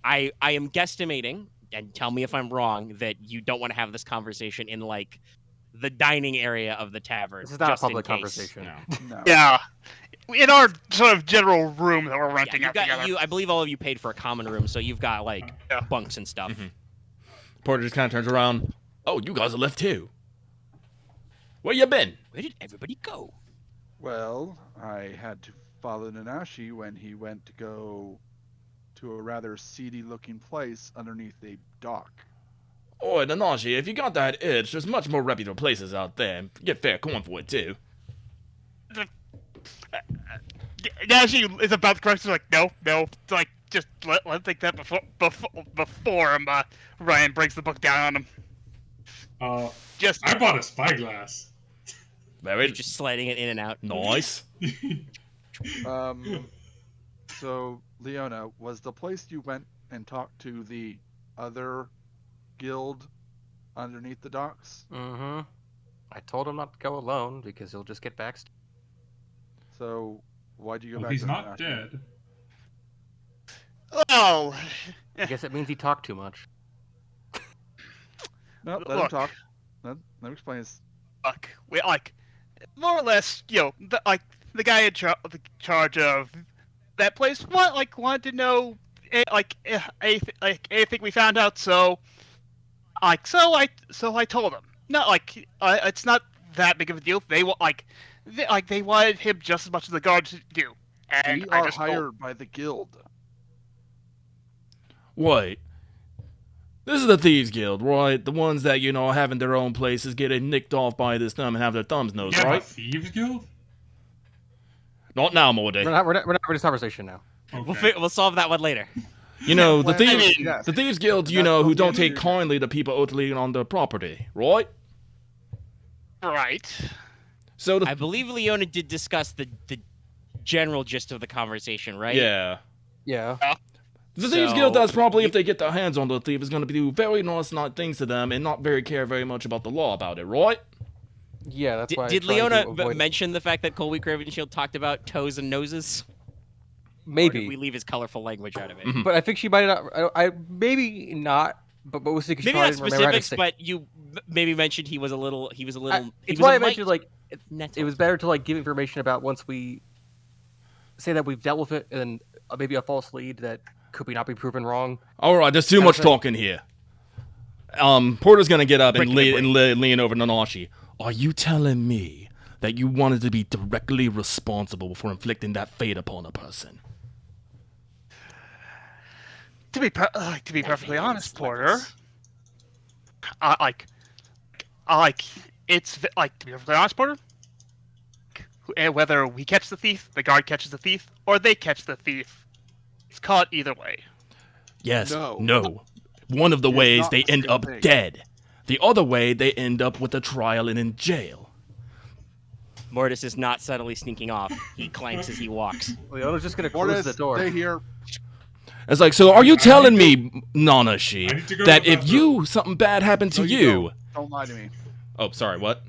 am guesstimating, and tell me if I'm wrong, that you don't want to have this conversation in like the dining area of the tavern. This is not a just in public case. conversation. No. No. Yeah. In our sort of general room that we're Yeah, renting out together. I believe all of you paid for a common room, so you've got like Yeah. bunks and stuff. Mhm. Porter just kind of turns around. Oh, you guys are left too. Where you been? Where did everybody go? Well, I had to follow Nanashi when he went to go to a rather seedy-looking place underneath a dock. Oh, Nanashi, if you got that itch, there's much more reputable places out there. Get fair coin for it, too. Now she is about to correct. She's like, no. It's like, just let him think that before Ryahn breaks the book down on him. Just I bought a spyglass. Very You're just sliding it in and out. nice. So, Leona, was the place you went and talked to the other guild underneath the docks? Mm-hmm. I told him not to go alone because he'll just get backstabbed. So, why'd you go Well, back he's to not Nanashi? dead. well, I guess it means he talked too much. No, let him Look. talk. Let him explain his... look, we like more or less, the guy in charge of that place. Wanted to know anything we found out. So I told him. Not it's not that big of a deal. They they wanted him just as much as the guards do. And We I are just told- hired by the guild. Wait. This is the Thieves Guild, right? The ones that, having their own places, getting nicked off by this thumb and have their thumbs nosed, You have a right? thieves guild? Not now, Morty. We're not having this conversation now. Okay. We'll solve that one later. You know, the Well, I Thieves... mean, yes. The Thieves Guild, That's who what don't we take do. kindly to people openly on their property, right? right. So the... I believe Leona did discuss the general gist of the conversation, right? Yeah. Yeah. The Thieves So, Guild does probably, if they get their hands on the thief, is going to do very nice things to them and not care very much about the law about it, right? Yeah, that's why. I Did tried Leona to avoid... mention the fact that Colby Craven Shield talked about toes and noses? Or Maybe, did we leave his colorful language out of it? Mhm. but I think she might not. I maybe not. But was because she Maybe probably not didn't remember how to specifics, say- but you maybe mentioned he was a little. He was It's why I mentioned like it was better to give information about once we say that we've dealt with it, and then maybe a false lead that could not be proven wrong. All right, there's too much talking here. Porter's going to get up and Breaking the lean over Nanashi. Are you telling me that you wanted to be directly responsible for inflicting that fate upon a person? To be perfectly honest, Porter, it's to be perfectly honest, Porter. Whether we catch the thief, the guard catches the thief, or they catch the thief, it's caught either way. Yes. No. No. One of the It's ways not they the end same up thing. dead. The other way they end up with a trial and in jail. Mortis is not subtly sneaking off. He clanks as he walks. Leona's just gonna close Mortis, the door. stay here. It's like, so are you telling me, I need Nanashi, to go that to the if something bad happened to No, you... Don't lie to me. Oh, sorry, what?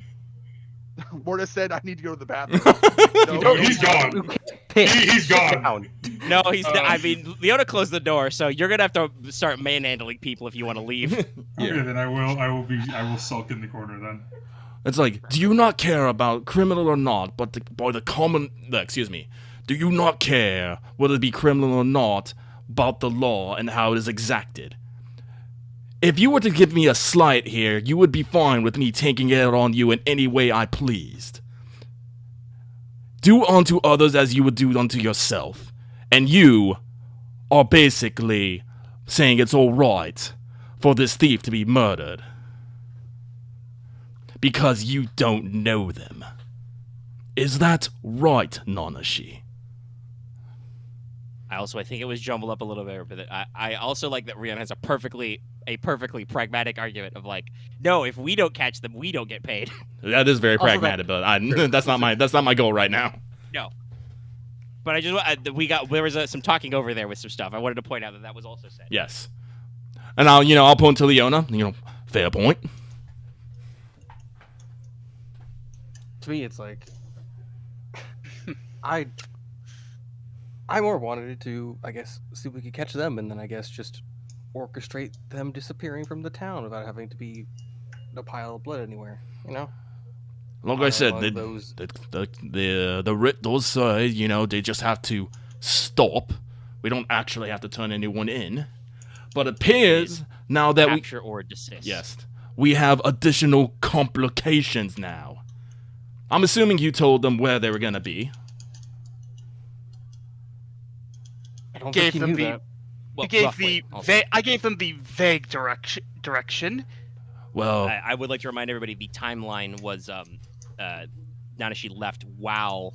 Mortis said I need to go to the bathroom. No, he's gone. You can't pick. He's Sit gone. down. No, he's. I mean, Leona closed the door, so you're gonna have to start manhandling people if you want to leave. Okay, then I will sulk in the corner then. It's like, do you not care about criminal or not, but do you not care whether it be criminal or not about the law and how it is exacted? If you were to give me a slight here, you would be fine with me taking it on you in any way I pleased. Do unto others as you would do unto yourself. And you are basically saying it's alright for this thief to be murdered. Because you don't know them. Is that right, Nanashi? I think it was jumbled up a little bit, but I also like that Ryahn has a perfectly pragmatic argument of like, no, if we don't catch them, we don't get paid. That is very Also pragmatic, but that's not my goal right now. No. But there was some talking over there with some stuff. I wanted to point out that was also said. Yes. And I'll point to Leona, fair point. To me, it's like I more wanted to, I guess, see if we could catch them, and then I guess just orchestrate them disappearing from the town without having to be a pile of blood anywhere. Like I said, among the writ does say, they just have to stop. We don't actually have to turn anyone in. But it appears now that capture or desist. Yes, we have additional complications now. I'm assuming you told them where they were gonna be. I don't think he knew that. Well, I gave them the vague direction. Well, I would like to remind everybody the timeline was Nanashi left while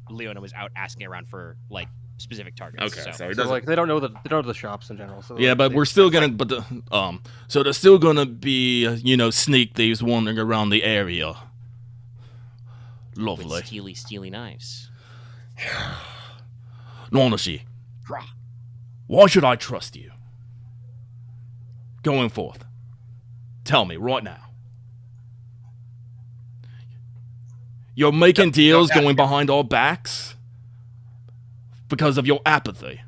Leona was out asking around for like specific targets. okay, so so They don't know the shops in general. So yeah, but we're still gonna. So there's still gonna be sneak thieves wandering around the area. Lovely. with steely knives. Nanashi, why should I trust you? Going forth. Tell me right now. You're making deals going behind our backs because of your apathy.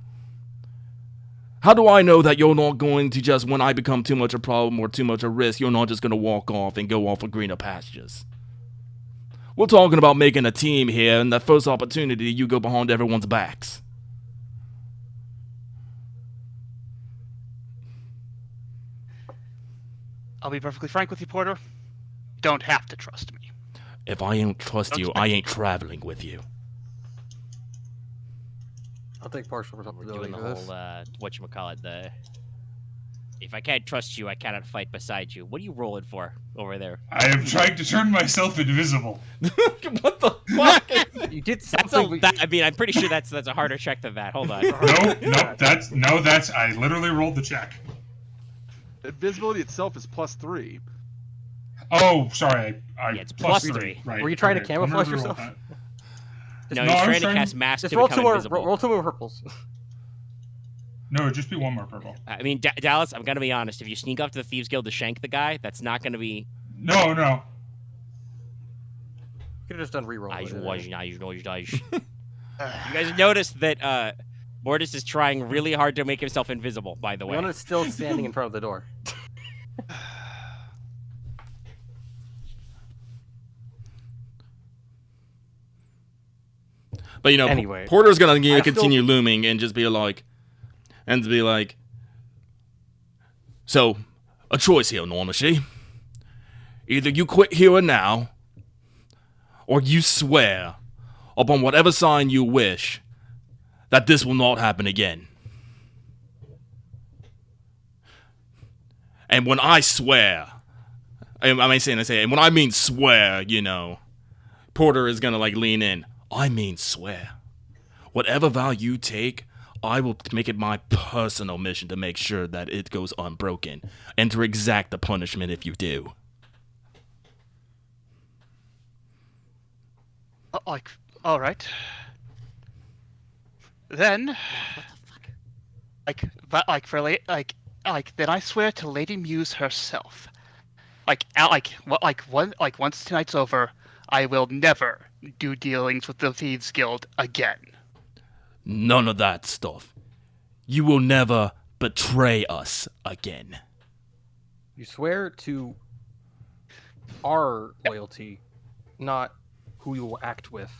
How do I know that you're not going to just, when I become too much a problem or too much a risk, you're not just going to walk off and go off for greener pastures? We're talking about making a team here, and that first opportunity, you go behind everyone's backs. I'll be perfectly frank with you, Porter. You don't have to trust me. If I ain't trust you, I ain't traveling with you. I'll take partial We're responsibility doing for the this. whole whatchamacallit, if I can't trust you, I cannot fight beside you. What are you rolling for over there? I am trying to turn myself invisible. What the fuck? You did That's something. I'm pretty sure that's a harder check than that. Hold on. That's I literally rolled the check. Invisibility itself is +3. Oh, sorry. Yeah, it's plus three. Right. Were you trying to okay. camouflage I'm gonna roll yourself? that. No, No, he's I was trying to trying- cast mask Just to roll become two more. invisible. Roll 2 more purples. No, it'd just be one more purple. I mean, Dallas, I'm gonna be honest. If you sneak up to the Thieves Guild to shank the guy, that's not gonna be. No. Could have just done reroll. You guys noticed that Mortis is trying really hard to make himself invisible. By the way, Leona's still standing in front of the door. But Anyway, Porter's gonna I continue looming and just be like, so a choice here, Nanashi. Either you quit here and now, or you swear upon whatever sign you wish that this will not happen again. And when I swear, and when I mean swear, Porter is gonna lean in. I mean swear. Whatever vow you take, I will make it my personal mission to make sure that it goes unbroken, and to exact the punishment if you do. All right. Then, then I swear to Lady Muse herself. Once tonight's over, I will never do dealings with the Thieves Guild again. None of that stuff. You will never betray us again. You swear to our loyalty, not who you will act with.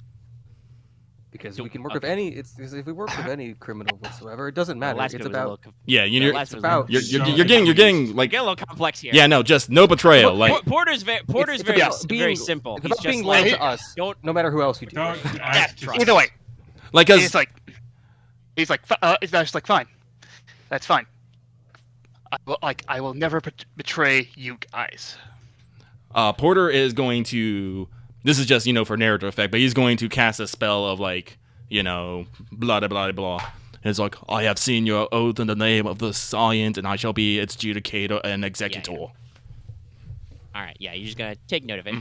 Because we can work with any. It's if we work with any criminal whatsoever, it doesn't matter. Last It's bit was a about. little Yeah, you're It's about. you're getting like get a little complex here. yeah, no, just no betrayal. Like Porter's very it's very about being- very simple. It's He's about just being like loyal to us. don't No matter who else you do. Don't with. Either way, like he's as like, it's just like, fine, that's fine. I will never betray you guys. Porter is going to. This is just for narrative effect, but he's going to cast a spell of like blah blah blah blah. And it's like, I have seen your oath in the name of the Science, and I shall be its judicator and executor. All right, yeah, you just gotta take note of it.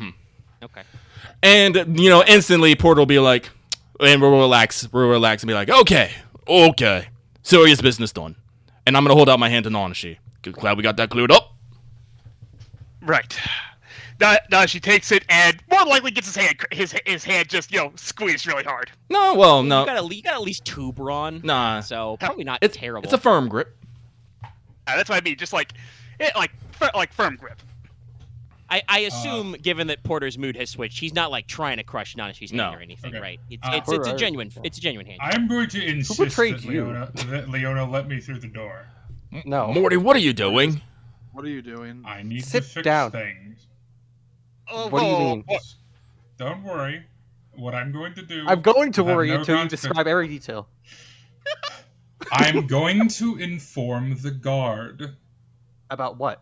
Okay. And instantly Porter will be like, and we'll relax and be like, okay, serious business done. And I'm gonna hold out my hand to Nanashi. Glad we got that cleared up. Right. Now she takes it and more likely gets his hand just squeezed really hard. No, well, no, You got at least 2 brawn. nah. So probably not It's terrible. It's a firm grip. That's what I mean. Just like firm grip. I assume, given that Porter's mood has switched, he's not like trying to crush Nanashi's hand No. or anything, Okay. right? It's Porter, a genuine hand. I'm going to insist betrayed that you? Leona let me through the door. No. Morty, what are you doing? What are you doing? I need Sit to fix down. things. Oh, What do you mean? Don't worry. What I'm going to do. I'm going to will have worry no until you consequence. describe every detail. I'm going to inform the guard About what?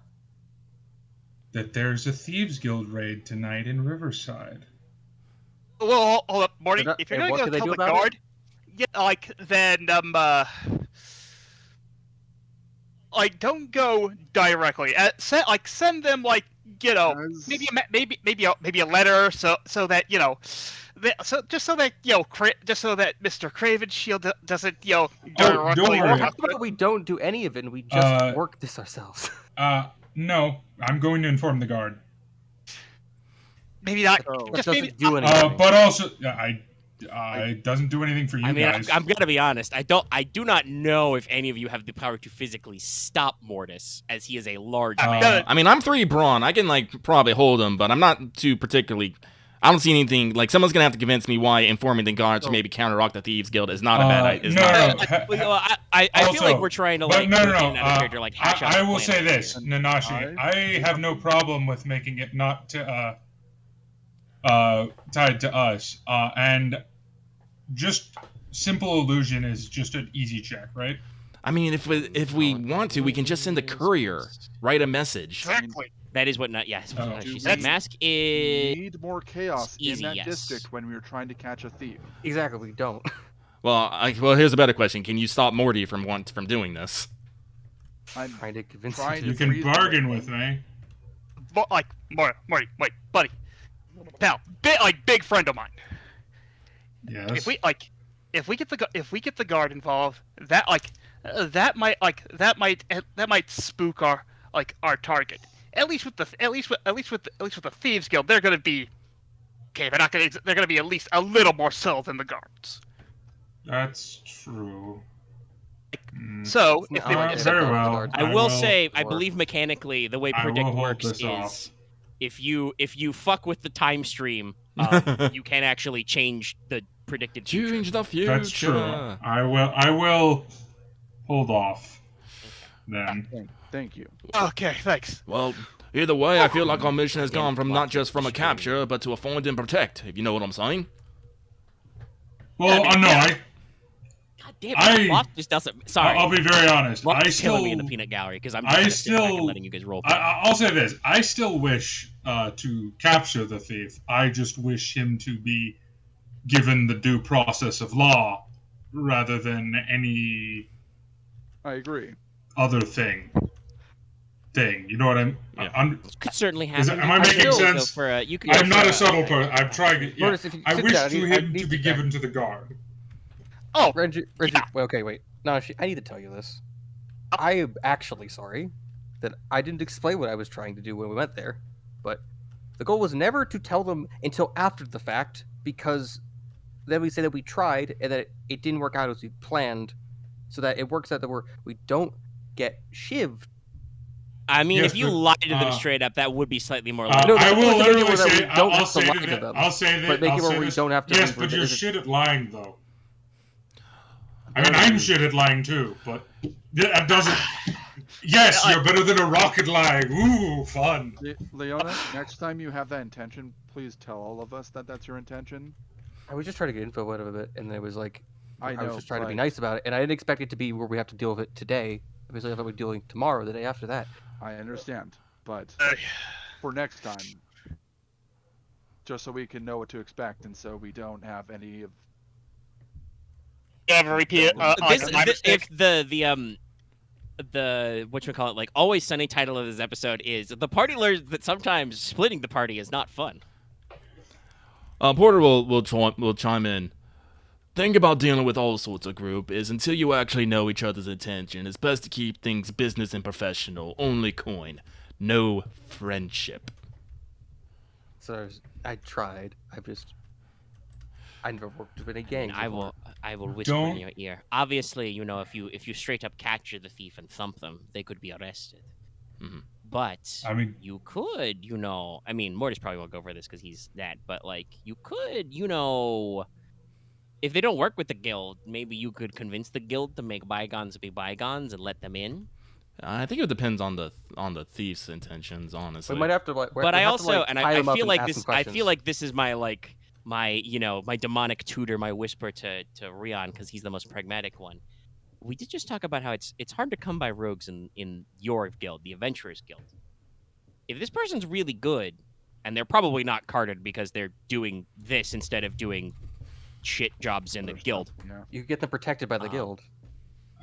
that there's a Thieves Guild raid tonight in Riverside. Well, hold up, Morty. They're not- If you're and gonna what go can they tell do the about guard, then don't go directly. Send them Guys, maybe a letter so that just so that Mr. Craven Shield doesn't don't directly. worry. How about we don't do any of it and we just work this ourselves? No, I'm going to inform the guard. Maybe not. That Just doesn't maybe. do anything. But also, it doesn't do anything for you I mean, guys. I'm gonna be honest. I do not know if any of you have the power to physically stop Mortis, as he is a large man. I mean, I'm 3 brawn. I can probably hold him, but I'm not too particularly. I don't see anything. Like, someone's gonna have to convince me why informing the guards to maybe counteract the Thieves Guild is not a bad idea. Well, I feel like we're trying to But no. out of character, hash out I the will plan say over this, here. Nanashi. I have no problem with making it not tied to us. And just simple illusion is just an easy check, right? I mean, if we want to, we can just send a courier, write a message. Exactly. That is what she Do said. we Mask We is need more chaos in easy, that yes. district when we were trying to catch a thief. Exactly, we don't. Well, here's a better question: can you stop Morty from doing this? I'm Trying to convince Trying you You to. to can bargain with me. Morty, wait, buddy, pal, big friend of mine. Yes. If we get the guard involved, that might spook our target. At least with the Thieves Guild, they're gonna be okay. They're gonna be at least a little more subtle than the guards. That's true. So if they Alright, very so well. guards- I will will- say, I or- believe mechanically, the way I will Predict hold works this is off. if you fuck with the time stream, you can actually change the predicted future. Change the future. That's true. I will hold off. Then. Thank you. Okay, thanks. Well, either way, I feel like our mission has gone from not just from a capture, but to a find and protect. If you know what I'm saying. Well, no, God damn I- it, Loft just doesn't. Sorry, I'll be very honest. Loft's I still, killing me in the peanut gallery because I'm I just sitting back and still- letting you guys roll. I'll say this: I still wish to capture the thief. I just wish him to be given the due process of law, rather than any I agree. other thing. You know what I'm? Could certainly Is happen. it- am I making Go sense? For, you could go I'm not for, a subtle person. I'm trying to. Yeah, Mortis, if you I sit wish down, to I him need to be to given to the guard. Oh, Reggie, Yeah. wait. No, I need to tell you this. I am actually sorry that I didn't explain what I was trying to do when we went there, but the goal was never to tell them until after the fact, because then we say that we tried and that it didn't work out as we planned, so that it works out that we don't get shivved I mean, Yes, if you but, lied to them straight up, that would be slightly more I likely. No, the will point is to make it literally where that say, we don't I'll have to say lie to to that, them, I'll say that, but make I'll it where say we this. don't have to Yes, leave but where you're there shit at lying, though. I Better mean, than I'm you. shit at lying, too, but that doesn't... Yes, you're better than a rocket lying. Ooh, fun. Leona, next time you have that intention, please tell all of us that that's your intention. I was just trying to get info out of it, and it was like I I was know, just trying to be but nice about it, and I didn't expect it to be where we have to deal with it today. Obviously, I thought we'd be dealing tomorrow, the day after that. I understand. But for next time, just so we can know what to expect, and so we don't have any of. Ever repeat it? My mistake. If the whatchamacallit, like Always Sunny title of this episode is the party learns that sometimes splitting the party is not fun. Porter will chime in. Thing about dealing with all sorts of group is until you actually know each other's intention, it's best to keep things business and professional. Only coin, no friendship. So I tried. I never worked with any gangs. I before. will whisper in your ear. Obviously, if you straight up capture the thief and thump them, they could be arrested. Mhm. But I mean, you could, I mean, Mortis probably won't go for this because he's that, but like you could, if they don't work with the guild, maybe you could convince the guild to make bygones be bygones and let them in. I think it depends on the thief's intentions, honestly. We might have to like. But I also, and I feel like this, I feel questions. like this is my my demonic tutor, my whisper to Ryahn, because he's the most pragmatic one. We did just talk about how it's hard to come by rogues in your guild, the Adventurers Guild. If this person's really good, and they're probably not carded because they're doing this instead of doing shit jobs in the guild, Yeah. you could get them protected by the guild.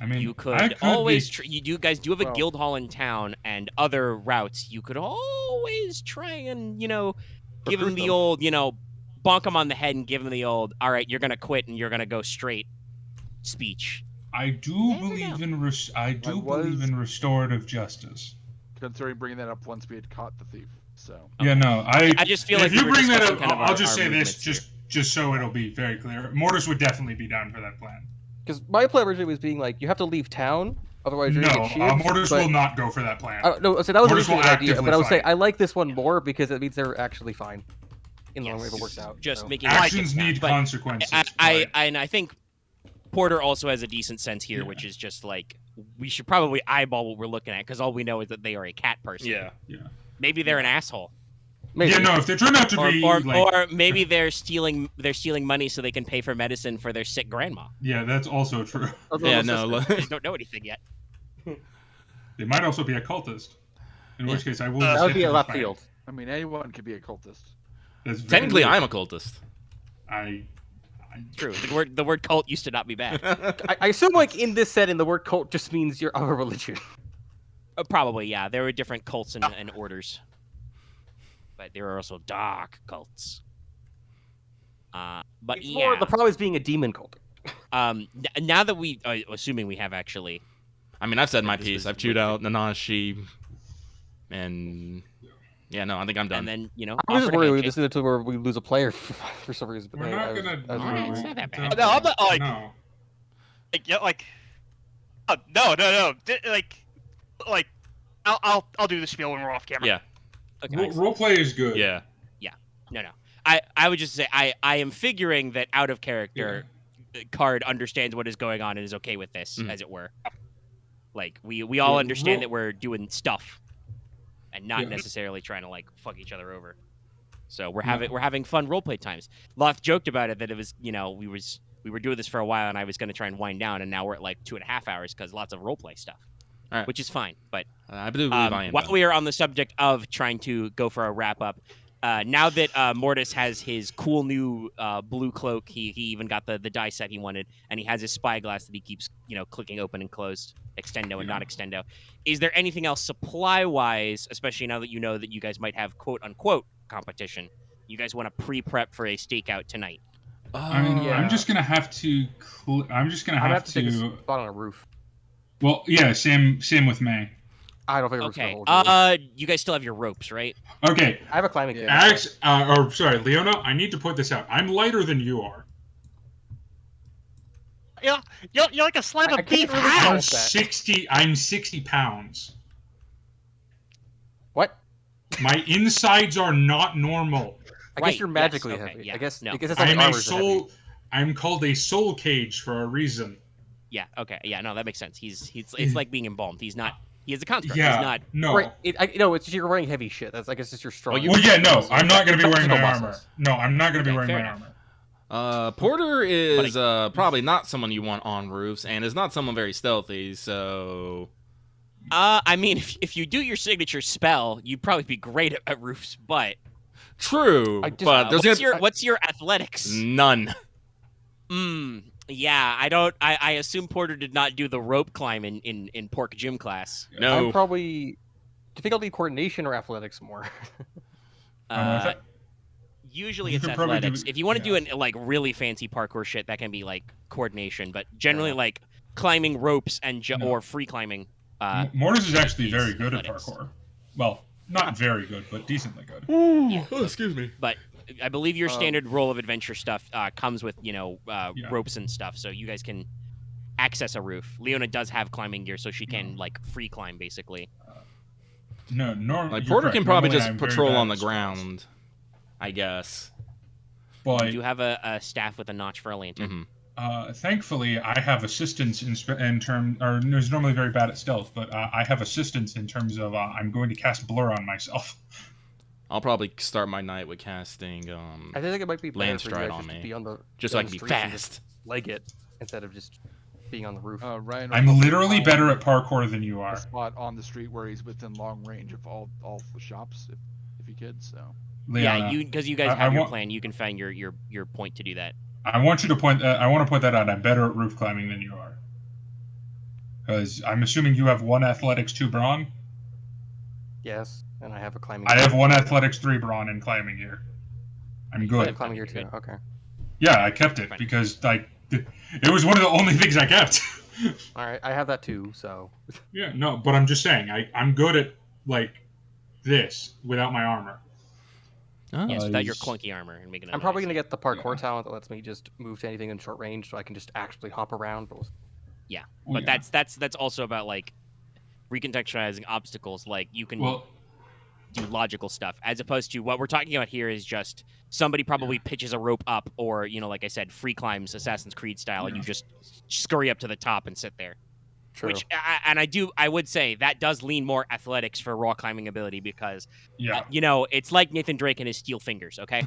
I mean, you I could always be... you guys do have a Well- guild hall in town and other routes. You could always try and give them Recruit the them. old bonk them on the head and give them the old, all right, you're gonna quit and you're gonna go straight speech. I do Never believe know. in believe in restorative justice. Considering bringing that up once we had caught the thief. So. Yeah, no, I just feel if like you we were bring that discussing up, kind of I'll our just say this, movements just so it'll be very clear. Mortis would definitely be down for that plan. Because my plan originally was being like, you have to leave town, otherwise you're No, gonna get shivved. Mortis but... will not go for that plan. No, so that was Mortis originally will the idea, actively but I was saying fight. I like this one more because it means they're actually fine. In the long way if it Yes. works out. Just so. making Actions it like it, need but consequences. I think Porter also has a decent sense here, Yeah. which is just like we should probably eyeball what we're looking at because all we know is that they are a cat person. Yeah. Maybe they're an asshole. Maybe. Yeah, no, if they turn out to be Or maybe they're stealing money so they can pay for medicine for their sick grandma. yeah, that's also true. Yeah, no. We just don't know anything yet. They might also be a cultist. In which case, I will. That would be a definitely left fight. field. I mean, anyone could be a cultist. That's very Technically, true. I'm a cultist. True. The word cult used to not be bad. I assume like in this setting the word cult just means you're of a religion. Probably, yeah. There were different cults and orders, but there are also dark cults. But It's yeah, more the problem is being a demon cult. now that we, assuming we have actually, I mean, I've said my This piece. was I've chewed out Nanashi, and yeah, no, I think I'm done. and then I was just offered a worried we handshake. just did it to where we lose a player for some reason. But We're I not was- gonna. I was Alright, worried. it's not that bad. No, I'm not, like- No. Oh, no. I'll do the spiel when we're off camera. Yeah, Okay, nice. Roleplay is good. yeah. No. I would just say I am figuring that out of character card understands what is going on and is okay with this, Mhm. as it were. Like we all Yeah, understand ro- that we're doing stuff and not Yeah. necessarily trying to like fuck each other over. So we're having fun roleplay times. Loth joked about it that it was we were doing this for a while and I was going to try and wind down and now we're at like 2.5 hours because lots of roleplay stuff, Alright. which is fine. But I do believe I am. while done. we are on the subject of trying to go for a wrap up, now that Mortis has his cool new blue cloak, he even got the die set he wanted, and he has his spyglass that he keeps clicking open and closed, extendo and not extendo. Is there anything else supply wise, especially now that you know that you guys might have quote unquote competition? You guys want to pre-prep for a stakeout tonight? I mean, Yeah. I'm just gonna have to. I'm just gonna I'm gonna have have to take a spot on a roof. Well, yeah, same with May. I don't think a roof's Okay. gonna hold you. You guys still have your ropes, right? Okay, I have a climbing kit. Alex, sorry, Leona, I need to point this out. I'm lighter than you are. You're like a slab I of beef. can't really How? tell. I'm that. 60 pounds. My insides are not normal. I Right, guess you're yes, magically okay, heavy. yeah, I guess no. it's I'm a armor's heavy. soul. I'm called a soul cage for a reason. Yeah. Okay. Yeah. No, that makes sense. It's like being embalmed. He is a construct. Yeah. He's not. No. Right. It's just you're wearing heavy shit. That's I guess it's your strong. you- Well, yeah, no. I'm not going to be wearing my Magical armor. muscles. No, I'm not going to be Okay, wearing fair my enough. armor. Porter is probably not someone you want on roofs, and is not someone very stealthy. So I mean, if you do your signature spell, you'd probably be great at roofs. But true, but there's what's your athletics? none. Yeah, I don't. I assume Porter did not do the rope climb in Porq gym class. No. I'm probably difficulty coordination or athletics more. Usually You it's could probably athletics. do- If you want to yeah. do an like really fancy parkour shit, that can be like coordination. But generally, like climbing ropes and No. or free climbing. Mortis is actually very he's good at athletics. parkour. Well, not very good, but decently good. Yeah. Oh, excuse me. But I believe your standard roll of adventure stuff comes with Yeah. ropes and stuff, so you guys can access a roof. Leona does have climbing gear, so she can like free climb basically. No, Like you're Porter correct. can probably Normally just I'm very patrol bad on the at spells. ground, I guess. But You do have a staff with a notch for a lantern. thankfully, I have assistance in terms, or is normally very bad at stealth, but I have assistance in terms of I'm going to cast blur on myself. I'll probably start my night with casting I think it might be better for you Landstride guys on just to me, be on the just so I on can the be streets and just fast. leg it instead of just being on the roof. Ryan, I'm literally better at parkour than you a are. spot on the street where he's within long range of all the shops, if he could. So Leona, Yeah, because you guys I have your want- plan, you can find your point to do that. I want you to point. I want to point that out. I'm better at roof climbing than you are. Because I'm assuming you have 1 athletics, 2 brawn. Yes, and I have a climbing. I have 1 athletics, 3 brawn in climbing gear. I'm I good. have climbing gear Good. too. Okay. Yeah, I kept it Fine. because like it was one of the only things I kept. All right, I have that too. So Yeah, no, but I'm just saying I'm good at like this without my armor. Oh. Yes, without your Nice. clunky armor and making. I'm probably gonna get the parkour Yeah. talent that lets me just move to anything in short range, so I can just actually hop around. But But Yeah. that's also about like recontextualizing obstacles. Like you can Well, do logical stuff, as opposed to what we're talking about here is just somebody probably pitches a rope up, or like I said, free climbs Assassin's Creed style, and Yeah. you just scurry up to the top and sit there. true. Which I would say that does lean more athletics for raw climbing ability because yeah. it's like Nathan Drake and his steel fingers. Okay.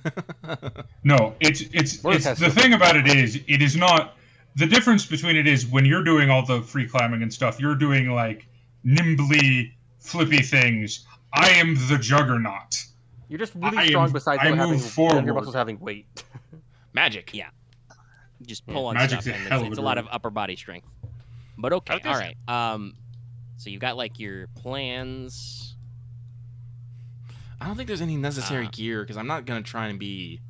No, it's Mortis has the super thing about it is not the difference between it is when you're doing all the free climbing and stuff, you're doing like nimbly flippy things. I am the juggernaut. You're just really I strong am- besides I not having move your forward. muscles having weight. Magic. Yeah. Just pull on Magic's stuff, a and hell of it's a a lot of drug. upper body strength. But okay, Okay. all right. So you've got like your plans. I don't think there's any necessary Ah. gear because I'm not gonna try and be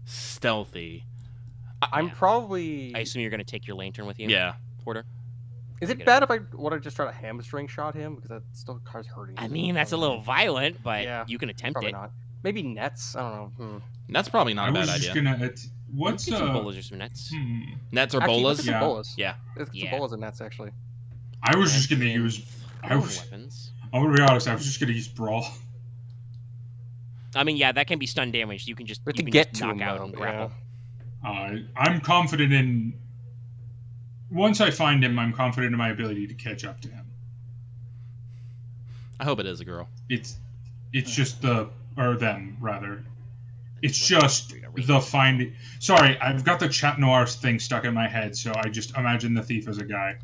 stealthy. I'm Yeah. probably. I assume you're gonna take your lantern with you. Yeah. Porter. Is it Get bad if I want to just try to hamstring shot him because that still causes hurting? I mean, that's a little violent, but Yeah, you can attempt Probably it. not. Maybe nets. I don't know. That's probably not I a was bad just idea. gonna. What's Get some bolas or some nets. Nets or Actually, bolas? let's get Yeah. some bolas. Yeah. Let's get Yeah. some bolas and nets actually. I was just gonna Nets and use. I thrown was. weapons. I'm gonna be honest. I was just gonna use brawl. I mean, yeah, that can be stun damage. You can just But you to can get just to knock him, out though, and yeah. grapple. I'm confident in. Once I find him, I'm confident in my ability to catch up to him. I hope it is a girl. It's just or them rather. It's That's just what I the finding. Sorry, I've got the Chat Noir thing stuck in my head, so I just imagine the thief as a guy.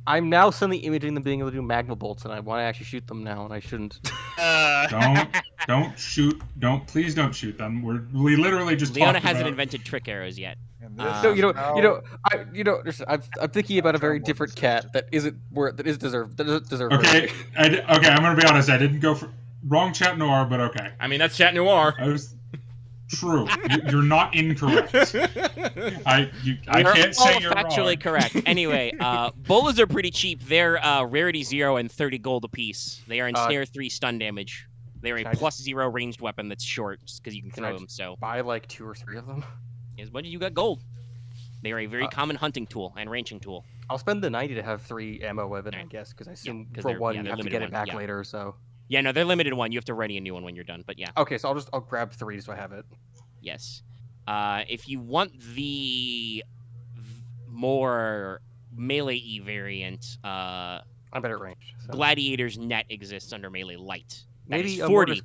I'm now suddenly imaging them being able to do magma bolts, and I want to actually shoot them now, and I shouldn't. Don't shoot. Please don't shoot them. We literally just Leona talked hasn't about. invented trick arrows yet. And No, this is now- I'm thinking about a very different cat that isn't deserved. That doesn't deserve. Okay, okay. I'm gonna be honest. I didn't go for wrong Chat Noir, but okay. I mean, that's Chat Noir. I was true. You're not incorrect. I You're can't say all you're factually wrong. correct. Anyway, bolas are pretty cheap. They're rarity 0 and 30 gold apiece. They are ensnare 3 stun damage. They're a Can I just- +0 ranged weapon that's short because you can Can I throw them. just- So Buy like 2 or 3 of them. as much as you got gold. They are a very Uh, common hunting tool and ranching tool. I'll spend the 90 to have 3 ammo of it, I Alright. guess, because I assume 'cause for they're- one yeah, you they're have to limited get it ones, back yeah. later. So Yeah, no, they're limited one. You have to ready a new one when you're done. But yeah, Okay, so I'll grab 3 so I have it. yes. If you want the more melee-y variant, I'm better at range. So. Gladiator's Net exists under melee light. That Maybe is a 40.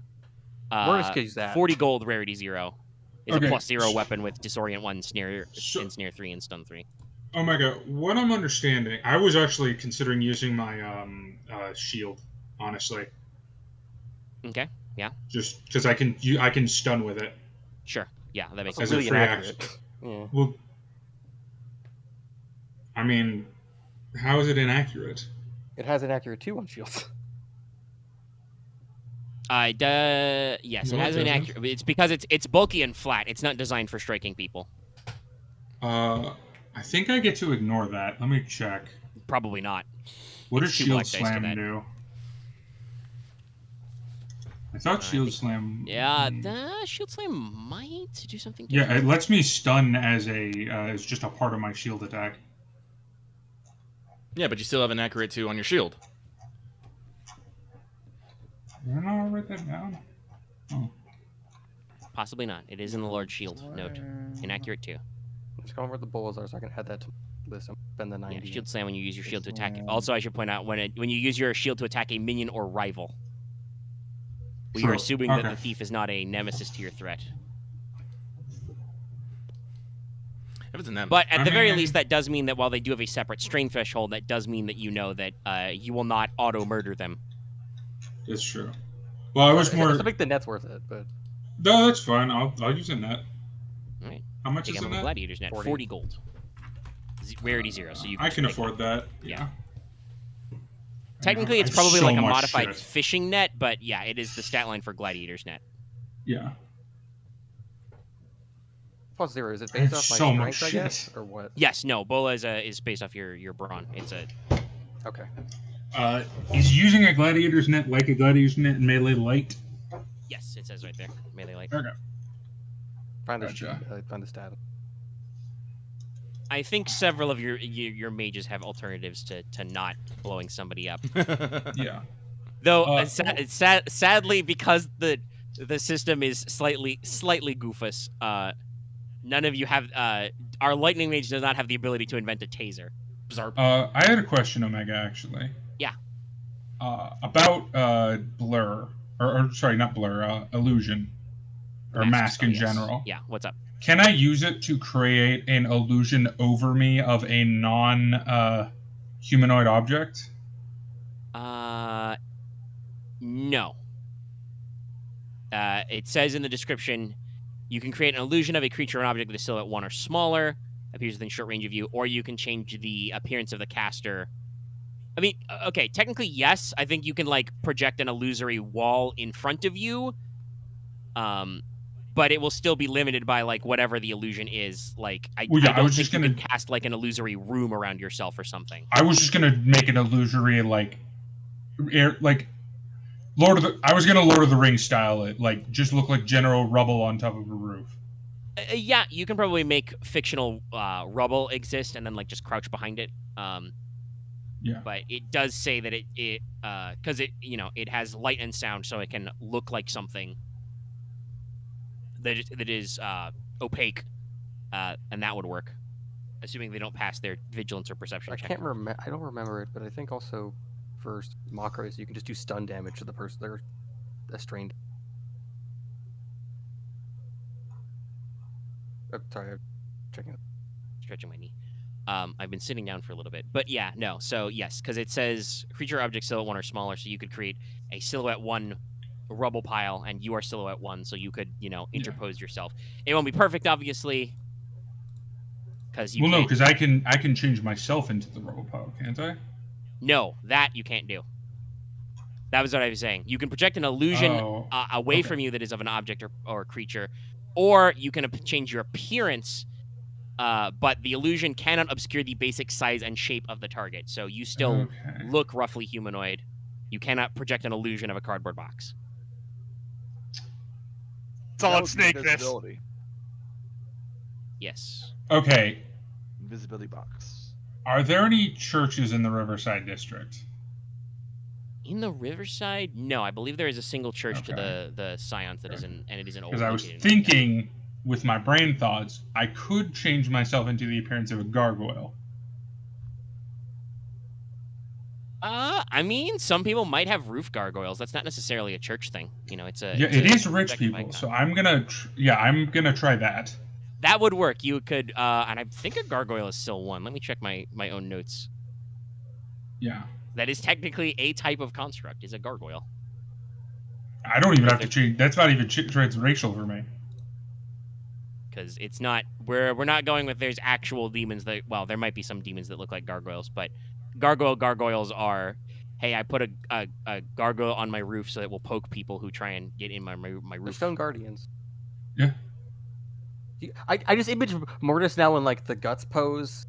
Mortis could use that. 40 gold, rarity 0. It's Okay, a +0 so- weapon with disorient 1, snare, So- and snare 3, and stun 3. Omega, what I'm understanding, I was actually considering using my shield, honestly, Okay, just because I can stun with it. sure. Yeah, that makes That's sense. As a really free inaccurate. Yeah. Well, I mean, how is it inaccurate? It has inaccurate 2 on shields. Yes, No, it it has an doesn't. accurate. It's because it's bulky and flat. It's not designed for striking people. I think I get to ignore that. Let me check. Probably not. What It's does too Shield black dice for Slam that. do? I thought Shield Slam. Yeah, the Shield Slam might do something Yeah, different. it lets me stun as just a part of my shield attack. Yeah, but you still have an accurate 2 on your shield. Didn't I write that down? Oh. Possibly not. It is in the large shield note. Inaccurate 2. I'm just going where the bulls are so I can add that to this and spend the 90. Yeah, Shield Slam when you use your shield to attack. Slam. Also, I should point out when you use your shield to attack a minion or rival. We are True. assuming that Okay. the thief is not a nemesis to your threat. If it's in that, But at the very mean- least, that does mean that while they do have a separate strain threshold, that does mean that you know that you will not auto-murder them. That's true. Well, I was more. I think the net's worth it, but No, that's fine. I'll use a net. Alright. How much Take is out a the net? Gladiator's Net. 40. 40 gold. Rarity 0, so you can I just can take afford that. Yeah. Yeah. Technically, I it's have probably so like a much modified shit. fishing net, but yeah, it is the stat line for Gladiator's Net. Yeah. +0 is it I have based off my so much strength, I shit. guess, or what? Yes, no, Bola is based off your brawn. It's a Okay. Is using a gladiator's net like a gladiator's net in melee light? yes, it says right there, melee light. Okay. Find the Gotcha. find the stat. I think several of your mages have alternatives to not blowing somebody up. Yeah. Though sadly, because the system is slightly goofus, none of you have our lightning mage does not have the ability to invent a taser. Bizarre. I had a question, Omega, actually. Yeah. About blur, or sorry, not blur, illusion, or mask in yes. general. Yeah, what's up? Can I use it to create an illusion over me of a non-humanoid object? No. It says in the description, you can create an illusion of a creature or an object with a silhouette 1 or smaller, appears within short range of you, or you can change the appearance of the caster. I mean, okay, technically, yes. I think you can, like, project an illusory wall in front of you, but it will still be limited by, like, whatever the illusion is. Like, I Well, yeah, I don't was think just you gonna- can cast, like, an illusory room around yourself or something. I was just gonna make an illusory like Lord of the. I was gonna Lord of the Rings style it, like just look like general rubble on top of a roof. Yeah, you can probably make fictional rubble exist and then, like, just crouch behind it. Yeah. But it does say that it because it has light and sound, so it can look like something that is opaque, and that would work, assuming they don't pass their vigilance or perception I check. can't remember. I don't remember it, but I think also for Makras you can just do stun damage to the person they're estranged. Sorry, I'm checking. Stretching my knee. I've been sitting down for a little bit, but yeah, no. So yes, because it says creature object silhouette 1 or smaller, so you could create a silhouette 1 rubble pile, and you are silhouette 1, so you could interpose yourself. It won't be perfect, obviously, because you Well, no, can't- because I can change myself into the rubble pile, can't I? No, that you can't do. That was what I was saying. You can project an illusion Oh, away okay. from you that is of an object or creature, or you can change your appearance, but the illusion cannot obscure the basic size and shape of the target. So you still Okay. look roughly humanoid. You cannot project an illusion of a cardboard box. So That let's would be snake this. invisibility. Yes. Okay. Invisibility box. Are there any churches in the Riverside district? In the Riverside? No, I believe there is a single church to Okay. the Scions that is in, and it is an old. Because I was located in- thinking, with my brain thoughts, I could change myself into the appearance of a gargoyle. I mean, some people might have roof gargoyles. That's not necessarily a church thing. You know, it's a. Yeah, it's it a is rich effective people, icon. so I'm gonna try that. That would work. You could, and I think a gargoyle is still one. Let me check my own notes. Yeah. That is technically a type of construct. Is a gargoyle. I don't even have to change. That's not even transracial for me. Because it's not. We're not going with. There's actual demons that. Well, there might be some demons that look like gargoyles, but gargoyles are. Hey, I put a gargoyle on my roof so it will poke people who try and get in my They're roof. stone guardians. Yeah. I just image Mortis now in like the guts pose.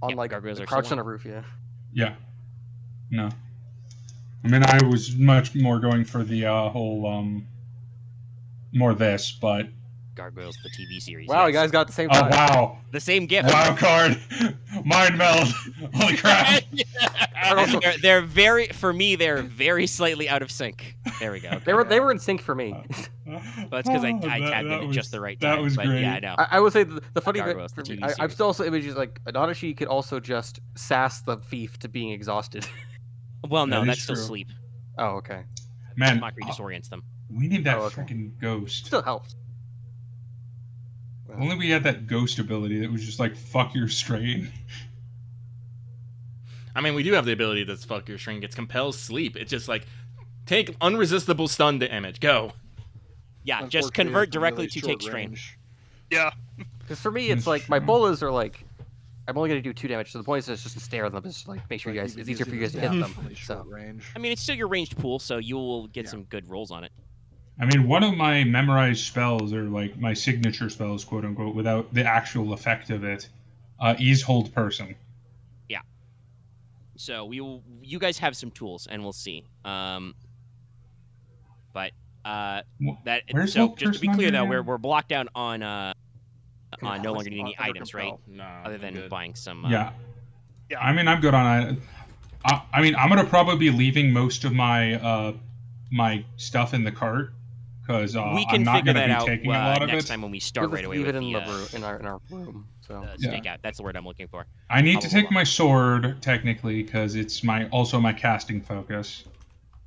On Yeah, like gargoyles are crouched still on a roof, yeah. Yeah. No. I mean, I was much more going for the whole more this, but Gargoyles, the TV series. Wow, yes. you guys got the same oh time. wow, The same gift. wild card, mind meld. Holy crap! Also- they're very, for me, they're very slightly out of sync. There we go. They were in sync for me. Well, it's because I tabbed in at was, just the right time. That was but great. yeah, I know. I would say the funny bit Gargoyles, for the me, TV I'm series. still also images like Nanashi could also just sass the thief to being exhausted. Well, no, That is that's still true. sleep. Oh, okay. Man, Mockery disorients them. we need that Oh, okay. freaking ghost. Still helps. If only we had that ghost ability that was just like fuck your strain. I mean, we do have the ability that's fuck your shrink. It's compels sleep. It's just like, take unresistible stun damage. Go. Yeah, just Unfortunately, convert it's a directly really to short take strain. range. Yeah. Because for me, it's like my bolas are like, I'm only gonna do 2 damage. So the point is just to stare at them, just like make sure you Like, guys. even It's easier for you guys to using hit the them. staff, really So short range. I mean, it's still your ranged pool, so you will get Yeah. some good rolls on it. I mean, one of my memorized spells, or like my signature spells, quote unquote, without the actual effect of it, is hold person. So you guys have some tools, and we'll see. But that Where's so Hold just to be Person clear though, again? we're blocked out on Compel. no longer needing any Under items, right? compel. No. Other I'm than good. buying some. Yeah. Yeah. I mean, I'm good on it. I mean, I'm gonna probably be leaving most of my my stuff in the cart because we I'm can not figure gonna that be out taking a lot of next it. time when we start we'll right just away leave with it in the in our room. So Yeah. stakeout. That's the word I'm looking for. I need to Blah, blah, take my sword technically because it's also my casting focus.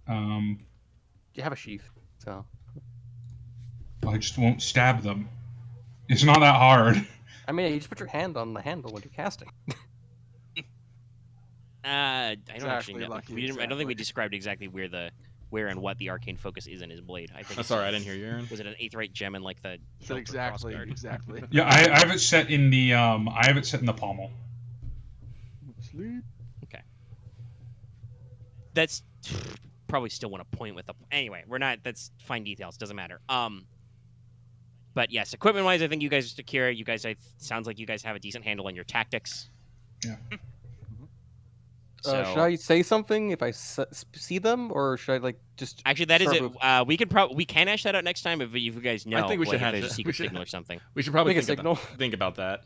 you have a sheath. So I just won't stab them. It's not that hard. I mean, you just put your hand on the handle when you're casting. I don't Exactly, actually know. Lucky, We didn't. I don't think we exactly. described exactly where and what the arcane focus is in his blade. I think. Oh, it's- sorry, I didn't hear you, Aaron. Was it an aetherite gem and like the? So hilt or exactly, crossguard? exactly. Yeah, I have it set in the I have it set in the pommel. Sleep. That's probably still want to point with the. Anyway, we're not. That's fine details. Doesn't matter. But yes, equipment wise, I think you guys are secure. You guys, sounds like you guys have a decent handle on your tactics. Yeah. So Should I say something if I see them, or should I like just? actually, that is start it. with- We can hash that out next time if you guys know. I think we should like, if hash there's a it. secret We should- signal or something. We should probably Make a think about that.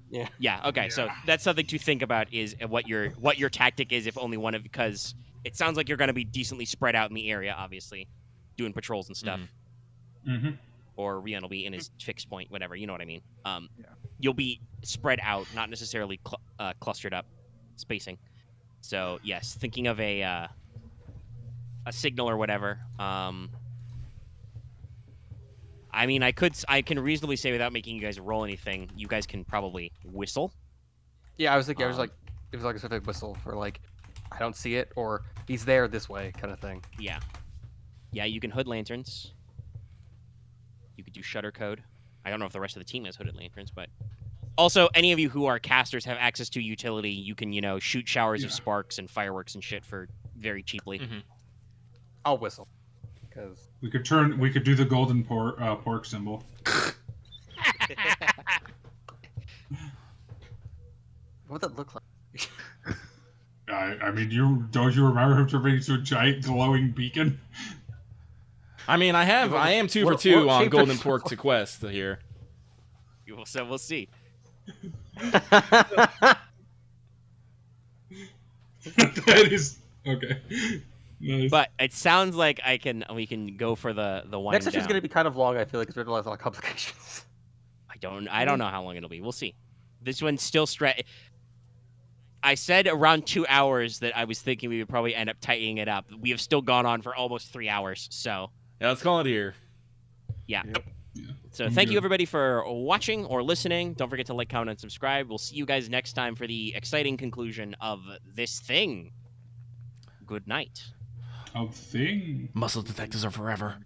Yeah. Okay. So that's something to think about is what your tactic is if only one of because it sounds like you're going to be decently spread out in the area, obviously, doing patrols and stuff. Mm-hmm. Or Ryahn will be in his fixed point, whatever. You know what I mean? Yeah. You'll be spread out, not necessarily clustered up, spacing. So yes, thinking of a signal or whatever. I mean, I can reasonably say without making you guys roll anything, you guys can probably whistle. Yeah, I was thinking. I was Um, like, it was like a specific whistle for like, I don't see it, or he's there this way, kind of thing. Yeah. Yeah, you can hood lanterns. You could do shutter code. I don't know if the rest of the team has hooded lanterns, but also any of you who are casters have access to utility. You can, shoot showers of Yeah. sparks and fireworks and shit for very cheaply. Mhm. I'll whistle, because We could do the golden pork symbol. what would that look like? I mean, don't you remember him turning into a giant glowing beacon? I mean, I am 2 for what 2 on shape Golden is- Pork to quest here. So we'll see. That is Okay. Nice. But it sounds like we can go for the wind Next session's down. gonna be kind of long. I feel like because there's a lot of complications. I don't know how long it'll be. We'll see. This one's still I said around 2 hours that I was thinking we would probably end up tightening it up. We have still gone on for almost 3 hours. So Yeah, let's call it here. yeah. Yep. Yeah. So thank you everybody for watching or listening. Don't forget to like, comment, and subscribe. We'll see you guys next time for the exciting conclusion of this thing. Good night. Of thing. Muscle detectors are forever.